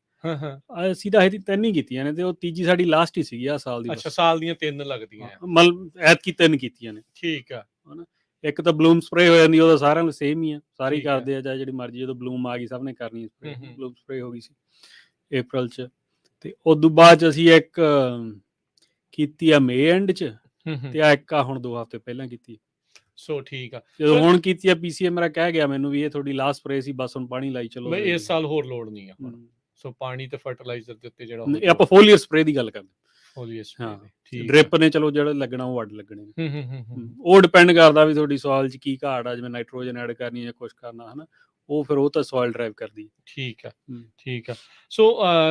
[SPEAKER 2] ਅਸੀਂ ਤਾਂ ਇਹ 3 ਹੀ ਕੀਤੀਆਂ ਨੇ ਤੇ ਉਹ ਤੀਜੀ ਸਾਡੀ ਲਾਸਟ ਹੀ ਸੀਗੀ ਆ ਸਾਲ ਦੀ।
[SPEAKER 1] ਅੱਛਾ, ਸਾਲ ਦੀਆਂ 3 ਲੱਗਦੀਆਂ
[SPEAKER 2] ਮਤਲਬ ਐਤਕੀ 3 ਕੀਤੀਆਂ ਨੇ। ਠੀਕ ਆ, ਹਨਾ। ਇੱਕ ਤਾਂ ਬਲੂਮ ਸਪਰੇਅ ਹੋ ਜਾਂਦੀ, ਉਹਦਾ ਸਾਰਿਆਂ ਨੂੰ ਸੇਮ ਹੀ ਆ, ਸਾਰੇ ਹੀ ਕਰਦੇ ਆ ਚਾਹੇ ਜਿਹੜੀ ਮਰਜ਼ੀ, ਜਦੋਂ ਬਲੂਮ ਆ ਗਈ ਸਭ ਨੇ ਕਰਨੀ ਸਪਰੇਅ। ਬਲੂਮ ਸਪਰੇਅ ਹੋ ਗਈ ਸੀ ਅਪ੍ਰੈਲ 'ਚ, ਤੇ ਉਦੋਂ ਬਾਅਦ 'ਚ ਅਸੀਂ ਇੱਕ ਕੀਤੀ ਆ ਮਈ ਐਂਡ 'ਚ, ਤੇ ਆ ਇੱਕ ਆ ਹੁਣ 2 ਹਫ਼ਤੇ ਪਹਿਲਾਂ ਕੀਤੀ। ਸੋ ਠੀਕ ਆ, ਜਦੋਂ ਹੁਣ ਕੀਤੀ ਆ PCA ਮੇਰਾ ਕਹਿ ਗਿਆ ਮੈਨੂੰ ਵੀ ਇਹ ਤੁਹਾਡੀ ਲਾਸਟ ਸਪਰੇਅ ਸੀ, ਬਸ ਹੁਣ ਪਾਣੀ ਲਾਈ ਚਲੋ,
[SPEAKER 1] ਇਸ ਸਾਲ ਹੋਰ ਲੋੜ ਨਹੀਂ ਆ ਹੁਣ। ਸੋ ਪਾਣੀ ਤੇ ਫਰਟੀਲਾਈਜ਼ਰ ਦੇ ਉੱਤੇ ਜਿਹੜਾ
[SPEAKER 2] ਆਪਾਂ ਫੋਲੀਅਰ ਸਪਰੇਅ ਦੀ ਗੱਲ ਕਰਦੇ,
[SPEAKER 1] ਫੋਲੀਅਰ ਸਪਰੇਅ ਦੀ।
[SPEAKER 2] ਡ੍ਰਿਪ ਨੇ ਚਲੋ ਜਿਹੜਾ ਲੱਗਣਾ ਉਹ ਅੱਡ ਲੱਗਣੇ ਨੇ, ਉਹ ਡਿਪੈਂਡ ਕਰਦਾ ਵੀ ਤੁਹਾਡੀ ਸੋਇਲ 'ਚ ਕੀ ਘਾਟ ਆ, ਜਿਵੇਂ ਨਾਈਟ੍ਰੋਜਨ ਐਡ ਕਰਨੀ ਜਾਂ ਕੁਛ ਕਰਨਾ, ਹਨਾ, ਉਹ ਫਿਰ ਉਹ ਤਾਂ ਸੋਇਲ ਡਰਾਈਵ ਕਰਦੀ। ਠੀਕ ਆ, ਠੀਕ ਆ। ਸੋ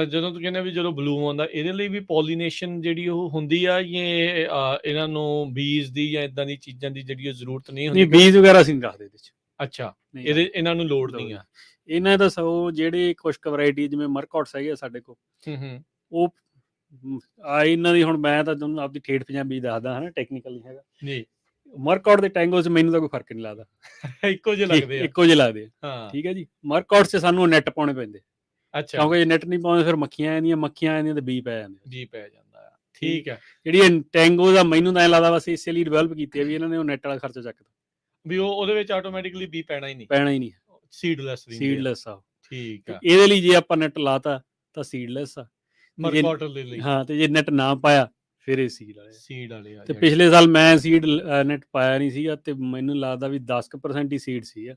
[SPEAKER 2] ਜਦੋਂ ਤੂੰ ਕਹਿੰਦਾ ਵੀ ਜਦੋਂ ਬਲੂਮ ਆਉਂਦਾ, ਇਹਦੇ ਲਈ ਵੀ ਪੋਲੀਨੇਸ਼ਨ ਜਿਹੜੀ ਉਹ ਹੁੰਦੀ ਆ, ਇਹਨਾਂ ਨੂੰ ਬੀਜ ਦੀ ਜਾਂ ਇਦਾਂ ਦੀ ਚੀਜ਼ਾਂ ਦੀ ਜਿਹੜੀ ਉਹ ਜ਼ਰੂਰਤ ਨਹੀਂ ਹੁੰਦੀ? ਬੀਜ ਵਗੈਰਾ ਅਸੀਂ ਨਹੀਂ ਰੱਖਦੇ ਇਹਦੇ 'ਚ। ਅੱਛਾ, ਇਹਨਾਂ ਨੂੰ ਲੋੜ ਨਹੀਂ ਆ? ਇਹਨਾਂ ਦਾ ਸੋ ਜਿਹੜੇ ਕੁਛ ਵੈਰਾਈਟੀ ਜਿਵੇਂ ਮਰਕੌਟਸ ਹੈਗੇ ਆ ਸਾਡੇ ਕੋਲ, ਉਹ ਇਹਨਾਂ ਦੀ ਹੁਣ ਮੈਂ ਤਾਂ ਤੁਹਾਨੂੰ ਆਪਦੀ ਠੇਠ ਪੰਜਾਬੀ ਦੱਸਦਾ, ਹਨਾ, ਟੈਕਨੀਕਲ ਨਹੀਂ ਹੈਗਾ ਜੀ। ਮਰਕੌਟ ਦੇ ਟੈਂਗੋ 'ਚ ਮੈਨੂੰ ਤਾਂ ਕੋਈ ਫਰਕ ਨਹੀਂ ਲੱਗਦਾ, ਇੱਕੋ ਜਿਹੇ ਲੱਗਦੇ ਆ। ਇੱਕੋ ਜਿਹੇ ਲੱਗਦੇ ਆ, ਠੀਕ ਹੈ ਜੀ। ਮਰਕੌਟ 'ਚ ਸਾਨੂੰ ਨੈਟ ਪਾਉਣੇ ਪੈਂਦੇ। ਅੱਛਾ, ਕਿਉਂਕਿ ਜੇ ਨੈਟ ਨਹੀਂ ਪਾਉਂਦੇ ਫਿਰ ਮੱਖੀਆਂ ਆਉਂਦੀਆਂ ਤੇ ਬੀ ਪੈ ਜਾਂਦਾ ਆ। ਠੀਕ ਹੈ। ਜਿਹੜੀ ਟੈਂਗੋ ਦਾ ਮੈਨੂੰ ਤਾਂ ਐਂ ਲੱਗਦਾ ਬਸ ਇਸੇ ਲਈ ਡਿਵੈਲਪ ਕੀਤੀ ਹੈ ਵੀ ਇਹਨਾਂ ਨੇ ਉਹ ਨੈਟ ਵਾਲਾ ਖਰਚਾ ਚੱਕਦਾ, ਵੀ ਉਹਦੇ ਵਿੱਚ ਆਟੋਮੈਟਿਕਲੀ ਬੀ ਪੈਣਾ ਹੀ ਨਹੀਂ, ਸੀਡਲੈਸ ਆ। ਠੀਕ ਆ। ਇਹਦੇ ਲਈ ਜੇ ਆਪਾਂ ਨੈਟ ਲਾਤਾ ਤਾਂ ਸੀਡਲੈਸ ਆ, ਮਰਕੌਟ ਦੇ ਲਈ। ਹਾਂ, ਤੇ ਜੇ ਨੈਟ ਨਾ ਪਾਇਆ ਫਿਰ ਇਹ ਸੀਡ ਵਾਲੇ ਆ। ਤੇ ਪਿਛਲੇ ਸਾਲ ਮੈਂ ਸੀਡ ਨੈਟ ਪਾਇਆ ਨਹੀਂ ਸੀਗਾ ਤੇ ਮੈਨੂੰ ਲੱਗਦਾ ਵੀ 10% ਹੀ ਸੀਡ ਸੀ,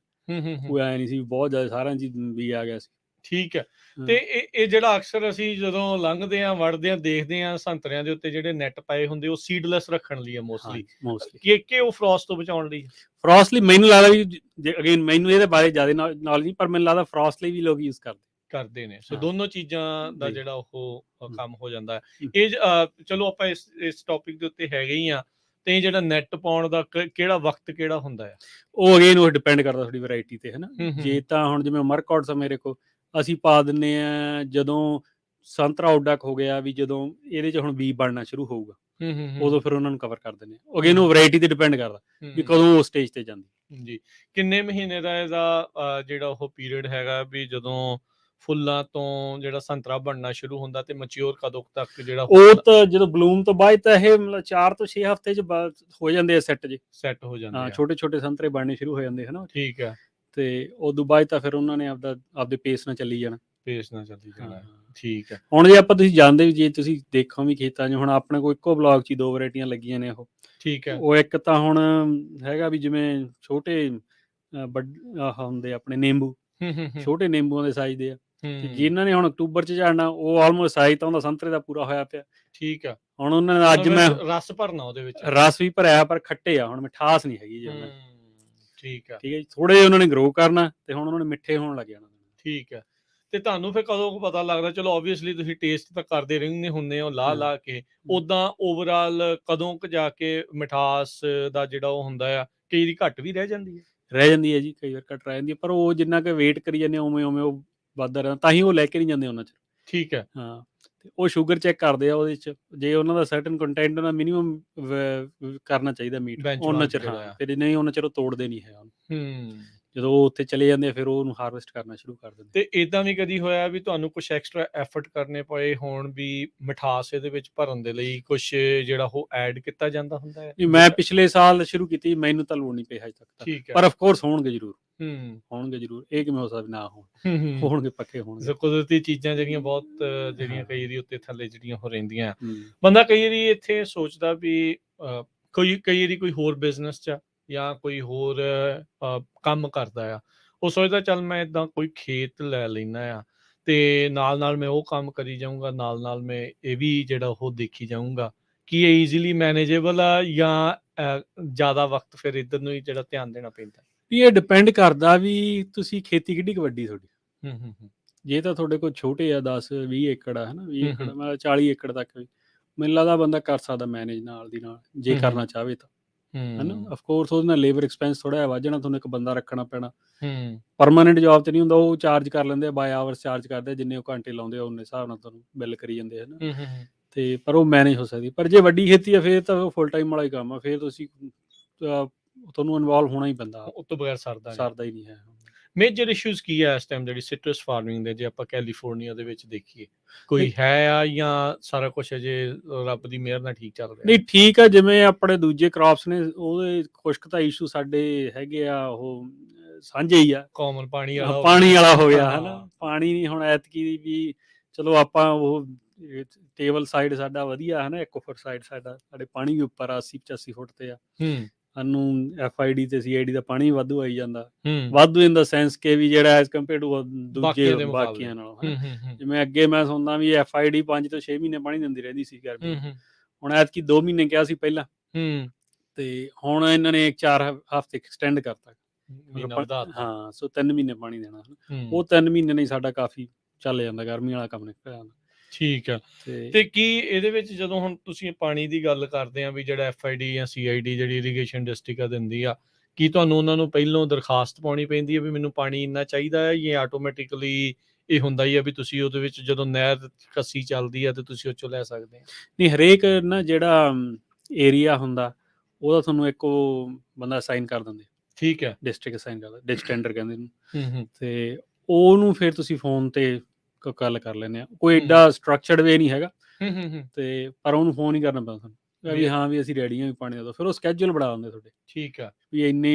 [SPEAKER 2] ਕੋਈ ਐ ਨਹੀਂ ਸੀ ਬਹੁਤ ਜ਼ਿਆਦਾ, ਸਾਰਿਆਂ 'ਚ ਵੀ ਆ ਗਿਆ ਸੀ। ਠੀਕ ਹੈ। ਤੇ ਇਹ ਜਿਹੜਾ ਅਕਸਰ ਅਸੀਂ ਜਦੋਂ ਲੰਘਦੇ ਆ, ਵੜਦੇ ਆ, ਦੇਖਦੇ ਆ ਸੰਤਰਿਆਂ ਦੇ ਉੱਤੇ ਜਿਹੜੇ ਨੈਟ ਪਾਏ ਹੁੰਦੇ ਉਹ ਸੀਡਲੈਸ ਰੱਖਣ ਲਈ ਆ ਮੋਸਟਲੀ, ਕਿ ਉਹ ਫਰੋਸਟ ਤੋਂ ਬਚਾਉਣ ਲਈ? ਫਰੋਸਟ ਲਈ ਮੈਨੂੰ ਲੱਗਦਾ ਵੀ, ਅਗੇਨ ਮੈਨੂੰ ਇਹਦੇ ਬਾਰੇ ਜ਼ਿਆਦਾ ਨੌਲੇਜ ਨਹੀਂ, ਪਰ ਮੈਨੂੰ ਲੱਗਦਾ ਫਰੋਸਟ ਲਈ ਵੀ ਲੋਕ ਯੂਜ਼ ਕਰਦੇ ਨੇ। ਸੋ ਦੋਨੋਂ ਚੀਜ਼ਾਂ ਦਾ ਜਿਹੜਾ ਉਹ ਕੰਮ ਹੋ ਜਾਂਦਾ ਹੈ। ਇਹ ਚਲੋ ਆਪਾਂ ਇਸ ਟੌਪਿਕ ਦੇ ਉੱਤੇ ਹੈਗੇ ਹੀ ਆ, ਤੇ ਜਿਹੜਾ ਨੈਟ ਪਾਉਣ ਦਾ ਕਿਹੜਾ ਵਕਤ ਕਿਹੜਾ ਹੁੰਦਾ ਆ? ਉਹ ਅਗੇਨ ਉਹ ਡਿਪੈਂਡ ਕਰਦਾ ਤੁਹਾਡੀ ਵੈਰਾਈਟੀ ਤੇ, ਹਨਾ। ਜੇ ਤਾਂ ਹੁਣ ਜਿਵੇਂ ਮਰਕੌਟਸ ਆ ਮੇਰੇ ਕੋਲ, ਅਸੀਂ ਪਾ ਦਿੰਨੇ ਆ ਜਦੋਂ ਸੰਤਰਾ ਉਡਕ ਹੋ ਗਿਆ, ਵੀ ਜਦੋਂ ਇਹਦੇ 'ਚ ਹੁਣ ਬੀ ਬਣਨਾ ਸ਼ੁਰੂ ਹੋਊਗਾ, ਉਦੋਂ ਫਿਰ ਉਹਨਾਂ ਨੂੰ ਕਵਰ ਕਰ ਦਿੰਦੇ ਆ। ਅਗੇਨ ਉਹ ਵੈਰਾਈਟੀ ਤੇ ਡਿਪੈਂਡ ਕਰਦਾ ਵੀ ਕਦੋਂ ਉਹ ਸਟੇਜ ਤੇ ਜਾਂਦੀ। ਜੀ, ਕਿੰਨੇ ਮਹੀਨੇ ਦਾ ਇਹਦਾ ਜਿਹੜਾ ਉਹ ਪੀਰੀਅਡ ਹੈਗਾ ਵੀ ਜਦੋਂ ਫੁੱਲਾਂ ਤੋਂ ਜਿਹੜਾ ਸੰਤਰਾ ਬਣਨਾ ਸ਼ੁਰੂ ਹੁੰਦਾ ਤੇ ਮੈਚਿਓਰ ਕਦੋਂ ਤੱਕ ਜਿਹੜਾ? ਉਹ ਤਾਂ ਜਦੋਂ ਬਲੂਮ ਤੋਂ ਬਾਅਦ ਤਾਂ ਇਹ ਮਤਲਬ 4 ਤੋਂ 6 ਹਫ਼ਤੇ 'ਚ ਹੋ ਜਾਂਦੇ ਆ ਸੈੱਟ ਹੋ ਜਾਂਦੇ ਆ, ਛੋਟੇ ਛੋਟੇ ਸੰਤਰੇ ਬਣਨੇ ਸ਼ੁਰੂ ਹੋ ਜਾਂਦੇ, ਹਨਾ। ਠੀਕ ਹੈ। ਤੇ ਉਦੋਂ ਬਾਅਦ ਤਾਂ ਫਿਰ ਉਹਨਾਂ ਨੇ ਆਪਦੇ ਪੇਸ ਨਾਲ ਚੱਲੀ ਜਾਣਾ। ਠੀਕ ਹੈ। ਹੁਣ ਜੇ ਆਪਾਂ ਤੁਸੀਂ ਜਾਣਦੇ ਵੀ, ਜੇ ਤੁਸੀਂ ਦੇਖੋ ਵੀ ਖੇਤਾਂ 'ਚ, ਹੁਣ ਆਪਣੇ ਕੋਲ ਇੱਕੋ ਬਲਾਕ 'ਚ 2 ਵੈਰਾਈਟੀਆਂ ਲੱਗੀਆਂ ਨੇ ਉਹ। ਠੀਕ ਹੈ। ਉਹ ਇੱਕ ਤਾਂ ਹੁਣ ਹੈਗਾ ਵੀ ਜਿਵੇਂ ਛੋਟੇ ਹੁੰਦੇ ਆਪਣੇ ਨਿੰਬੂ, ਛੋਟੇ ਨਿੰਬੂਆਂ ਦੇ ਸਾਈਜ਼ ਦੇ ਆ, ਜਿਨ੍ਹਾਂ ਨੇ ਹੁਣ ਅਕਤੂਬਰ 'ਚ ਝੜਨਾ, ਉਹ ਆਲਮੋਸਟ ਸਾਈਜ਼ ਤਾਂ ਉਹਦਾ ਸੰਤਰੇ ਦਾ ਪੂਰਾ ਹੋਇਆ ਪਿਆ। ਠੀਕ ਆ। ਹੁਣ ਉਹਨਾਂ ਨੇ ਅੱਜ ਮੈਂ ਰਸ ਭਰਨਾ, ਉਹਦੇ ਵਿੱਚ ਰਸ ਵੀ ਭਰਿਆ ਪਰ ਖੱਟੇ ਆ, ਹੁਣ ਮਿਠਾਸ ਨਹੀਂ ਹੈਗੀ ਜੀ ਉਹਨਾਂ। ਠੀਕ ਆ, ਠੀਕ ਹੈ ਜੀ। ਥੋੜੇ ਜਿਹੇ ਉਹਨਾਂ ਨੇ ਗਰੋ ਕਰਨਾ ਤੇ ਹੁਣ ਉਹਨਾਂ ਨੇ ਮਿੱਠੇ ਹੋਣ ਲੱਗ ਜਾਣਾ। ਠੀਕ ਹੈ। ਤੇ ਤੁਹਾਨੂੰ ਫਿਰ ਕਦੋਂ ਪਤਾ ਲੱਗਦਾ? ਚਲੋ ਓਬਵੀਅਸਲੀ ਤੁਸੀਂ ਟੇਸਟ ਤਾਂ ਕਰਦੇ ਰਹਿੰਦੇ ਹੁੰਦੇ ਹੋ ਲਾ ਕੇ, ਉਦਾਂ ਓਵਰਆਲ ਕਦੋਂ ਕੁ ਜਾ ਕੇ ਮਿਠਾਸ ਦਾ ਜਿਹੜਾ ਉਹ ਹੁੰਦਾ ਆ, ਕਈ ਵਾਰੀ ਘੱਟ ਵੀ ਰਹਿ ਜਾਂਦੀ ਹੈ ਜੀ, ਕਈ ਵਾਰ ਘੱਟ ਰਹਿ ਜਾਂਦੀ ਹੈ, ਪਰ ਉਹ ਜਿੰਨਾ ਕੁ ਵੇਟ ਕਰੀ ਜਾਂਦੇ ਉਵੇਂ ਉਹ ਵੱਧਦਾ ਰਹਿੰਦਾ, ਤਾਂ ਹੀ ਉਹ ਲੈ ਕੇ ਨਹੀਂ ਜਾਂਦੇ ਉਹਨਾਂ 'ਚ। ਠੀਕ ਹੈ। ਹਾਂ, ਤੇ ਉਹ ਸ਼ੂਗਰ ਚੈੱਕ ਕਰਦੇ ਆ ਉਹਦੇ 'ਚ, ਜੇ ਉਹਨਾਂ ਦਾ ਸਰਟਨ ਕੰਟੈਂਟ ਉਹਨਾਂ ਮਿਨੀਮਮ ਕਰਨਾ ਚਾਹੀਦਾ ਮੀਟ ਉਹਨਾਂ
[SPEAKER 1] ਬੈਂਚਮਾਰਕ
[SPEAKER 2] ਚਿਰ,
[SPEAKER 1] ਜਿਹੜਾ
[SPEAKER 2] ਹਾਂ,
[SPEAKER 1] ਆ।
[SPEAKER 2] ਫਿਰ ਨਹੀਂ ਉਹਨਾਂ ਚਿਰ ਉਹ ਤੋੜਦੇ ਨਹੀਂ ਹੈ ਉਹਨੂੰ।
[SPEAKER 1] ਹੂੰ।
[SPEAKER 2] ਜਦੋਂ ਉਹ ਉੱਥੇ ਚਲੇ ਜਾਂਦੇ ਆ ਫਿਰ ਉਹਨੂੰ ਹਾਰਵੈਸਟ ਕਰਨਾ ਸ਼ੁਰੂ ਕਰ ਦਿੰਦੇ।
[SPEAKER 1] ਤੇ ਏਦਾਂ ਵੀ ਕਦੀ ਹੋਇਆ ਵੀ ਤੁਹਾਨੂੰ ਕੁਛ ਐਕਸਟਰਾ ਐਫਰਟ ਕਰਨੇ ਪਏ ਹੋਣ ਵੀ ਮਿਠਾਸ ਇਹਦੇ ਵਿੱਚ ਭਰਨ ਦੇ ਲਈ ਕੁਛ ਜਿਹੜਾ ਉਹ ਐਡ ਕੀਤਾ ਜਾਂਦਾ ਹੁੰਦਾ ਹੈ?
[SPEAKER 2] ਨਹੀਂ, ਮੈਂ ਪਿਛਲੇ ਸਾਲ ਸ਼ੁਰੂ ਕੀਤੀ, ਮੈਨੂੰ ਤਾਂ ਲੋੜ ਨਹੀਂ ਪਈ ਹਜੇ ਤੱਕ ਤਾਂ,
[SPEAKER 1] ਠੀਕ ਹੈ।
[SPEAKER 2] ਪਰ ਆਫ ਕੋਰਸ ਹੋਣਗੇ ਜ਼ਰੂਰ,
[SPEAKER 1] ਹੂੰ।
[SPEAKER 2] ਹੋਣਗੇ ਜ਼ਰੂਰ, ਇਹ ਕਿਵੇਂ ਹੋ ਸਕਦਾ ਨਾ ਹੋਣ,
[SPEAKER 1] ਹੂੰ, ਹੂੰ।
[SPEAKER 2] ਹੋਣਗੇ, ਪੱਕੇ ਹੋਣਗੇ।
[SPEAKER 1] ਸੋ ਕੁਦਰਤੀ ਚੀਜ਼ਾਂ ਜਿਹੜੀਆਂ ਬਹੁਤ ਜਿਹੜੀਆਂ
[SPEAKER 2] ਹਾਂ।
[SPEAKER 1] ਕਈ ਵਾਰੀ ਉੱਤੇ ਥੱਲੇ ਜਿਹੜੀਆਂ ਹੋ ਰਹਿੰਦੀਆਂ।
[SPEAKER 2] ਹੂੰ।
[SPEAKER 1] ਬੰਦਾ ਕਈ ਵਾਰੀ ਇੱਥੇ ਸੋਚਦਾ ਵੀ ਕਈ ਵਾਰੀ ਕੋਈ ਹੋਰ ਬਿਜ਼ਨਸ 'ਚ ਆ ਜਾਂ ਕੋਈ ਹੋਰ ਕੰਮ ਕਰਦਾ ਆ, ਉਹ ਸੋਚਦਾ ਚੱਲ ਮੈਂ ਏਦਾਂ ਕੋਈ ਖੇਤ ਲੈ ਲੈਂਦਾ ਆ ਤੇ ਨਾਲ ਮੈਂ ਉਹ ਕੰਮ ਕਰੀ ਜਾਊਂਗਾ, ਨਾਲ ਮੈਂ ਇਹ ਵੀ ਜਿਹੜਾ ਉਹ ਦੇਖੀ ਜਾਊਂਗਾ ਕਿ ਇਹ ਈਜ਼ੀਲੀ ਮੈਨੇਜੇਬਲ ਆ ਜਾਂ ਜ਼ਿਆਦਾ ਵਕਤ ਫਿਰ ਇੱਧਰ ਨੂੰ ਹੀ ਜਿਹੜਾ ਧਿਆਨ ਦੇਣਾ ਪੈਂਦਾ।
[SPEAKER 2] ਵੀ ਇਹ ਡਿਪੈਂਡ ਕਰਦਾ ਵੀ ਤੁਸੀਂ ਖੇਤੀ ਕਿੱਡੀ ਕੁ ਵੱਡੀ ਤੁਹਾਡੀ।
[SPEAKER 1] ਹੂੰ।
[SPEAKER 2] ਜੇ ਤਾਂ ਤੁਹਾਡੇ ਕੋਲ ਛੋਟੇ ਆ 10-20 ਏਕੜ ਆ, ਹੈ ਨਾ, 20 ਏਕੜ,
[SPEAKER 1] ਹੂੰ।
[SPEAKER 2] ਮਤਲਬ 40 ਏਕੜ ਤੱਕ ਵੀ ਮੈਨੂੰ ਲੱਗਦਾ ਬੰਦਾ ਕਰ ਸਕਦਾ ਮੈਨੇਜ ਨਾਲ ਦੀ ਨਾਲ, ਜੇ ਕਰਨਾ ਚਾਹਵੇ ਤਾਂ, ਹੈ ਨਾ। ਆਫ ਕੋਰਸ ਉਹਦੇ ਨਾਲ ਲੇਬਰ ਐਕਸਪੈਂਸ ਥੋੜਾ ਜਿਹਾ ਵੱਧ ਜਾਣਾ, ਤੁਹਾਨੂੰ ਇੱਕ ਬੰਦਾ ਰੱਖਣਾ ਪੈਣਾ। ਪਰਮਾਨੈਂਟ ਜੌਬ 'ਤੇ ਨਹੀਂ ਹੁੰਦਾ, ਉਹ ਚਾਰਜ ਕਰ ਲੈਂਦੇ ਆ, ਬਾਏ ਆਵਰਸ ਚਾਰਜ ਕਰਦੇ ਆ, ਜਿੰਨੇ ਉਹ ਘੰਟੇ ਲਾਉਂਦੇ ਆ ਉਨੇ ਹਿਸਾਬ ਨਾਲ ਤੁਹਾਨੂੰ ਬਿੱਲ ਕਰੀ ਜਾਂਦੇ ਆ ਨਾ। ਤੇ ਪਰ ਉਹ ਮੈਨੇਜ ਹੋ ਸਕਦੀ। ਪਰ ਜੇ ਵੱਡੀ ਖੇਤੀ ਆ ਫਿਰ ਤਾਂ ਉਹ ਫੁੱਲ ਟਾਈਮ ਵਾਲਾ ਹੀ ਕੰਮ ਆ, ਫਿਰ ਤੁਸੀਂ ਤੁਹਾਨੂੰ ਇਨਵੋਲਵ ਹੋਣਾ ਹੀ ਪੈਂਦਾ,
[SPEAKER 1] ਉਸ ਤੋਂ ਬਗੈਰ ਸਰਦਾ
[SPEAKER 2] ਹੀ ਨਹੀਂ ਹੈ।
[SPEAKER 1] ਮੇਜਰ ਇਸ਼ੂਜ਼ ਕੀ ਆ ਇਸ ਟਾਈਮ ਜਿਹੜੀ ਸਿਟਰਸ ਫਾਰਮਿੰਗ ਦੇ, ਜੇ ਆਪਾਂ ਕੈਲੀਫੋਰਨੀਆ ਦੇ ਵਿੱਚ ਦੇਖੀਏ, ਕੋਈ ਹੈ ਆ ਜਾਂ ਸਾਰਾ ਕੁਛ ਅਜੇ ਰੱਬ ਦੀ ਮਿਹਰ ਨਾਲ ਠੀਕ ਚੱਲ ਰਿਹਾ?
[SPEAKER 2] ਨਹੀਂ, ਠੀਕ ਆ, ਜਿਵੇਂ ਆਪਣੇ ਦੂਜੇ ਕ੍ਰੌਪਸ ਨੇ ਉਹਦੇ ਕੁਛ ਕੁ ਤਾਂ ਇਸ਼ੂ ਸਾਡੇ ਹੈਗੇ ਆ, ਉਹ ਸਾਂਝੇ ਹੀ ਆ।
[SPEAKER 1] ਕਾਮਨ ਪਾਣੀ
[SPEAKER 2] ਵਾਲਾ ਹੋ ਗਿਆ, ਹੈ ਨਾ। ਪਾਣੀ ਨਹੀਂ ਹੁਣ ਐਤਕੀ ਵੀ, ਚਲੋ ਆਪਾਂ ਉਹ ਟੇਬਲ ਸਾਈਡ ਸਾਡਾ ਵਧੀਆ, ਹੈ ਨਾ, 1 ਫੁੱਟ ਸਾਈਡ ਸਾਡੇ ਪਾਣੀ ਵੀ ਉੱਪਰ ਆ, 80-85 ਫੁੱਟ ਤੇ ਆ। ਸਾਨੂੰ FID ਤੇ CID ਦਾ ਪਾਣੀ ਵਾਧੂ ਆਈ ਜਾਂਦਾ, ਵਾਧੂ ਇਨ ਦਾ ਸੈਂਸ ਕਿ ਵੀ ਜਿਹੜਾ ਐਜ਼ ਕੰਪੇਅਰ ਟੂ ਦੂਜੇ ਬਾਕੀਆਂ ਨਾਲੋਂ। ਜਿਵੇਂ ਅੱਗੇ ਮੈਂ ਸੁਣਦਾ ਵੀ FID 5 ਤੋਂ 6 ਮਹੀਨੇ ਪਾਣੀ ਦਿੰਦੀ ਰਹਿੰਦੀ ਸੀ ਗਰਮੀ, ਹੁਣ ਐਤਕੀ 2 ਮਹੀਨੇ ਕਿਹਾ ਸੀ ਪਹਿਲਾਂ, ਤੇ ਹੁਣ ਇਹਨਾਂ ਨੇ 4 ਹਫ਼ਤੇ ਐਕਸਟੈਂਡ ਕਰਤਾ। ਹਾਂ, ਸੋ 3 ਮਹੀਨੇ ਪਾਣੀ ਦੇਣਾ, ਉਹ 3 ਮਹੀਨੇ ਨਹੀਂ ਸਾਡਾ ਕਾਫੀ ਚੱਲ ਜਾਂਦਾ, ਗਰਮੀ ਵਾਲਾ ਕੰਮ ਨਿਕਲ ਜਾਂਦਾ।
[SPEAKER 1] ਠੀਕ ਆ। ਤੇ ਕੀ ਇਹਦੇ ਵਿੱਚ ਜਦੋਂ ਹੁਣ ਤੁਸੀਂ ਪਾਣੀ ਦੀ ਗੱਲ ਕਰਦੇ ਆ ਵੀ ਜਿਹੜਾ FID ਜਾਂ CID ਜਿਹੜੀ ਇਰੀਗੇਸ਼ਨ ਡਿਸਟ੍ਰਿਕਟ ਦਿੰਦੀ ਆ, ਕੀ ਤੁਹਾਨੂੰ ਉਹਨਾਂ ਨੂੰ ਪਹਿਲੋਂ ਦਰਖਾਸਤ ਪਾਉਣੀ ਪੈਂਦੀ ਹੈ ਵੀ ਮੈਨੂੰ ਪਾਣੀ ਇੰਨਾ ਚਾਹੀਦਾ ਹੈ, ਜਾਂ ਆਟੋਮੈਟਿਕਲੀ ਇਹ ਹੁੰਦਾ ਹੀ ਆ ਵੀ ਤੁਸੀਂ ਉਹਦੇ ਵਿੱਚ ਜਦੋਂ ਨਹਿਰ ਕੱਸੀ ਚੱਲਦੀ ਆ ਤੇ ਤੁਸੀਂ ਉਹ ਚੋਂ ਲੈ ਸਕਦੇ ਆ?
[SPEAKER 2] ਨਹੀਂ, ਹਰੇਕ ਨਾ ਜਿਹੜਾ ਏਰੀਆ ਹੁੰਦਾ ਉਹਦਾ ਤੁਹਾਨੂੰ ਇੱਕੋ ਬੰਦਾ ਅਸਾਈਨ ਕਰ ਦਿੰਦੇ। ਠੀਕ ਹੈ, ਡਿਸਟ੍ਰਿਕਟ ਅਸਾਈਨ ਕਰਦਾ, ਡਿਸਟ ਟੈਂਡਰ ਕਹਿੰਦੇ ਇਹਨੂੰ। ਤੇ ਉਹਨੂੰ ਫਿਰ ਤੁਸੀਂ ਫੋਨ ਤੇ ਗੱਲ ਕਰ ਲੈਂਦੇ ਆ, ਕੋਈ ਏਡਾ ਸਟਰਕਚਰਡ ਵੇ ਨਹੀਂ ਹੈਗਾ, ਤੇ ਪਰ ਉਹਨੂੰ ਫੋਨ ਹੀ ਕਰਨਾ ਪੈਂਦਾ ਤੁਹਾਨੂੰ ਵੀ ਹਾਂ ਵੀ ਅਸੀਂ ਰੈਡੀ ਹਾਂ, ਵੀ ਪਾਣੀ ਦਾ। ਫਿਰ ਉਹ ਸਕੈਜੂਲ ਬਣਾ ਦਿੰਦੇ ਤੁਹਾਡੇ। ਠੀਕ ਆ, ਵੀ ਇੰਨੇ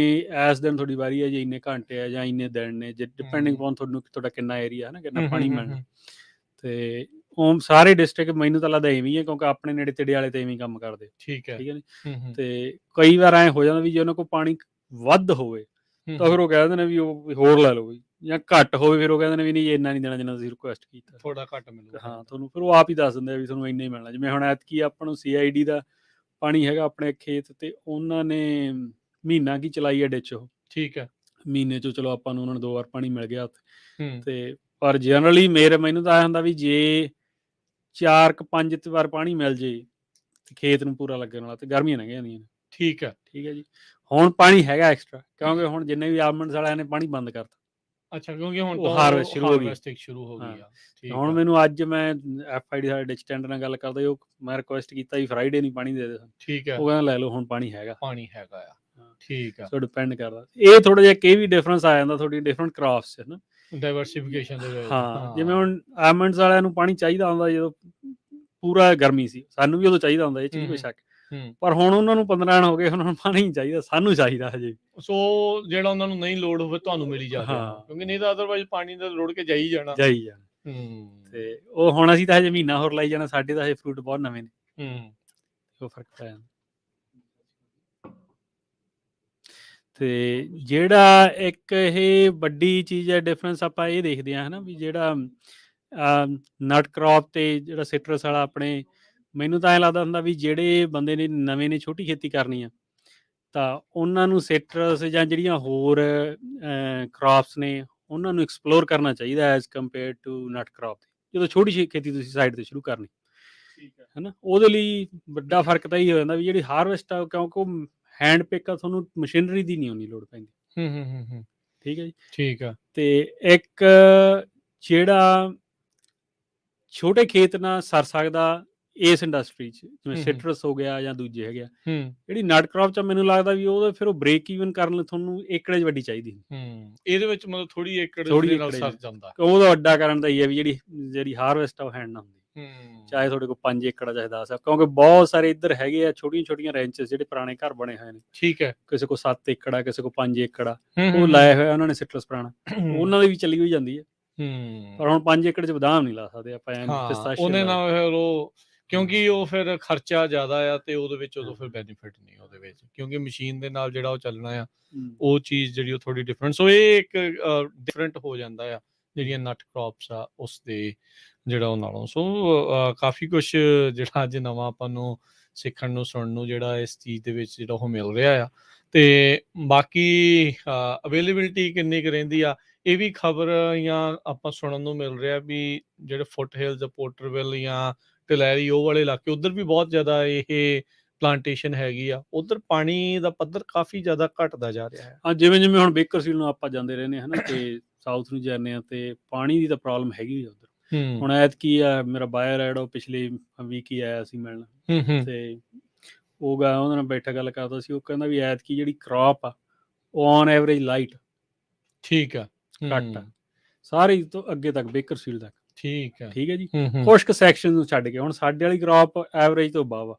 [SPEAKER 2] ਇਸ ਦਿਨ ਤੁਹਾਡੀ ਵਾਰੀ ਹੈ ਜੀ, ਇੰਨੇ ਘੰਟੇ ਆ ਜਾਂ ਇੰਨੇ ਦਿਨ ਨੇ, ਜੇ ਡਿਪੈਂਡਿੰਗ ਅਪੋਨ ਤੁਹਾਡਾ ਕਿੰਨਾ ਏਰੀਆ ਹੈ ਨਾ, ਕਿੰਨਾ ਪਾਣੀ ਮਿਲਣਾ। ਤੇ ਉਹ ਸਾਰੇ ਡਿਸਟ੍ਰਿਕਟ ਮੈਨੂੰ ਤਾਂ ਲੱਗਦਾ ਐਵੇਂ ਹੀ ਹੈ, ਕਿਉਂਕਿ ਆਪਣੇ ਨੇੜੇ ਤੇੜੇ ਵਾਲੇ ਤਾਂ ਐਵੇਂ ਕੰਮ ਕਰਦੇ। ਠੀਕ ਹੈ ਜੀ। ਤੇ ਕਈ ਵਾਰ ਐਂ ਹੋ ਜਾਂਦਾ ਵੀ ਜੇ ਉਹਨਾਂ ਕੋਲ ਪਾਣੀ ਵੱਧ ਹੋਵੇ ਤਾਂ ਫਿਰ ਉਹ ਕਹਿ ਦਿੰਦੇ ਨੇ ਵੀ ਉਹ ਹੋਰ ਲੈ ਲਓ, ਜਾਂ ਘੱਟ ਹੋਵੇ ਫਿਰ ਉਹ ਕਹਿੰਦੇ ਨੇ ਵੀ ਨਹੀਂ, ਇੰਨਾ ਨਹੀਂ ਦੇਣਾ ਜਿੰਨਾ ਤੁਸੀਂ ਰਿਕੁਐਸਟ ਕੀਤਾ, ਥੋੜਾ ਘੱਟ ਮਿਲੂਗਾ। ਹਾਂ, ਤੁਹਾਨੂੰ ਫਿਰ ਉਹ ਆਪ ਹੀ ਦੱਸ ਦਿੰਦੇ ਆ ਵੀ ਤੁਹਾਨੂੰ ਇੰਨਾ ਹੀ ਮਿਲਣਾ। ਜਿਵੇਂ ਹੁਣ ਐਤਕੀ ਆਪਾਂ ਨੂੰ CID ਦਾ ਪਾਣੀ ਹੈਗਾ ਆਪਣੇ ਖੇਤ, ਤੇ ਉਹਨਾਂ ਨੇ ਮਹੀਨਾ ਕੀ ਚਲਾਈ ਹੈ ਡਿੱਚ ਉਹ। ਠੀਕ ਹੈ, ਮਹੀਨੇ 'ਚੋਂ ਚਲੋ ਆਪਾਂ ਨੂੰ ਉਹਨਾਂ ਨੂੰ 2 ਵਾਰ ਪਾਣੀ ਮਿਲ ਗਿਆ ਉੱਥੇ। ਤੇ ਪਰ ਜਨਰਲੀ ਮੈਨੂੰ ਤਾਂ ਆਇਆ ਹੁੰਦਾ ਵੀ ਜੇ 4-5 ਵਾਰ ਪਾਣੀ ਮਿਲ ਜੇ ਤੇ ਖੇਤ ਨੂੰ ਪੂਰਾ ਲੱਗਣ ਵਾਲਾ, ਤੇ ਗਰਮੀਆਂ ਲੰਘ ਜਾਂਦੀਆਂ ਨੇ। ਠੀਕ ਹੈ ਜੀ। ਹੁਣ ਪਾਣੀ ਹੈਗਾ ਐਕਸਟਰਾ, ਕਿਉਂਕਿ ਹੁਣ ਜਿੰਨੇ ਵੀ ਆਲਮੰਡਸ ਵਾਲਿਆਂ ਨੇ ਪਾਣੀ ਬੰਦ ਕਰਤਾ। ਅੱਛਾ, ਕਿਉਂਕਿ ਹੁਣ ਹਾਰਵੈਸਟ ਸ਼ੁਰੂ ਹੋ ਗਈ ਆ। ਹੁਣ ਮੈਨੂੰ ਅੱਜ ਮੈਂ FID ਸਾਡੇ ਡਿਚ ਟੈਂਡਰ ਨਾਲ ਗੱਲ ਕਰਦਾ, ਉਹ ਮੈਂ ਰਿਕੁਐਸਟ ਕੀਤਾ ਵੀ ਫਰਾਈਡੇ ਨਹੀਂ ਪਾਣੀ ਦੇ ਦੇ। ਠੀਕ ਹੈ, ਉਹ ਕਹਿੰਦਾ ਲੈ ਲਓ, ਹੁਣ ਪਾਣੀ ਹੈਗਾ ਆ। ਠੀਕ ਆ, ਸੋ ਡਿਪੈਂਡ ਕਰਦਾ। ਇਹ ਥੋੜਾ ਜਿਹਾ ਕਿ ਵੀ ਡਿਫਰੈਂਸ ਆ ਜਾਂਦਾ ਤੁਹਾਡੀ ਡਿਫਰੈਂਟ ਕ੍ਰਾਫਟਸ 'ਚ ਨਾ, ਡਾਇਵਰਸੀਫਿਕੇਸ਼ਨ ਦੇ ਵਿੱਚ। ਹਾਂ, ਜਿਵੇਂ ਹੁਣ ਆਲਮੰਡਸ ਵਾਲਿਆਂ ਨੂੰ ਪਾਣੀ ਚਾਹੀਦਾ ਹੁੰਦਾ ਜਦੋਂ ਪੂਰਾ ਗਰਮੀ ਸੀ, ਸਾਨੂੰ ਵੀ ਉਦੋਂ ਚਾਹੀਦਾ ਹੁੰਦਾ, ਇਹ 'ਚ ਨਹੀਂ ਕੋਈ ਸ਼ੱਕ। ਪਰ ਹੁਣ ਉਹਨਾਂ ਨੂੰ 15 ਦਿਨ ਹੋ ਗਏ, ਉਹਨਾਂ ਨੂੰ ਪਾਣੀ ਨਹੀਂ ਚਾਹੀਦਾ, ਸਾਨੂੰ ਚਾਹੀਦਾ ਹਜੇ। ਸੋ ਜਿਹੜਾ ਉਹਨਾਂ ਨੂੰ ਨਹੀਂ ਲੋੜ ਹੋਵੇ ਤੁਹਾਨੂੰ ਮਿਲੀ ਜਾ ਰਿਹਾ, ਕਿਉਂਕਿ ਨਹੀਂ ਤਾਂ ਅਦਰਵਾਈਜ਼ ਪਾਣੀ ਦਾ ਲੋੜ ਕੇ ਜਾਈ ਜਾਣਾ। ਤੇ ਉਹ ਹੁਣ ਅਸੀਂ ਤਾਂ ਹਜੇ ਮਹੀਨਾ ਹੋਰ ਲਾਈ ਜਾਣਾ, ਸਾਡੇ ਤਾਂ ਹਜੇ ਫਰੂਟ ਬਹੁਤ ਨਵੇਂ ਨੇ, ਉਹ ਫਰਕ ਪੈ ਜਾਂਦਾ। ਤੇ ਜਿਹੜਾ ਇੱਕ ਇਹ ਵੱਡੀ ਚੀਜ਼ ਹੈ ਡਿਫਰੈਂਸ, ਆਪਾਂ ਇਹ ਦੇਖਦੇ ਹਾਂ, ਹੈ ਨਾ, ਵੀ ਜਿਹੜਾ ਨਟ ਕ੍ਰੌਪ ਤੇ ਜਿਹੜਾ ਸਿਟਰਸ ਵਾਲਾ ਆਪਣੇ, ਮੈਨੂੰ ਤਾਂ ਐਂ ਲੱਗਦਾ ਹੁੰਦਾ ਵੀ ਜਿਹੜੇ ਬੰਦੇ ਨੇ ਨਵੇਂ ਨੇ ਛੋਟੀ ਖੇਤੀ ਕਰਨੀ ਆ, ਤਾਂ ਉਹਨਾਂ ਨੂੰ ਸਿਟਰਸ ਜਾਂ ਜਿਹੜੀਆਂ ਹੋਰ ਕ੍ਰੌਪਸ ਨੇ ਉਹਨਾਂ ਨੂੰ ਐਕਸਪਲੋਰ ਕਰਨਾ ਚਾਹੀਦਾ as compared to nut crop. ਜਦੋਂ ਛੋਟੀ ਖੇਤੀ ਤੁਸੀਂ ਸਾਈਡ 'ਤੇ ਸ਼ੁਰੂ ਕਰਨੀ, ਹੈ ਨਾ, ਉਹਦੇ ਲਈ ਵੱਡਾ ਫਰਕ ਤਾਂ ਇਹ ਹੋ ਜਾਂਦਾ ਵੀ ਜਿਹੜੀ ਹਾਰਵੈਸਟ ਆ, ਕਿਉਂਕਿ ਉਹ ਹੈਂਡ ਪਿਕ ਆ, ਤੁਹਾਨੂੰ ਮਸ਼ੀਨਰੀ ਦੀ ਨਹੀਂ ਉਨੀ ਲੋੜ ਪੈਂਦੀ। ਠੀਕ ਹੈ ਜੀ। ਠੀਕ ਆ। ਤੇ ਇੱਕ ਜਿਹੜਾ ਛੋਟੇ ਖੇਤ ਨਾਲ ਸਰ ਸਕਦਾ ਇਸ ਇੰਡਸਟਰੀ 'ਚ, ਜਿਵੇਂ
[SPEAKER 1] ਹੂੰ।
[SPEAKER 2] ਸਿਟਰਸ ਹੋ ਗਿਆ ਜਾਂ ਦੂਜੇ ਹੈਗੇ ਆ।
[SPEAKER 1] ਹੂੰ,
[SPEAKER 2] ਜਿਹੜੀ ਨਟ ਕ੍ਰੌਪ 'ਚ ਮੈਨੂੰ ਲੱਗਦਾ ਵੀ ਉਹਦਾ ਫਿਰ ਉਹ ਬ੍ਰੇਕ ਈਵਨ ਕਰਨ ਲਈ ਤੁਹਾਨੂੰ ਏਕੜੇਜ ਵੱਡੀ ਚਾਹੀਦੀ,
[SPEAKER 1] ਇਹਦੇ ਵਿੱਚ ਮਤਲਬ ਥੋੜੀ ਏਕੜ
[SPEAKER 2] ਥੋੜੀ
[SPEAKER 1] ਦੇ ਨਾਲ
[SPEAKER 2] ਏਕੜੇਜ।
[SPEAKER 1] ਸਰ ਜਾਂਦਾ।
[SPEAKER 2] ਉਹਦਾ ਵੱਡਾ ਕਾਰਨ ਤਾਂ ਇਹ ਹੈ ਵੀ ਜਿਹੜੀ ਹਾਰਵੈਸਟ ਆ ਉਹ ਹੈਂਡ ਨਾਲ ਹੁੰਦੀ,
[SPEAKER 1] ਹੂੰ,
[SPEAKER 2] ਚਾਹੇ ਤੁਹਾਡੇ ਕੋਲ 5 ਏਕੜ ਆ ਚਾਹੇ 10 ਆ, ਕਿਉਂਕਿ ਬਹੁਤ ਸਾਰੇ ਇੱਧਰ ਹੈਗੇ ਆ ਛੋਟੀਆਂ ਰੈਂਚਸ ਜਿਹੜੇ ਪੁਰਾਣੇ ਘਰ ਬਣੇ ਹੋਏ ਨੇ,
[SPEAKER 1] ਠੀਕ ਹੈ।
[SPEAKER 2] ਕਿਸੇ ਕੋਲ 7 ਏਕੜ ਆ, ਕਿਸੇ ਕੋਲ 5 ਏਕੜ ਆ,
[SPEAKER 1] ਹੂੰ,
[SPEAKER 2] ਉਹ ਲਾਇਆ ਹੋਇਆ ਉਹਨਾਂ ਨੇ ਸਿਟਰਸ ਪੁਰਾਣਾ,
[SPEAKER 1] ਹੂੰ,
[SPEAKER 2] ਉਹਨਾਂ ਦੀ ਵੀ ਚੱਲੀ ਹੋਈ ਜਾਂਦੀ ਹੈ।
[SPEAKER 1] ਹੂੰ।
[SPEAKER 2] ਪਰ ਹੁਣ 5 ਏਕੜ 'ਚ ਬਦਾਮ ਨਹੀਂ ਲਾ ਸਕਦੇ ਆਪਾਂ,
[SPEAKER 1] ਹਾਂ,
[SPEAKER 2] ਪਿਸਤਾਸ਼ੀਓ
[SPEAKER 1] ਉਹਦੇ
[SPEAKER 2] ਲਾ
[SPEAKER 1] ਨਾਲ ਫਿਰ ਉਹ ਕਿਉਂਕਿ ਉਹ ਫਿਰ ਖਰਚਾ ਜ਼ਿਆਦਾ ਆ ਤੇ ਉਹਦੇ ਵਿੱਚ ਉਦੋਂ ਫਿਰ
[SPEAKER 2] ਹਾਂ।
[SPEAKER 1] ਬੈਨੀਫਿਟ ਨਹੀਂ ਉਹਦੇ ਵਿੱਚ, ਕਿਉਂਕਿ ਮਸ਼ੀਨ ਦੇ ਨਾਲ ਜਿਹੜਾ ਉਹ ਚੱਲਣਾ ਆ,
[SPEAKER 2] ਹੂੰ।
[SPEAKER 1] ਉਹ ਚੀਜ਼ ਜਿਹੜੀ ਉਹ ਥੋੜੀ ਡਿਫਰੈਂਟ, ਸੋ ਇਹ ਇੱਕ ਡਿਫਰੈਂਟ ਹੋ ਜਾਂਦਾ ਆ ਜਿਹੜੀਆਂ ਨਟ ਕ੍ਰੌਪਸ ਆ ਉਸ ਦੇ ਜਿਹੜਾ ਉਹ ਨਾਲੋਂ। ਸੋ ਕਾਫੀ ਕੁਛ ਜਿਹੜਾ ਅੱਜ ਨਵਾਂ ਆਪਾਂ ਨੂੰ ਸਿੱਖਣ ਨੂੰ ਸੁਣਨ ਨੂੰ ਜਿਹੜਾ ਇਸ ਚੀਜ਼ ਦੇ ਵਿੱਚ ਜਿਹੜਾ ਉਹ ਮਿਲ ਰਿਹਾ ਆ। ਤੇ ਬਾਕੀ ਅਵੇਲੇਬਿਲਿਟੀ ਕਿੰਨੀ ਕੁ ਰਹਿੰਦੀ ਆ, ਇਹ ਵੀ ਖਬਰ ਜਾਂ ਆਪਾਂ ਸੁਣਨ ਨੂੰ ਮਿਲ ਰਿਹਾ ਵੀ ਜਿਹੜੇ ਫੁੱਟ ਹਿਲਜ਼, ਪੋਰਟਰਵਿਲ ਜਾਂ ਟਲੈਰੀ ਉਹ ਵਾਲੇ ਇਲਾਕੇ, ਉੱਧਰ ਵੀ ਬਹੁਤ ਜ਼ਿਆਦਾ ਇਹ ਪਲਾਂਟੇਸ਼ਨ ਹੈਗੀ ਆ, ਉੱਧਰ ਪਾਣੀ ਦਾ ਪੱਧਰ ਕਾਫੀ ਜ਼ਿਆਦਾ ਘਟਦਾ ਜਾ ਰਿਹਾ ਹੈ।
[SPEAKER 2] ਹਾਂ, ਜਿਵੇਂ ਹੁਣ ਬੇਕਰਫੀਲਡ ਨੂੰ ਆਪਾਂ ਜਾਂਦੇ ਰਹਿੰਦੇ ਹਾਂ ਹਨਾ, ਤੇ ਸਾਊਥ ਨੂੰ ਜਾਂਦੇ ਹਾਂ, ਤੇ ਪਾਣੀ ਦੀ ਤਾਂ ਪ੍ਰੋਬਲਮ ਹੈਗੀ ਉੱਧਰ। ਹੁਣ ਐਤਕੀ ਆ ਮੇਰਾ ਬਾਇਰ ਐਡ ਉਹ ਪਿਛਲੇ ਵੀਕ ਹੀ ਆਇਆ ਸੀ ਮਿਲਣ, ਤੇ ਉਹਨਾਂ ਨਾਲ ਬੈਠਾ ਗੱਲ ਕਰਦਾ ਸੀ, ਉਹ ਕਹਿੰਦਾ ਵੀ ਐਤਕੀ ਜਿਹੜੀ ਕ੍ਰੌਪ ਆ ਉਹ ਔਨ ਐਵਰੇਜ ਲਾਈਟ
[SPEAKER 1] ਠੀਕ ਆ,
[SPEAKER 2] ਘੱਟ ਆ, ਸਾਰੇ ਤੋਂ ਅੱਗੇ ਤੱਕ ਬੇਕਰਫੀਲਡ ਤੱਕ।
[SPEAKER 1] ਠੀਕ ਹੈ
[SPEAKER 2] ਜੀ, ਖੁਸ਼ਕ ਸੈਕਸ਼ਨ ਨੂੰ ਛੱਡ ਕੇ ਹੁਣ ਸਾਡੇ ਵਾਲੀ ਕ੍ਰੌਪ ਐਵਰੇਜ ਤੋਂ above ਆ,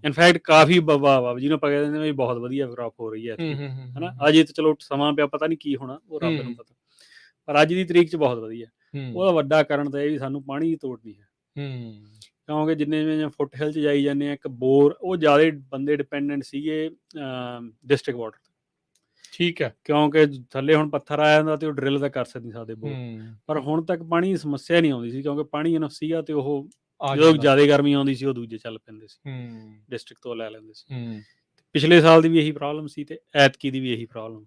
[SPEAKER 2] ਇਨਫੈਕਟ ਕਾਫੀ above ਆ, ਜਿਹਨੂੰ ਆਪਾਂ ਕਹਿੰਦੇ ਵੀ ਬਹੁਤ ਵਧੀਆ ਕ੍ਰੌਪ ਹੋ ਰਹੀ ਹੈ ਹਨਾ। ਅਜੇ ਤਾਂ ਚਲੋ ਸਮਾਂ ਪਿਆ, ਪਤਾ ਨਹੀਂ ਕੀ ਹੋਣਾ, ਉਹ ਰੱਬ ਨੂੰ ਪਤਾ, ਪਰ ਅੱਜ ਦੀ ਤਰੀਕ 'ਚ ਬਹੁਤ ਵਧੀਆ। ਉਹਦਾ ਵੱਡਾ ਕਾਰਨ ਤਾਂ ਇਹ ਵੀ ਸਾਨੂੰ ਪਾਣੀ ਦੀ ਤੋੜ ਨਹੀਂ ਹੈ, ਕਿਉਂਕਿ ਜਿੰਨੇ ਫੁੱਟ ਹਿਲ 'ਚ ਜਾਈ ਜਾਂਦੇ ਆ, ਇੱਕ ਬੋਰ ਉਹ ਜ਼ਿਆਦਾ ਬੰਦੇ ਡਿਪੈਂਡੈਂਟ ਸੀਗੇ ਡਿਸਟ੍ਰਿਕਟ ਵਾਟਰ,
[SPEAKER 1] ਠੀਕ ਹੈ,
[SPEAKER 2] ਕਿਉਂਕਿ ਥੱਲੇ ਹੁਣ ਪੱਥਰ ਆ ਜਾਂਦਾ ਤੇ ਉਹ ਡਰਿਲ ਤਾਂ ਕਰ ਸਕਦੇ ਬੋਰ, ਪਰ ਹੁਣ ਤੱਕ ਪਾਣੀ ਦੀ ਸਮੱਸਿਆ ਨਹੀਂ ਆਉਂਦੀ ਸੀ, ਕਿਉਂਕਿ ਪਾਣੀ ਇਨਫ ਸੀਗਾ, ਤੇ ਉਹ ਜਦੋਂ ਜ਼ਿਆਦਾ ਗਰਮੀ ਆਉਂਦੀ ਸੀ ਉਹ ਦੂਜੇ ਚੱਲ ਪੈਂਦੇ ਸੀ, ਡਿਸਟ੍ਰਿਕਟ ਤੋਂ ਲੈ ਲੈਂਦੇ ਸੀ। ਪਿਛਲੇ ਸਾਲ ਦੀ ਵੀ ਇਹੀ ਪ੍ਰੋਬਲਮ ਸੀ ਤੇ ਐਤਕੀ ਦੀ ਵੀ ਇਹੀ ਪ੍ਰੋਬਲਮ।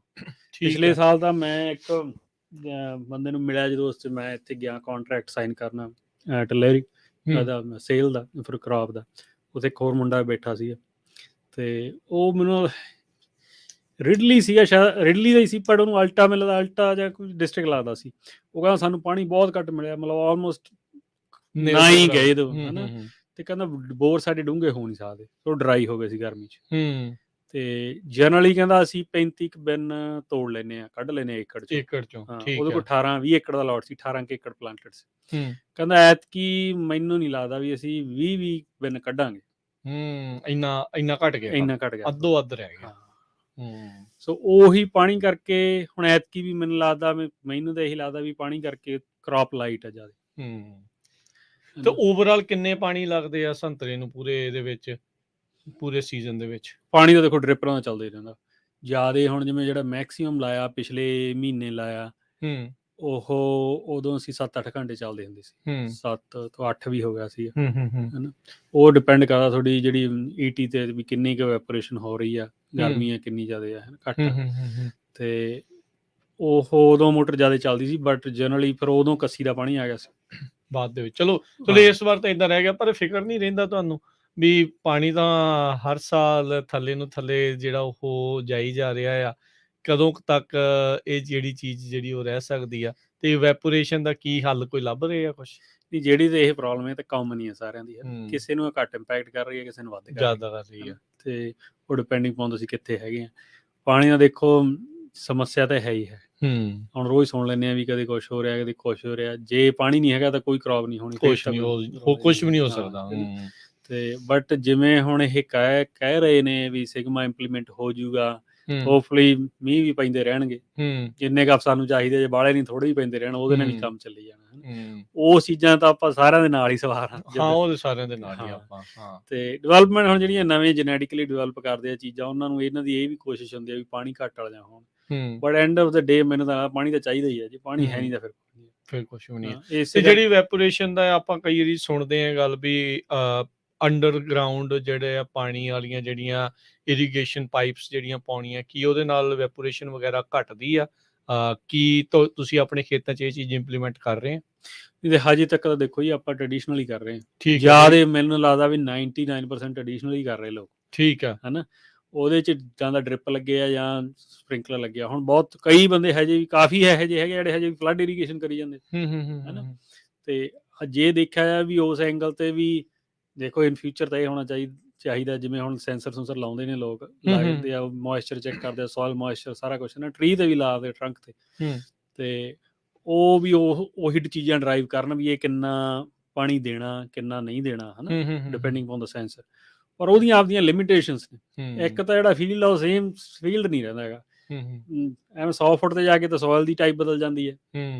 [SPEAKER 2] ਪਿਛਲੇ ਸਾਲ ਤਾਂ ਮੈਂ ਇੱਕ ਬੰਦੇ ਨੂੰ ਮਿਲਿਆ ਜਦੋਂ ਮੈਂ ਇੱਥੇ ਗਿਆ ਕੰਟਰੈਕਟ ਸਾਈਨ ਕਰਨਾ ਟਲੈਰੀ ਦਾ ਸੇਲ ਦਾ ਫਿਰ ਕ੍ਰੌਪ ਦਾ, ਉੱਥੇ ਇੱਕ ਹੋਰ ਮੁੰਡਾ ਬੈਠਾ ਸੀ, ਤੇ ਉਹ ਮੈਨੂੰ ਰਿਡਲੀ ਸੀਗਾ, ਸ਼ਾਇਦ ਰਿਡਲੀ ਦਾ ਹੀ ਸੀ, ਪਰ ਉਹਨੂੰ ਅਲਟਾ ਮਿਲਦਾ, ਅਲਟਾ ਜਾਂ ਕੋਈ ਡਿਸਟ੍ਰਿਕਟ ਲੱਗਦਾ ਸੀ। ਉਹ ਕਹਿੰਦਾ ਸਾਨੂੰ ਪਾਣੀ ਬਹੁਤ ਘੱਟ ਮਿਲਿਆ, ਮਤਲਬ ਆਲਮੋਸਟ ਨਾ ਹੀ ਗਏ ਦੋ ਹਨਾ, ਤੇ ਕਹਿੰਦਾ ਬੋਰ ਸਾਡੇ ਡੂੰਘੇ ਹੋ ਨਹੀਂ ਸਕਦੇ, ਉਹ ਡਰਾਈ ਹੋ ਗਏ ਸੀ ਗਰਮੀ 'ਚ। ਤੇ ਜਨਰਲੀ ਕਹਿੰਦਾ ਅਸੀਂ 35 ਬਿਨ ਤੋੜ ਲੈਂਦੇ ਹਾਂ, ਕੱਢ ਲੈਂਦੇ ਏਕੜ ਚੋਂ। ਉਹਦੇ ਕੋਲ 18-20 ਏਕੜ ਦਾ ਲੋਟ ਸੀ, 18 ਏਕੜ ਪਲਾਂਟਡ ਸੀ। ਕਹਿੰਦਾ ਐਤਕੀ ਮੈਨੂੰ ਨਹੀਂ ਲੱਗਦਾ ਵੀ ਅਸੀਂ 20 ਬਿਨ ਕੱਢਾਂਗੇ,
[SPEAKER 1] ਇੰਨਾ ਘਟ ਗਿਆ,
[SPEAKER 2] ਇੰਨਾ ਘਟ ਗਿਆ,
[SPEAKER 1] ਅੱਧੋ ਅੱਧ ਰਹਿ ਗਿਆ।
[SPEAKER 2] ਸੋ ਉਹੀ ਪਾਣੀ ਕਰਕੇ ਹੁਣ ਐਤਕੀ ਵੀ ਮੈਨੂੰ ਤਾਂ ਇਹੀ ਲੱਗਦਾ ਵੀ ਪਾਣੀ ਕਰਕੇ ਕ੍ਰੌਪ ਲਾਈਟ ਆ ਜ਼ਿਆਦਾ।
[SPEAKER 1] ਤੇ ਓਵਰਆਲ ਕਿੰਨੇ ਪਾਣੀ ਲੱਗਦੇ ਆ ਸੰਤਰੇ ਨੂੰ ਪੂਰੇ ਇਹਦੇ ਵਿੱਚ, ਪੂਰੇ ਸੀਜ਼ਨ ਦੇ ਵਿੱਚ?
[SPEAKER 2] ਪਾਣੀ ਤਾਂ ਦੇਖੋ ਡ੍ਰਿਪਰਾਂ ਦਾ ਚੱਲਦਾ ਹੀ ਰਹਿੰਦਾ ਜ਼ਿਆਦਾ। ਹੁਣ ਜਿਵੇਂ ਜਿਹੜਾ ਮੈਕਸੀਮਮ ਲਾਇਆ ਪਿਛਲੇ ਮਹੀਨੇ ਲਾਇਆ, ਉਦੋਂ ਅਸੀਂ 7-8 ਘੰਟੇ ਚੱਲਦੇ ਹੁੰਦੇ ਸੀ, 7 ਤੋਂ 8 ਵੀ ਹੋ ਗਿਆ ਸੀ ਹਨਾ। ਉਹ ਡਿਪੈਂਡ ਕਰਦਾ ਤੁਹਾਡੀ ਜਿਹੜੀ ਈਟੀ ਤੇ ਵੀ ਕਿੰਨੀ ਕੁ ਵੈਪੋਰੇਸ਼ਨ ਹੋ ਰਹੀ ਆ, ਗਰਮੀ ਆ ਕਿੰਨੀ ਜ਼ਿਆਦਾ ਆ ਘੱਟ ਆ, ਤੇ ਉਹ ਉਦੋਂ ਮੋਟਰ ਜ਼ਿਆਦਾ ਚੱਲਦੀ ਸੀ, ਬਟ ਜਨਰਲੀ ਫਿਰ ਉਦੋਂ ਕੱਸੀ ਦਾ ਪਾਣੀ ਆ ਗਿਆ ਸੀ
[SPEAKER 1] ਬਾਅਦ ਦੇ ਵਿੱਚ। ਚਲੋ ਇਸ ਵਾਰ ਤਾਂ ਏਦਾਂ ਰਹਿ ਗਿਆ, ਪਰ ਫਿਕਰ ਨਹੀਂ ਰਹਿੰਦਾ ਤੁਹਾਨੂੰ ਵੀ ਪਾਣੀ ਤਾਂ ਹਰ ਸਾਲ ਥੱਲੇ ਨੂੰ ਥੱਲੇ ਜਿਹੜਾ ਉਹ ਜਾਈ ਜਾ ਰਿਹਾ ਆ, ਕਦੋਂ ਤੱਕ ਇਹ ਜਿਹੜੀ ਚੀਜ਼ ਜਿਹੜੀ ਉਹ ਰਹਿ ਸਕਦੀ ਆ, ਤੇ ਵੈਪੋਰੇਸ਼ਨ ਦਾ ਕੀ ਹੱਲ ਕੋਈ ਲੱਭ ਰਹੇ ਆ ਕੁਛ?
[SPEAKER 2] ਨਹੀਂ, ਜਿਹੜੀ ਤੇ ਇਹ ਪ੍ਰੋਬਲਮ ਹੈ ਤਾਂ ਕਾਮਨ ਹੀ ਹੈ ਸਾਰਿਆਂ ਦੀ, ਕਿਸੇ ਨੂੰ ਘੱਟ ਇੰਪੈਕਟ ਕਰ ਰਹੀ ਹੈ, ਕਿਸੇ ਨੂੰ ਵੱਧ
[SPEAKER 1] ਜ਼ਿਆਦਾ ਕਰ ਰਹੀ ਆ,
[SPEAKER 2] ਤੇ ਉਹ ਡਿਪੈਂਡਿੰਗ ਪਾਉਣ ਤੁਸੀਂ ਕਿੱਥੇ ਹੈਗੇ ਆ। ਪਾਣੀ ਦਾ ਦੇਖੋ ਸਮੱਸਿਆ ਤਾਂ ਹੈ ਹੀ ਹੈ, ਹੁਣ ਰੋਜ਼ ਸੁਣ ਲੈਂਦੇ ਆ ਵੀ ਕਦੇ ਕੁਛ ਹੋ ਰਿਹਾ, ਕਦੇ ਕੁਛ ਹੋ ਰਿਹਾ। ਜੇ ਪਾਣੀ ਨਹੀਂ ਹੈਗਾ ਤਾਂ ਕੋਈ ਕ੍ਰੌਪ ਨਹੀਂ ਹੋਣੀ,
[SPEAKER 1] ਕੁਛ ਵੀ ਨਹੀਂ ਹੋ ਸਕਦਾ।
[SPEAKER 2] ਤੇ ਬਟ ਜਿਵੇਂ ਹੁਣ ਇਹ ਕਹਿ ਰਹੇ ਨੇ ਵੀ ਸਿਗਮਾ ਇੰਪਲੀਮੈਂਟ ਹੋ ਜਾਊਗਾ, ਹੋਪਫੁਲੀ ਮੀਂਹ ਵੀ ਪੈਂਦੇ ਰਹਿਣਗੇ, ਜਿੰਨੇ ਕੁ ਸਾਨੂੰ ਚਾਹੀਦੇ, ਜੇ ਬਾਹਲੇ ਨਹੀਂ ਥੋੜੇ ਹੀ ਪੈਂਦੇ ਰਹਿਣ, ਉਹਦੇ ਨਾਲ ਵੀ ਕੰਮ ਚੱਲੀ ਜਾਣਾ। ਉਹ ਚੀਜ਼ਾਂ ਤਾਂ ਆਪਾਂ ਸਾਰਿਆਂ ਦੇ ਨਾਲ ਹੀ ਸਵਾਰ
[SPEAKER 1] ਹਾਂ, ਉਹ ਸਾਰਿਆਂ ਦੇ ਨਾਲ ਹੀ ਆਪਾਂ।
[SPEAKER 2] ਤੇ ਡਿਵੈਲਪਮੈਂਟ ਹੁਣ ਜਿਹੜੀਆਂ ਨਵੇਂ ਜੈਨੇਟਿਕਲੀ ਡਿਵੈਲਪ ਕਰਦੇ ਆ ਚੀਜ਼ਾਂ, ਉਹਨਾਂ ਨੂੰ ਇਹਨਾਂ ਦੀ ਇਹ ਵੀ ਕੋਸ਼ਿਸ਼ ਹੁੰਦੀ ਆ ਵੀ ਪਾਣੀ ਘੱਟ ਵਾਲੀਆਂ ਹੋਣ, ਬਟ ਐਂਡ ਆਫ ਦਾ ਡੇ ਮੈਨੂੰ ਤਾਂ ਪਾਣੀ ਤਾਂ ਚਾਹੀਦਾ ਹੀ ਹੈ, ਜੇ ਪਾਣੀ ਹੈ ਨਹੀਂ ਤਾਂ
[SPEAKER 1] ਫਿਰ ਕੁਛ ਵੀ ਨਹੀਂ। ਤੇ ਜਿਹੜੀ ਵੈਪੋਰੇਸ਼ਨ ਦਾ ਆਪਾਂ ਕਈ ਵਾਰੀ ਸੁਣਦੇ ਆ ਗੱਲ ਵੀ ਅੰਡਰਗਰਾਊਂਡ ਜਿਹੜੇ ਆ ਪਾਣੀ ਵਾਲੀਆਂ ਜਿਹੜੀਆਂ ਇਰੀਗੇਸ਼ਨ ਪਾਈਪਸ ਜਿਹੜੀਆਂ ਪਾਉਣੀਆਂ, ਕੀ ਉਹਦੇ ਨਾਲ ਵੈਪੋਰੇਸ਼ਨ ਵਗੈਰਾ ਘਟਦੀ ਆ? ਕੀ ਤੁਸੀਂ ਆਪਣੇ ਖੇਤਾਂ 'ਚ ਇਹ ਚੀਜ਼ ਇੰਪਲੀਮੈਂਟ ਕਰ ਰਹੇ ਆ?
[SPEAKER 2] ਹਜੇ ਤੱਕ ਤਾਂ ਦੇਖੋ ਜੀ ਆਪਾਂ ਟ੍ਰੈਡੀਸ਼ਨਲੀ ਕਰ ਰਹੇ ਹਾਂ, ਜ਼ਿਆਦਾ ਮੈਨੂੰ ਲੱਗਦਾ ਵੀ 99% ਟ੍ਰੈਡੀਸ਼ਨਲੀ ਕਰ ਰਹੇ ਲੋਕ। ਠੀਕ ਆ ਹਨਾ, ਉਹਦੇ 'ਚ ਜਾਂ ਤਾਂ ਡ੍ਰਿਪ ਲੱਗੇ ਆ ਜਾਂ ਸਪ੍ਰਿੰਕਲਰ ਲੱਗਿਆ। ਹੁਣ ਬਹੁਤ ਕਈ ਬੰਦੇ ਹਜੇ ਵੀ ਕਾਫੀ ਇਹੋ ਜਿਹੇ ਹੈਗੇ ਜਿਹੜੇ ਹਜੇ ਵੀ ਫਲੱਡ ਇਰੀਗੇਸ਼ਨ ਕਰੀ ਜਾਂਦੇ ਹਨਾ, ਤੇ ਜੇ ਦੇਖਿਆ ਜਾਏ ਵੀ ਉਸ ਐਂਗਲ ਤੇ ਵੀ ਦੇਖੋ ਇਨ ਫਿਊਚਰ ਤਾਂ ਇਹ ਹੋਣਾ ਚਾਹੀਦਾ ਜਿਵੇਂ ਹੁਣ ਸੈਂਸਰ ਸੂਸਰ ਲਾਉਂਦੇ ਨੇ ਲੋਕ, ਲੱਗਦੇ ਆ ਮੋਇਸਚਰ ਚੈੱਕ ਕਰਦੇ ਆ, ਸੋਇਲ ਮੋਇਸਚਰ ਸਾਰਾ ਕੁਛ ਨਾ, ਟਰੀ ਤੇ ਵੀ ਲਾਦੇ ਟਰੰਕ ਤੇ ਉਹ ਵੀ ਉਹੀ ਚੀਜ਼ਾਂ ਡਰਾਈਵ ਕਰਨ ਵੀ ਇਹ ਕਿੰਨਾ ਪਾਣੀ ਦੇਣਾ ਕਿੰਨਾ ਨਹੀਂ ਦੇਣਾ, ਹਨਾ, ਡਿਪੈਂਡਿੰਗ ਔਨ ਦਾ ਸੈਂਸਰ। ਪਰ ਉਹਦੀਆਂ ਆਪਦੀਆਂ ਲਿਮਿਟੇਸ਼ਨਸ ਨੇ। ਇੱਕ ਤਾਂ ਜਿਹੜਾ ਫੀਲਡ ਆ ਉਹ ਸੇਮ ਫੀਲਡ ਨਹੀਂ ਰਹਿੰਦਾ ਹੈਗਾ, ਐਵੇਂ 100 ਫੁੱਟ ਤੇ ਜਾ ਕੇ ਤਾਂ ਸੋਇਲ ਦੀ ਟਾਈਪ ਬਦਲ ਜਾਂਦੀ ਹੈ,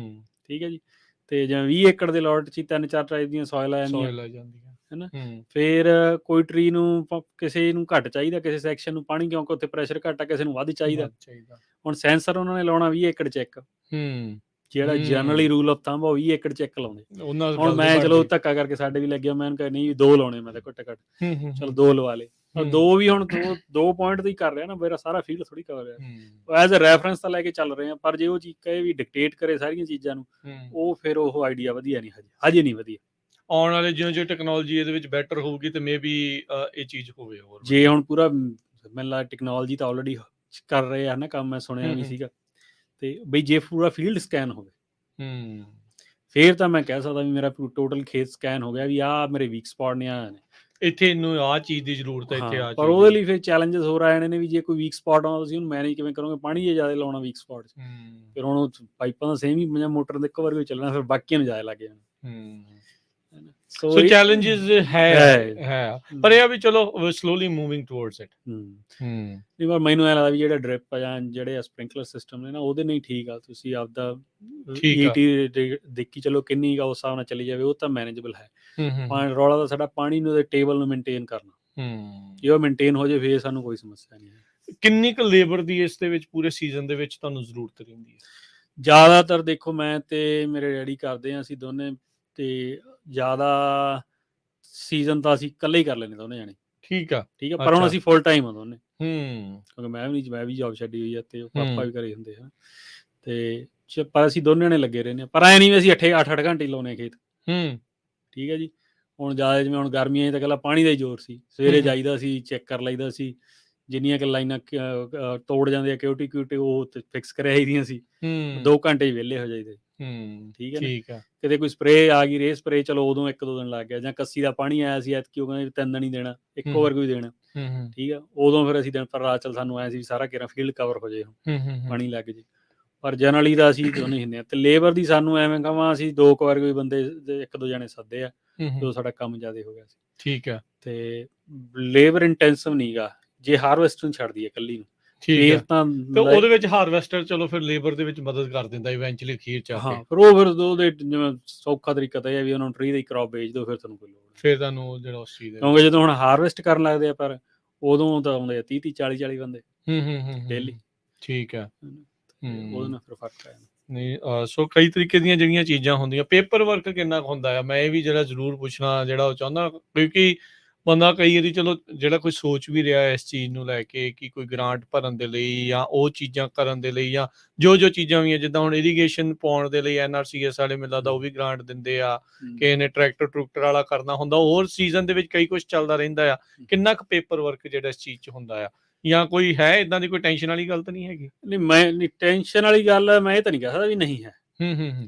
[SPEAKER 2] ਠੀਕ ਹੈ ਜੀ। ਤੇ ਜਿਵੇਂ 20 ਏਕੜ ਦੇ ਲੋਟ 'ਚ 3-4 ਟਾਈਪ ਦੀਆਂ ਸੋਇਲ ਆ ਜਾਂਦੀਆਂ, ਹਨਾ। ਫਿਰ ਕੋਈ ਟਰੀ ਨੂੰ ਕਿਸੇ ਨੂੰ ਘੱਟ ਚਾਹੀਦਾ, ਕਿਸੇ ਸੈਕਸ਼ਨ ਨੂੰ ਪਾਣੀ, ਕਿਉਂਕਿ ਉੱਥੇ ਪ੍ਰੈਸ਼ਰ ਘੱਟ ਆ, ਕਿਸੇ ਨੂੰ ਵੱਧ ਚਾਹੀਦਾ। ਹੁਣ ਸੈਂਸਰ ਉਹਨਾਂ ਨੇ ਲਾਉਣਾ 20 ਏਕੜ 'ਚ ਇੱਕ, ਜਿਹੜਾ ਜਨਰਲੀ ਰੂਲ ਆਫ ਥੰਬ ਉਹ 20 ਏਕੜ 'ਚ ਇੱਕ ਲਾਉਂਦੇ। ਹੁਣ ਮੈਂ ਚਲੋ ਧੱਕਾ ਕਰਕੇ ਸਾਡੇ ਵੀ ਲੱਗਿਆ, ਮੈਂ ਕਿਹਾ ਨਹੀਂ 2 ਲਾਉਣੇ, ਮੈਂ ਤਾਂ ਘੱਟ ਚਲੋ 2 ਲਵਾ ਲਏ। 2 ਵੀ ਹੁਣ 2 ਪੁਆਇੰਟ ਤੇ ਹੀ ਕਰ ਰਿਹਾ ਨਾ, ਮੇਰਾ ਸਾਰਾ ਫੀਲਡ ਥੋੜੀ ਕਵਰ ਹੈ, ਐਜ਼ ਅ ਰੈਫਰੈਂਸ ਤਾਂ ਲੈ ਕੇ ਚੱਲ ਰਹੇ ਆ। ਪਰ ਜੇ ਉਹ ਚੀਜ਼ ਕਹੇ ਵੀ ਡਿਕਟੇਟ ਕਰੇ ਸਾਰੀਆਂ ਚੀਜ਼ਾਂ ਨੂੰ, ਉਹ ਫਿਰ ਉਹ ਆਈਡੀਆ ਵਧੀਆ ਨਹੀਂ, ਹਜੇ ਨਹੀਂ ਵਧੀਆ।
[SPEAKER 1] ਆਉਣ ਵਾਲੇ ਜਿਉਂ ਟੈਕਨੋਲੋਜੀ ਇਹਦੇ ਵਿੱਚ ਬੈਟਰ ਹੋਊਗੀ ਤੇ ਮੇ ਬੀ ਇਹ ਚੀਜ਼ ਹੋਵੇ ਹੋਰ।
[SPEAKER 2] ਜੇ ਹੁਣ ਪੂਰਾ ਮੈਨੂੰ ਲੱਗਦਾ ਟੈਕਨੋਲੋਜੀ ਤਾਂ ਆਲਰੇਡੀ ਕਰ ਰਹੇ ਆ ਨਾ ਕੰਮ, ਮੈਂ ਸੁਣਿਆ ਵੀ ਸੀਗਾ, ਤੇ ਬਈ ਜੇ ਪੂਰਾ ਫੀਲਡ ਸਕੈਨ ਹੋਵੇ ਫਿਰ ਤਾਂ ਮੈਂ ਕਹਿ ਸਕਦਾ ਵੀ ਮੇਰਾ ਟੋਟਲ ਖੇਤ ਸਕੈਨ ਹੋ ਗਿਆ, ਵੀ ਆਹ ਮੇਰੇ ਵੀਕ ਸਪੌਟ ਨੇ, ਆ ਨੇ
[SPEAKER 1] ਇੱਥੇ ਇਹਨੂੰ ਆਹ ਚੀਜ਼ ਦੀ ਜ਼ਰੂਰਤ ਹੈ, ਇੱਥੇ ਆ।
[SPEAKER 2] ਪਰ ਉਹਦੇ ਲਈ ਫਿਰ ਚੈਲੰਜਸ ਹੋਰ ਆ ਜਾਣੇ ਨੇ, ਵੀ ਜੇ ਕੋਈ ਵੀਕ ਸਪੌਟ ਆਉਂਦਾ ਤੁਸੀਂ ਉਹਨੂੰ ਮੈਨੇਜ ਕਿਵੇਂ ਕਰੋਗੇ, ਪਾਣੀ ਜੇ ਜ਼ਿਆਦਾ ਲਾਉਣਾ ਵੀਕ ਸਪੌਟ 'ਚ, ਫਿਰ ਹੁਣ ਪਾਈਪਾਂ ਦਾ ਸੇਮ ਹੀ ਮੋਟਰ ਦੇ ਇੱਕੋ ਵਾਰ ਵੀ ਚੱਲਣਾ, ਫਿਰ ਬਾਕੀਆਂ ਨੂੰ ਜ਼ਿਆਦਾ ਲੱਗ ਜਾਣਾ।
[SPEAKER 1] ਸੋ ਚੈਲੰਜਸ ਹੈ ਪਰ ਇਹ ਵੀ ਚਲੋ ਸਲੋਲੀ ਮੂਵਿੰਗ ਟੁਵਰਡਸ ਇਟ।
[SPEAKER 2] ਨਹੀਂ ਪਰ ਮੈਨੂੰ ਐਂ ਲੱਗਦਾ ਵੀ ਜਿਹੜਾ ਡ੍ਰਿਪ ਆ ਜਾਂ ਜਿਹੜੇ ਸਪ੍ਰਿੰਕਲਰ ਸਿਸਟਮ ਨੇ ਨਾ, ਉਹਦੇ ਨਹੀਂ ਠੀਕ ਆ। ਤੁਸੀਂ ਆਪਦਾ ਦੇਖੀ ਚਲੋ ਕਿੰਨੀ ਉਸ ਹਿਸਾਬ ਨਾਲ ਚੱਲੀ ਜਾਵੇ, ਉਹ ਤਾਂ ਮੈਨੇਜੇਬਲ ਹੈ। ਰੌਲਾ ਤਾਂ ਸਾਡਾ ਪਾਣੀ ਨੂੰ ਟੇਬਲ ਨੂੰ ਮੇਨਟੇਨ ਕਰਨਾ, ਜੇ ਉਹ ਮੇਨਟੇਨ ਹੋ ਜਾਵੇ ਫਿਰ ਸਾਨੂੰ ਕੋਈ ਸਮੱਸਿਆ ਨਹੀਂ ਹੈ।
[SPEAKER 1] ਕਿੰਨੀ ਕੁ ਲੇਬਰ ਦੀ ਇਸ ਦੇ ਵਿੱਚ ਪੂਰੇ ਸੀਜ਼ਨ ਦੇ ਵਿੱਚ ਤੁਹਾਨੂੰ ਜ਼ਰੂਰਤ ਰਹਿੰਦੀ ਹੈ?
[SPEAKER 2] ਜ਼ਿਆਦਾਤਰ ਦੇਖੋ ਮੈਂ ਤੇ ਮੇਰੇ ਡੈਡੀ ਕਰਦੇ ਹਾਂ, ਅਸੀਂ ਦੋਨੇ, ਤੇ ਜ਼ਿਆਦਾ ਸੀਜ਼ਨ ਤਾਂ ਅਸੀਂ ਇਕੱਲੇ ਹੀ ਕਰ ਲੈਂਦੇ ਦੋਨੇ ਜਾਣੇ। ਠੀਕ ਆ। ਪਰ ਹੁਣ ਅਸੀਂ ਫੁੱਲ ਟਾਈਮ ਆ ਦੋਨੇ, ਕਿਉਂਕਿ ਮੈਂ ਵੀ ਜੋਬ ਛੱਡੀ ਹੋਈ ਆ ਤੇ ਪਾਪਾ ਵੀ ਘਰੇ ਹੁੰਦੇ ਆ, ਤੇ ਪਰ ਅਸੀਂ ਦੋਨੇ ਜਾਣੇ ਲੱਗੇ ਰਹਿੰਦੇ ਹਾਂ। ਪਰ ਐ ਨਹੀਂ ਵੀ ਅਸੀਂ 8-8 ਘੰਟੇ ਲਾਉਣੇ ਖੇਤ, ਠੀਕ ਹੈ ਜੀ। ਹੁਣ ਜ਼ਿਆਦਾ ਜਿਵੇਂ ਹੁਣ ਗਰਮੀਆਂ 'ਚ ਤਾਂ ਇਕੱਲਾ ਪਾਣੀ ਦਾ ਹੀ ਜ਼ੋਰ ਸੀ, ਸਵੇਰੇ ਜਾਈਦਾ ਸੀ, ਚੈੱਕ ਕਰ ਲਈਦਾ ਸੀ, ਜਿੰਨੀਆਂ ਕਿ ਲਾਈਨਾਂ ਤੋੜ ਜਾਂਦੇ ਆ ਕਿਊਟੀ ਉਹ ਫਿਕਸ ਕਰਿਆ ਆਈਦੀਆਂ ਸੀ, 2 ਘੰਟੇ ਹੀ ਵਿਹਲੇ ਹੋ ਜਾਈਦੇ, ਠੀਕ ਹੈ ਨਾ। ਕਿਤੇ ਕੋਈ ਸਪਰੇਅ ਆ ਗਈ, ਰੇ ਸਪਰੇਅ, ਚਲੋ ਉਦੋਂ 1-2 ਦਿਨ ਲੱਗ ਗਿਆ, ਜਾਂ ਕੱਸੀ ਦਾ ਪਾਣੀ ਆਇਆ ਸੀ ਐਤਕੀ, ਉਹ ਕਹਿੰਦੇ 3 ਦਿਨ ਹੀ ਦੇਣਾ, ਇੱਕੋ ਵਾਰ ਕੋਈ ਦੇਣਾ, ਠੀਕ ਆ। ਉਦੋਂ ਫਿਰ ਅਸੀਂ ਦਿਨ ਪਰ ਰਾਤ ਚੱਲ, ਸਾਨੂੰ ਐਂ ਸੀ ਸਾਰਾ ਘੇਰਾ ਫੀਲਡ ਕਵਰ ਹੋ ਜਾਏ, ਪਾਣੀ ਲੱਗ ਜੇ। ਪਰ ਜਨਰਲੀ ਤਾਂ ਅਸੀਂ ਦੋਨੇ ਹੁੰਦੇ ਹਾਂ। ਤੇ ਲੇਬਰ ਦੀ ਸਾਨੂੰ ਐਵੇਂ ਕਹਾਂ, ਅਸੀਂ 2 ਕੁ ਵਾਰ ਕੋਈ ਬੰਦੇ 1-2 ਜਣੇ ਸੱਦੇ ਆ, ਜਦੋਂ ਸਾਡਾ ਕੰਮ ਜ਼ਿਆਦਾ ਹੋ ਗਿਆ ਸੀ, ਠੀਕ ਆ। ਤੇ ਲੇਬਰ ਇੰਟੈਂਸਿਵ ਨਹੀਂ ਗਾ, ਜੇ ਹਾਰਵੈਸਟਰ ਨੂੰ ਛੱਡਦੀ ਹੈ ਇਕੱਲੀ ਨੂੰ, ਫਿਰ ਤਾਂ
[SPEAKER 1] ਉਹਦੇ ਵਿੱਚ ਹਾਰਵੈਸਟਰ ਚਲੋ ਫਿਰ ਲੇਬਰ ਦੇ ਵਿੱਚ ਮਦਦ ਕਰ ਦਿੰਦਾ ਇਵੈਂਚੁਅਲੀ ਅਖੀਰ 'ਚ ਆ ਕੇ।
[SPEAKER 2] ਫਿਰ ਉਹਦੇ ਜਿਵੇਂ ਸੌਖਾ ਤਰੀਕਾ ਤਾਂ ਇਹ ਹੈ ਵੀ ਉਹਨਾਂ ਨੂੰ ਟਰੀ ਦੀ ਕ੍ਰੌਪ ਵੇਚ ਦਿਓ, ਫਿਰ ਤੁਹਾਨੂੰ ਕੋਈ ਲੋੜ ਨਹੀਂ,
[SPEAKER 1] ਫਿਰ ਤੁਹਾਨੂੰ ਜਿਹੜਾ ਉਸ ਚੀਜ਼,
[SPEAKER 2] ਕਿਉਂਕਿ ਜਦੋਂ ਹੁਣ ਹਾਰਵੈਸਟ ਕਰਨ ਲੱਗਦੇ ਆ, ਪਰ ਉਦੋਂ ਤਾਂ ਆਉਂਦੇ ਆ 30-30 40-40 ਬੰਦੇ ਡੇਲੀ, ਠੀਕ ਆ। ਉਹਦੇ ਨਾਲ ਫਿਰ ਫਰਕ ਆ।
[SPEAKER 1] ਨਹੀਂ ਸੋ ਕਈ ਤਰੀਕੇ ਦੀਆਂ ਜਿਹੜੀਆਂ ਚੀਜ਼ਾਂ ਹੁੰਦੀਆਂ, ਪੇਪਰ ਵਰਕ ਕਿੰਨਾ ਕੁ ਹੁੰਦਾ ਆ, ਮੈਂ ਇਹ ਵੀ ਜਿਹੜਾ ਜ਼ਰੂਰ ਪੁੱਛਣਾ ਜਿਹੜਾ ਉਹ ਚਾਹੁੰਦਾ, ਕਿਉਂਕਿ ਬੰਦਾ ਕਈ ਵਾਰੀ ਚਲੋ ਜਿਹੜਾ ਕੋਈ ਸੋਚ ਵੀ ਰਿਹਾ ਇਸ ਚੀਜ਼ ਨੂੰ ਲੈ ਕੇ ਕਿ ਕੋਈ ਗ੍ਰਾਂਟ ਭਰਨ ਦੇ ਲਈ ਜਾਂ ਉਹ ਚੀਜ਼ਾਂ ਕਰਨ ਦੇ ਲਈ, ਜਾਂ ਜੋ ਚੀਜ਼ਾਂ ਵੀ ਆ, ਜਿੱਦਾਂ ਹੁਣ ਇਰੀਗੇਸ਼ਨ ਪਾਉਣ ਦੇ ਲਈ NRCS ਵਾਲੇ ਮੈਨੂੰ ਲੱਗਦਾ ਉਹ ਵੀ ਗ੍ਰਾਂਟ ਦਿੰਦੇ ਆ, ਕਿਸੇ ਨੇ ਟਰੈਕਟਰ ਵਾਲਾ ਕਰਨਾ ਹੁੰਦਾ, ਹੋਰ ਸੀਜ਼ਨ ਦੇ ਵਿੱਚ ਕਈ ਕੁਛ ਚੱਲਦਾ ਰਹਿੰਦਾ ਆ। ਕਿੰਨਾ ਕੁ ਪੇਪਰ ਵਰਕ ਜਿਹੜਾ ਇਸ ਚੀਜ਼ 'ਚ ਹੁੰਦਾ ਆ, ਜਾਂ ਕੋਈ ਹੈ ਇਦਾਂ ਦੀ ਕੋਈ ਟੈਨਸ਼ਨ ਵਾਲੀ ਗੱਲ ਤਾਂ ਨਹੀਂ ਹੈਗੀ?
[SPEAKER 2] ਨਹੀਂ ਟੈਨਸ਼ਨ ਵਾਲੀ ਗੱਲ ਮੈਂ ਇਹ ਤਾਂ ਨਹੀਂ ਕਹਿ ਸਕਦਾ ਵੀ ਨਹੀਂ ਹੈ,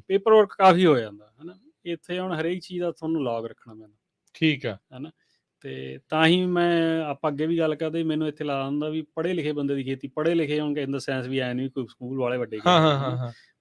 [SPEAKER 2] ਪੇਪਰ ਵਰਕ ਕਾਫੀ ਹੋ ਜਾਂਦਾ, ਹਨਾ। ਇੱਥੇ ਹੁਣ ਹਰੇਕ ਚੀਜ਼ ਦਾ ਤੁਹਾਨੂੰ ਲੌਗ ਰੱਖਣਾ ਪੈਂਦਾ, ਠੀਕ ਆ, ਹਨਾ। ਤੇ ਤਾਂ ਹੀ ਆਪਾਂ ਅੱਗੇ ਵੀ ਗੱਲ ਕਰਦੇ, ਮੈਨੂੰ ਇੱਥੇ ਲਾ ਦਿੰਦਾ ਵੀ ਪੜ੍ਹੇ ਲਿਖੇ ਬੰਦੇ ਦੀ ਖੇਤੀ, ਪੜ੍ਹੇ ਲਿਖੇ ਹੋਣਗੇ ਇਨ ਦਾ ਸੈਂਸ ਵੀ ਐ ਨਹੀਂ ਕੋਈ ਸਕੂਲ ਵਾਲੇ ਵੱਡੇ,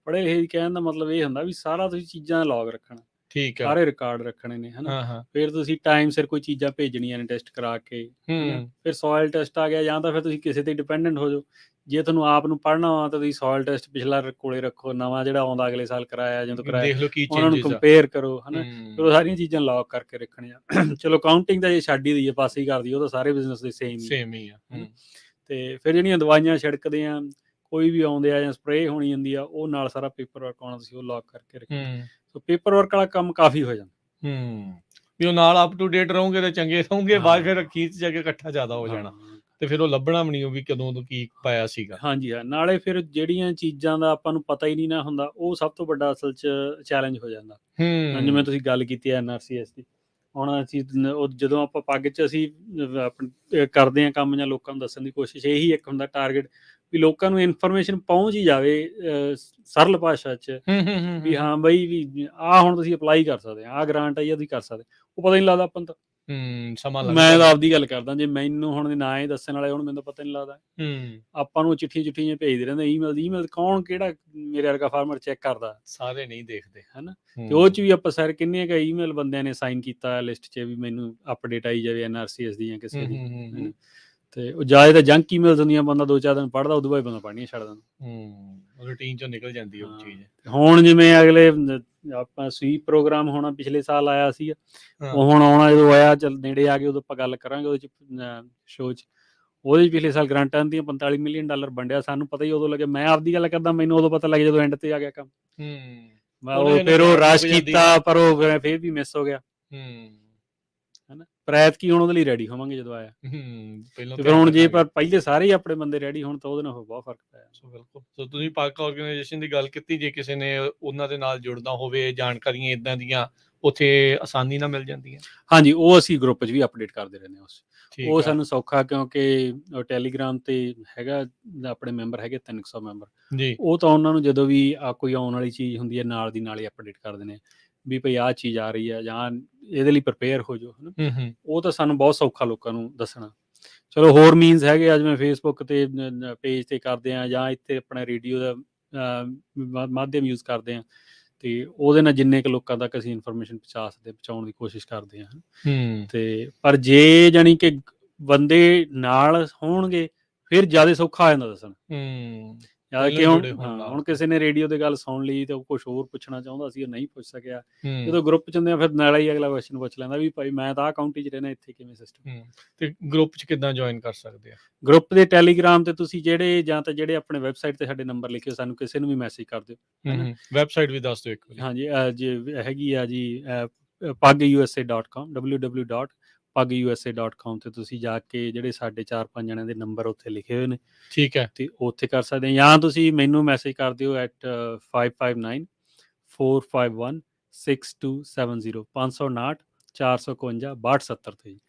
[SPEAKER 2] ਪੜ੍ਹੇ ਲਿਖੇ ਕਹਿਣ ਦਾ ਮਤਲਬ ਇਹ ਹੁੰਦਾ ਵੀ ਸਾਰਾ ਤੁਸੀਂ ਚੀਜ਼ਾਂ ਦਾ ਲੌਗ ਰੱਖਣਾ, ਠੀਕ ਆ, ਸਾਰੇ ਰਿਕਾਰਡ ਰੱਖਣੇ ਨੇ, ਹਨਾ। ਫਿਰ ਤੁਸੀਂ ਟਾਈਮ ਸਿਰ ਕੋਈ ਚੀਜ਼ਾਂ ਭੇਜਣੀਆਂ ਨੇ ਟੈਸਟ ਕਰਾ ਕੇ, ਫਿਰ ਸੋਇਲ ਟੈਸਟ ਆ ਗਿਆ, ਜਾਂ ਤਾਂ ਫਿਰ ਤੁਸੀਂ ਕਿਸੇ ਤੇ ਡਿਪੈਂਡੈਂਟ ਹੋ ਜਾਓ। ਜੇ ਤੁਹਾਨੂੰ ਆਪ ਨੂੰ ਪੜ੍ਹਨਾ ਵਾ ਤਾਂ ਤੁਸੀਂ ਸੋਇਲ ਟੈਸਟ ਪਿਛਲਾ ਕੋਲੇ ਰੱਖੋ, ਨਵਾਂ ਜਿਹੜਾ ਆਉਂਦਾ ਅਗਲੇ ਸਾਲ ਕਰਾਇਆ ਜਦੋਂ ਕਰਾਇਆ, ਉਹਨਾਂ ਨੂੰ ਕੰਪੇਅਰ ਕਰੋ, ਹਨਾ। ਫਿਰ ਉਹ ਸਾਰੀਆਂ ਚੀਜ਼ਾਂ ਲੌਗ ਕਰਕੇ ਰੱਖਣੀਆਂ। ਚਲੋ ਕਾਊਂਟਿੰਗ ਤਾਂ ਜੇ ਛੱਡ ਹੀ ਦਈਏ, ਪਾਸੇ ਹੀ ਕਰਦੀ, ਉਹ ਤਾਂ ਸਾਰੇ ਬਿਜ਼ਨਸ ਦੇ ਸੇਮ ਹੀ ਆ। ਤੇ ਫਿਰ ਜਿਹੜੀਆਂ ਦਵਾਈਆਂ ਛਿੜਕਦੇ ਆ, ਕੋਈ ਵੀ ਆਉਂਦੇ ਆ, ਜਾਂ ਸਪਰੇਅ ਹੋਣੀ ਜਾਂਦੀ ਆ, ਉਹ ਨਾਲ ਸਾਰਾ ਪੇਪਰ ਵਰਕ ਆਉਣਾ, ਤੁਸੀਂ ਉਹ ਲੌਗ ਕਰਕੇ ਰੱਖਣਾ। ਸੋ ਪੇਪਰ ਵਰਕ ਵਾਲਾ ਕੰਮ ਕਾਫੀ ਹੋ ਜਾਂਦਾ।
[SPEAKER 1] ਵੀ ਉਹ ਨਾਲ ਅਪ ਟੂ ਡੇਟ ਰਹੋਗੇ ਤਾਂ ਚੰਗੇ ਰਹੋਗੇ, ਬਾਅਦ ਫਿਰ ਅਖੀਰ 'ਚ ਜਾ ਕੇ ਇਕੱਠਾ ਜ਼ਿਆਦਾ ਹੋ ਜਾਣਾ, ਤੇ ਫਿਰ ਉਹ ਲੱਭਣਾ ਵੀ ਨਹੀਂ, ਉਹ ਵੀ ਕਦੋਂ ਤੋਂ ਕੀ ਪਾਇਆ ਸੀਗਾ। ਹਾਂਜੀ ਹਾਂ,
[SPEAKER 2] ਨਾਲੇ ਫਿਰ ਜਿਹੜੀਆਂ ਚੀਜ਼ਾਂ ਦਾ ਆਪਾਂ ਨੂੰ ਪਤਾ ਹੀ ਨਹੀਂ ਨਾ ਹੁੰਦਾ, ਉਹ ਸਭ ਤੋਂ ਵੱਡਾ ਅਸਲ 'ਚ ਚੈਲੰਜ ਹੋ ਜਾਂਦਾ। ਜਿਵੇਂ ਤੁਸੀਂ ਗੱਲ ਕੀਤੀ NRCS ਦੀ, ਹੁਣ ਅਸੀਂ ਜਦੋਂ ਆਪਾਂ ਪੱਗ 'ਚ ਅਸੀਂ ਕਰਦੇ ਹਾਂ ਕੰਮ, ਜਾਂ ਲੋਕਾਂ ਨੂੰ ਦੱਸਣ ਦੀ ਕੋਸ਼ਿਸ਼, ਇਹੀ ਇੱਕ ਹੁੰਦਾ ਟਾਰਗੇਟ ਵੀ ਲੋਕਾਂ ਨੂੰ ਇਨਫੋਰਮੇਸ਼ਨ ਪਹੁੰਚ ਹੀ ਜਾਵੇ ਸਰਲ ਭਾਸ਼ਾ 'ਚ, ਵੀ ਹਾਂ ਬਈ ਵੀ ਆਹ ਹੁਣ ਤੁਸੀਂ ਅਪਲਾਈ ਕਰ ਸਕਦੇ ਆ, ਆਹ ਗ੍ਰਾਂਟ ਆਈ ਆ ਤੁਸੀਂ ਕਰ ਸਕਦੇ, ਉਹ ਪਤਾ ਨਹੀਂ ਲੱਗਦਾ ਆਪਾਂ ਨੂੰ ਤਾਂ।
[SPEAKER 1] ਸਮਾਂ
[SPEAKER 2] ਮੈਂ
[SPEAKER 1] ਲੱਗਦਾ
[SPEAKER 2] ਤਾਂ ਆਪਦੀ ਗੱਲ ਕਰਦਾ, ਜੇ ਮੈਨੂੰ ਹੁਣ ਨਾ ਹੀ ਦੱਸਣ ਵਾਲੇ ਹੁਣ ਮੈਨੂੰ ਤਾਂ ਪਤਾ ਨਹੀਂ ਲੱਗਦਾ। ਆਪਾਂ ਨੂੰ ਚਿੱਠੀਆਂ ਭੇਜਦੇ ਰਹਿੰਦੇ, ਈਮੇਲ ਕੌਣ ਕਿਹੜਾ ਮੇਰੇ ਵਰਗਾ ਫਾਰਮਰ ਚੈੱਕ ਕਰਦਾ,
[SPEAKER 1] ਸਾਰੇ ਨਹੀਂ ਦੇਖਦੇ
[SPEAKER 2] ਹਨਾ। ਤੇ ਉਹ 'ਚ ਵੀ ਆਪਾਂ ਸਰ ਕਿੰਨੇ ਕੁ ਈਮੇਲ ਬੰਦਿਆਂ ਨੇ ਸਾਈਨ ਕੀਤਾ ਲਿਸਟ 'ਚ ਵੀ ਮੈਨੂੰ ਅਪਡੇਟ ਆਈ ਜਾਵੇ NRCS ਦੀ ਜਾਂ ਕਿਸੇ ਦੀ, ਤੇ ਉਹ ਜ਼ਿਆਦਾ ਤਾਂ ਜੰਕ ਈਮੇਲਸ ਹੁੰਦੀਆਂ, ਬੰਦਾ 2-4 ਦਿਨ ਪੜ੍ਹਦਾ, ਉਦੋਂ ਬਾਅਦ ਬੰਦਾ ਪੜ੍ਹਨੀਆਂ ਛੱਡ ਦਿੰਦਾ।
[SPEAKER 1] ਰੂਟੀਨ ਚੋਂ ਨਿਕਲ ਜਾਂਦੀ ਉਹ ਚੀਜ਼।
[SPEAKER 2] ਹੁਣ ਜਿਵੇਂ ਅਗਲੇ ਆਪਾਂ ਸਵੀਪ ਪ੍ਰੋਗਰਾਮ ਹੋਣਾ ਪਿਛਲੇ ਸਾਲ ਆਇਆ ਸੀ, ਉਹ ਹੁਣ ਆਉਣਾ ਜਦੋਂ ਆਇਆ, ਚੱਲ ਨੇੜੇ ਆ ਗਏ ਉਦੋਂ ਆਪਾਂ ਗੱਲ ਕਰਾਂਗੇ ਉਹਦੇ 'ਚ ਸ਼ੋਅ 'ਚ। ਉਹਦੇ 'ਚ ਪਿਛਲੇ ਸਾਲ ਗ੍ਰਾਂਟਾਂ ਦੀਆਂ $45 ਮਿਲੀਅਨ ਵੰਡਿਆ, ਸਾਨੂੰ ਪਤਾ ਹੀ ਉਦੋਂ ਲੱਗਿਆ। ਮੈਂ ਆਪਦੀ ਗੱਲ ਕਰਦਾ, ਮੈਨੂੰ ਉਦੋਂ ਪਤਾ ਲੱਗਿਆ ਜਦੋਂ ਐਂਡ ਤੇ ਆ ਗਿਆ ਕੰਮ। ਫਿਰ ਉਹ ਰਸ਼ ਕੀਤਾ, ਪਰ ਉਹ ਫਿਰ ਵੀ ਮਿਸ ਹੋ ਗਿਆ, ਹਨਾ। ਪਰ ਐਤਕੀ ਹੁਣ ਉਹਦੇ ਲਈ ਰੈਡੀ ਹੋਵਾਂਗੇ ਜਦੋਂ ਆਇਆ। ਤੇ ਫਿਰ ਹੁਣ ਜੇ ਪਰ ਪਹਿਲੇ ਸਾਰੇ ਹੀ ਆਪਣੇ ਬੰਦੇ ਰੈਡੀ ਹੋਣ ਤਾਂ ਉਹਦੇ ਨਾਲ ਬਹੁਤ ਫਰਕ ਪਿਆ।
[SPEAKER 1] ਬਿਲਕੁਲ। ਸੋ ਤੁਸੀਂ ਪਾਕ ਆਰਗੇਨਾਈਜੇਸ਼ਨ ਦੀ ਗੱਲ ਕੀਤੀ, ਜੇ ਕਿਸੇ ਨੇ ਉਹਨਾਂ ਦੇ ਨਾਲ ਜੁੜਨਾ ਹੋਵੇ, ਜਾਣਕਾਰੀਆਂ ਇਦਾਂ ਦੀਆਂ ਉੱਥੇ ਆਸਾਨੀ ਨਾਲ ਮਿਲ ਜਾਂਦੀਆਂ? ਹਾਂਜੀ,
[SPEAKER 2] ਉਹ ਅਸੀਂ ਗਰੁੱਪ 'ਚ ਵੀ ਅਪਡੇਟ ਕਰਦੇ ਰਹਿੰਦੇ ਹਾਂ। ਉਹ ਸਾਨੂੰ ਸੌਖਾ, ਕਿਉਂਕਿ ਟੈਲੀਗ੍ਰਾਮ ਤੇ ਹੈਗਾ, ਆਪਣੇ ਮੈਂਬਰ ਹੈਗੇ 300 ਮੈਂਬਰ ਜੀ। ਉਹ ਤਾਂ ਉਹਨਾਂ ਨੂੰ ਜਦੋਂ ਵੀ ਕੋਈ ਆਉਣ ਵਾਲੀ ਚੀਜ਼ ਹੁੰਦੀ ਹੈ, ਨਾਲ ਦੀ ਨਾਲ ਹੀ ਅਪਡੇਟ ਕਰ ਦਿੰਦੇ ਵੀ ਭਈ ਆਹ ਚੀਜ਼ ਆ ਰਹੀ ਹੈ ਜਾਂ ਇਹਦੇ ਲਈ ਪ੍ਰਿਪੇਅਰ ਹੋ ਜਾਓ, ਹਨਾ। ਉਹ ਤਾਂ ਸਾਨੂੰ ਬਹੁਤ ਸੌਖਾ ਲੋਕਾਂ ਨੂੰ ਦੱਸਣਾ। ਚਲੋ ਹੋਰ ਮੀਨਸ ਹੈਗੇ ਆ, ਜਿਵੇਂ ਫੇਸਬੁੱਕ ਤੇ ਪੇਜ ਤੇ ਕਰਦੇ ਆ, ਜਾਂ ਇੱਥੇ ਆਪਣਾ ਰੇਡੀਓ ਦਾ ਮਾਧਿਅਮ ਯੂਜ਼ ਕਰਦੇ ਆ, ਤੇ ਉਹਦੇ ਨਾਲ ਜਿੰਨੇ ਕੁ ਲੋਕਾਂ ਤੱਕ ਅਸੀਂ ਇਨਫੋਰਮੇਸ਼ਨ ਪਹੁੰਚਾਉਣ ਦੀ ਕੋਸ਼ਿਸ਼ ਕਰਦੇ ਹਾਂ। ਤੇ ਪਰ ਜੇ ਜਾਣੀ ਕਿ ਬੰਦੇ ਨਾਲ ਹੋਣਗੇ ਫਿਰ ਜ਼ਿਆਦਾ ਸੌਖਾ ਆ ਜਾਂਦਾ ਦੱਸਣ। ਕਿ ਹੁਣ ਕਿਸੇ ਨੇ ਰੇਡੀਓ ਤੇ ਗੱਲ ਸੁਣ ਲਈ ਤੇ ਉਹ ਕੁਛ ਹੋਰ ਪੁੱਛਣਾ ਚਾਹੁੰਦਾ ਸੀ, ਉਹ ਨਹੀਂ ਪੁੱਛ ਸਕਿਆ, ਜਦੋਂ ਗਰੁੱਪ 'ਚ ਹੁੰਦੇ ਆ ਫਿਰ ਨਾਲ ਹੀ ਅਗਲਾ ਕੁਐਸਚਨ ਪੁੱਛ ਲੈਂਦਾ ਵੀ ਭਾਈ ਮੈਂ ਤਾਂ ਆਹ ਕਾਊਂਟੀ 'ਚ ਰਹਿਣਾ, ਇੱਥੇ ਕਿਵੇਂ ਸਿਸਟਮ।
[SPEAKER 1] ਤੇ ਗਰੁੱਪ 'ਚ ਕਿੱਦਾਂ ਜੁਆਇਨ ਕਰ ਸਕਦੇ ਆ?
[SPEAKER 2] ਗਰੁੱਪ ਦੇ ਟੈਲੀਗ੍ਰਾਮ ਤੇ ਤੁਸੀਂ ਜਾਂ ਤਾਂ ਜਿਹੜੇ ਆਪਣੇ ਵੈਬਸਾਈਟ ਤੇ ਸਾਡੇ ਨੰਬਰ ਲਿਖੇ, ਸਾਨੂੰ ਕਿਸੇ ਨੂੰ ਵੀ ਮੈਸੇਜ ਕਰ ਦਿਓ।
[SPEAKER 1] ਵੈਬਸਾਈਟ ਵੀ ਦੱਸ ਦਿਓ ਇੱਕ ਵਾਰੀ।
[SPEAKER 2] ਹਾਂਜੀ, ਜੇ ਹੈਗੀ ਆ ਜੀ pagusa.com, www.pagusa.com ਤੇ ਤੁਸੀਂ ਜਾ ਕੇ ਜਿਹੜੇ ਸਾਡੇ 4-5 ਜਣਿਆਂ ਦੇ ਨੰਬਰ ਉੱਥੇ ਲਿਖੇ ਹੋਏ ਨੇ,
[SPEAKER 1] ਠੀਕ ਹੈ,
[SPEAKER 2] ਤੇ ਉੱਥੇ ਕਰ ਸਕਦੇ ਆ, ਜਾਂ ਤੁਸੀਂ ਮੈਨੂੰ ਮੈਸੇਜ ਕਰ ਦਿਓ at 559-451-6270 559-452-6270 ਤੇ ਜੀ।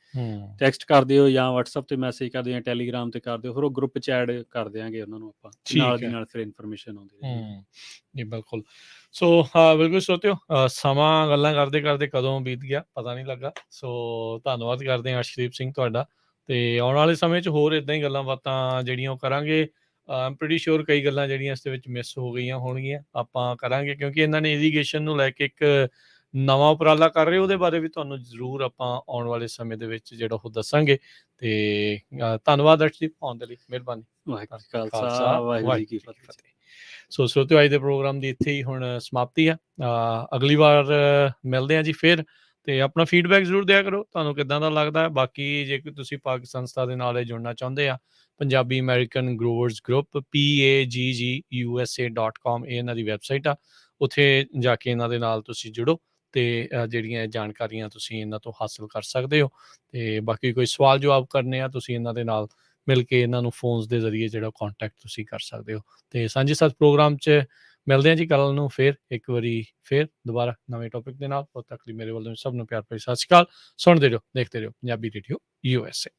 [SPEAKER 2] ਟੈਕਸਟ ਕਰ ਦਿਓ ਜਾਂ WhatsApp ਤੇ ਮੈਸੇਜ ਕਰ ਦਿਓ ਜਾਂ ਟੈਲੀਗ੍ਰਾਮ ਤੇ ਕਰ ਦਿਓ, ਫਿਰ ਉਹ ਗਰੁੱਪ 'ਚ ਐਡ ਕਰ ਦਿਆਂਗੇ ਉਹਨਾਂ ਨੂੰ ਆਪਾਂ, ਨਾਲ ਦੀ ਨਾਲ ਫਿਰ ਇਨਫੋਰਮੇਸ਼ਨ ਆਉਂਦੀ ਰਹੇਗੀ।
[SPEAKER 1] ਜੀ ਬਿਲਕੁਲ। ਸੋ ਬਿਲਕੁਲ ਸਰੋਤਿਓ, ਸਮਾਂ ਗੱਲਾਂ ਕਰਦੇ ਕਰਦੇ ਕਦੋਂ ਬੀਤ ਗਿਆ ਪਤਾ ਨਹੀਂ ਲੱਗਾ। ਸੋ ਧੰਨਵਾਦ ਕਰਦੇ ਹਾਂ ਅਰਸ਼ਦੀਪ ਸਿੰਘ ਤੁਹਾਡਾ, ਤੇ ਆਉਣ ਵਾਲੇ ਸਮੇਂ 'ਚ ਹੋਰ ਇੱਦਾਂ ਹੀ ਗੱਲਾਂ ਬਾਤਾਂ ਜਿਹੜੀਆਂ ਉਹ ਕਰਾਂਗੇ। ਆਮ ਪ੍ਰੀਟੀ ਸ਼ੋਰ ਕਈ ਗੱਲਾਂ ਜਿਹੜੀਆਂ ਇਸ ਦੇ ਵਿੱਚ ਮਿਸ ਹੋ ਗਈਆਂ ਹੋਣਗੀਆਂ, ਆਪਾਂ ਕਰਾਂਗੇ, ਕਿਉਂਕਿ ਇਹਨਾਂ ਨੇ ਇਰੀਗੇਸ਼ਨ ਨੂੰ ਲੈ ਕੇ ਇੱਕ ਨਵਾਂ ਉਪਰਾਲਾ ਕਰ ਰਹੇ, ਉਹਦੇ ਬਾਰੇ ਵੀ ਤੁਹਾਨੂੰ ਜ਼ਰੂਰ ਆਪਾਂ ਆਉਣ ਵਾਲੇ ਸਮੇਂ ਦੇ ਵਿੱਚ ਜਿਹੜਾ ਉਹ ਦੱਸਾਂਗੇ। ਤੇ ਧੰਨਵਾਦ ਅਰਸ਼ਦੀਪ, ਆਉਣ ਦੇ ਲਈ ਮਿਹਰਬਾਨੀ।
[SPEAKER 2] ਵਾਹਿਗੁਰੂ ਜੀ ਕਾ ਖਾਲਸਾ, ਵਾਹਿਗੁਰੂ ਜੀ ਕੀ ਫਤਿਹ।
[SPEAKER 1] ਸੋ ਸਰੋਤਿਓ, ਅੱਜ ਦੇ ਪ੍ਰੋਗਰਾਮ ਦੀ ਇੱਥੇ ਹੀ ਹੁਣ ਸਮਾਪਤੀ ਆ। ਅਗਲੀ ਵਾਰ ਮਿਲਦੇ ਹਾਂ ਜੀ ਫਿਰ, ਤੇ ਆਪਣਾ ਫੀਡਬੈਕ ਜ਼ਰੂਰ ਦਿਆ ਕਰੋ, ਤੁਹਾਨੂੰ ਕਿੱਦਾਂ ਦਾ ਲੱਗਦਾ। ਬਾਕੀ ਜੇ ਤੁਸੀਂ ਪਾਕ ਸੰਸਥਾ ਦੇ ਨਾਲ ਜੁੜਨਾ ਚਾਹੁੰਦੇ ਆ, ਪੰਜਾਬੀ ਅਮਰੀਕਨ ਗਰੋਵਰਸ ਗਰੁੱਪ PAGGUSA.com, ਇਹ ਇਹਨਾਂ ਦੀ ਵੈਬਸਾਈਟ ਆ। ਉੱਥੇ ਜਾ ਕੇ ਇਹਨਾਂ ਦੇ ਨਾਲ ਤੁਸੀਂ ਜੁੜੋ, ਤੇ ਜਿਹੜੀਆਂ ਜਾਣਕਾਰੀਆਂ ਤੁਸੀਂ ਇਹਨਾਂ ਤੋਂ ਹਾਸਲ ਕਰ ਸਕਦੇ ਹੋ। ਤੇ ਬਾਕੀ ਕੋਈ ਸਵਾਲ ਜਵਾਬ ਕਰਨੇ ਆ, ਤੁਸੀਂ ਇਹਨਾਂ ਦੇ ਨਾਲ ਮਿਲ ਕੇ ਇਹਨਾਂ ਨੂੰ ਫੋਨਸ ਦੇ ਜ਼ਰੀਏ ਜਿਹੜਾ ਕੰਟੈਕਟ ਤੁਸੀਂ ਕਰ ਸਕਦੇ ਹੋ। ਤੇ ਸਾਂਝੇ ਸਾਥ ਪ੍ਰੋਗਰਾਮ 'ਚ ਮਿਲਦੇ ਹਾਂ ਜੀ ਕੱਲ੍ਹ ਨੂੰ ਫਿਰ ਇੱਕ ਵਾਰੀ ਫਿਰ ਦੁਬਾਰਾ ਨਵੇਂ ਟੌਪਿਕ ਦੇ ਨਾਲ। ਉਦੋਂ ਤੱਕ ਲਈ ਮੇਰੇ ਵੱਲੋਂ ਸਭ ਨੂੰ ਪਿਆਰ ਭਰੀ ਸਤਿ ਸ਼੍ਰੀ ਅਕਾਲ। ਸੁਣਦੇ ਰਹੋ, ਦੇਖਦੇ ਰਹੋ ਪੰਜਾਬੀ ਰੇਡੀਓ USA।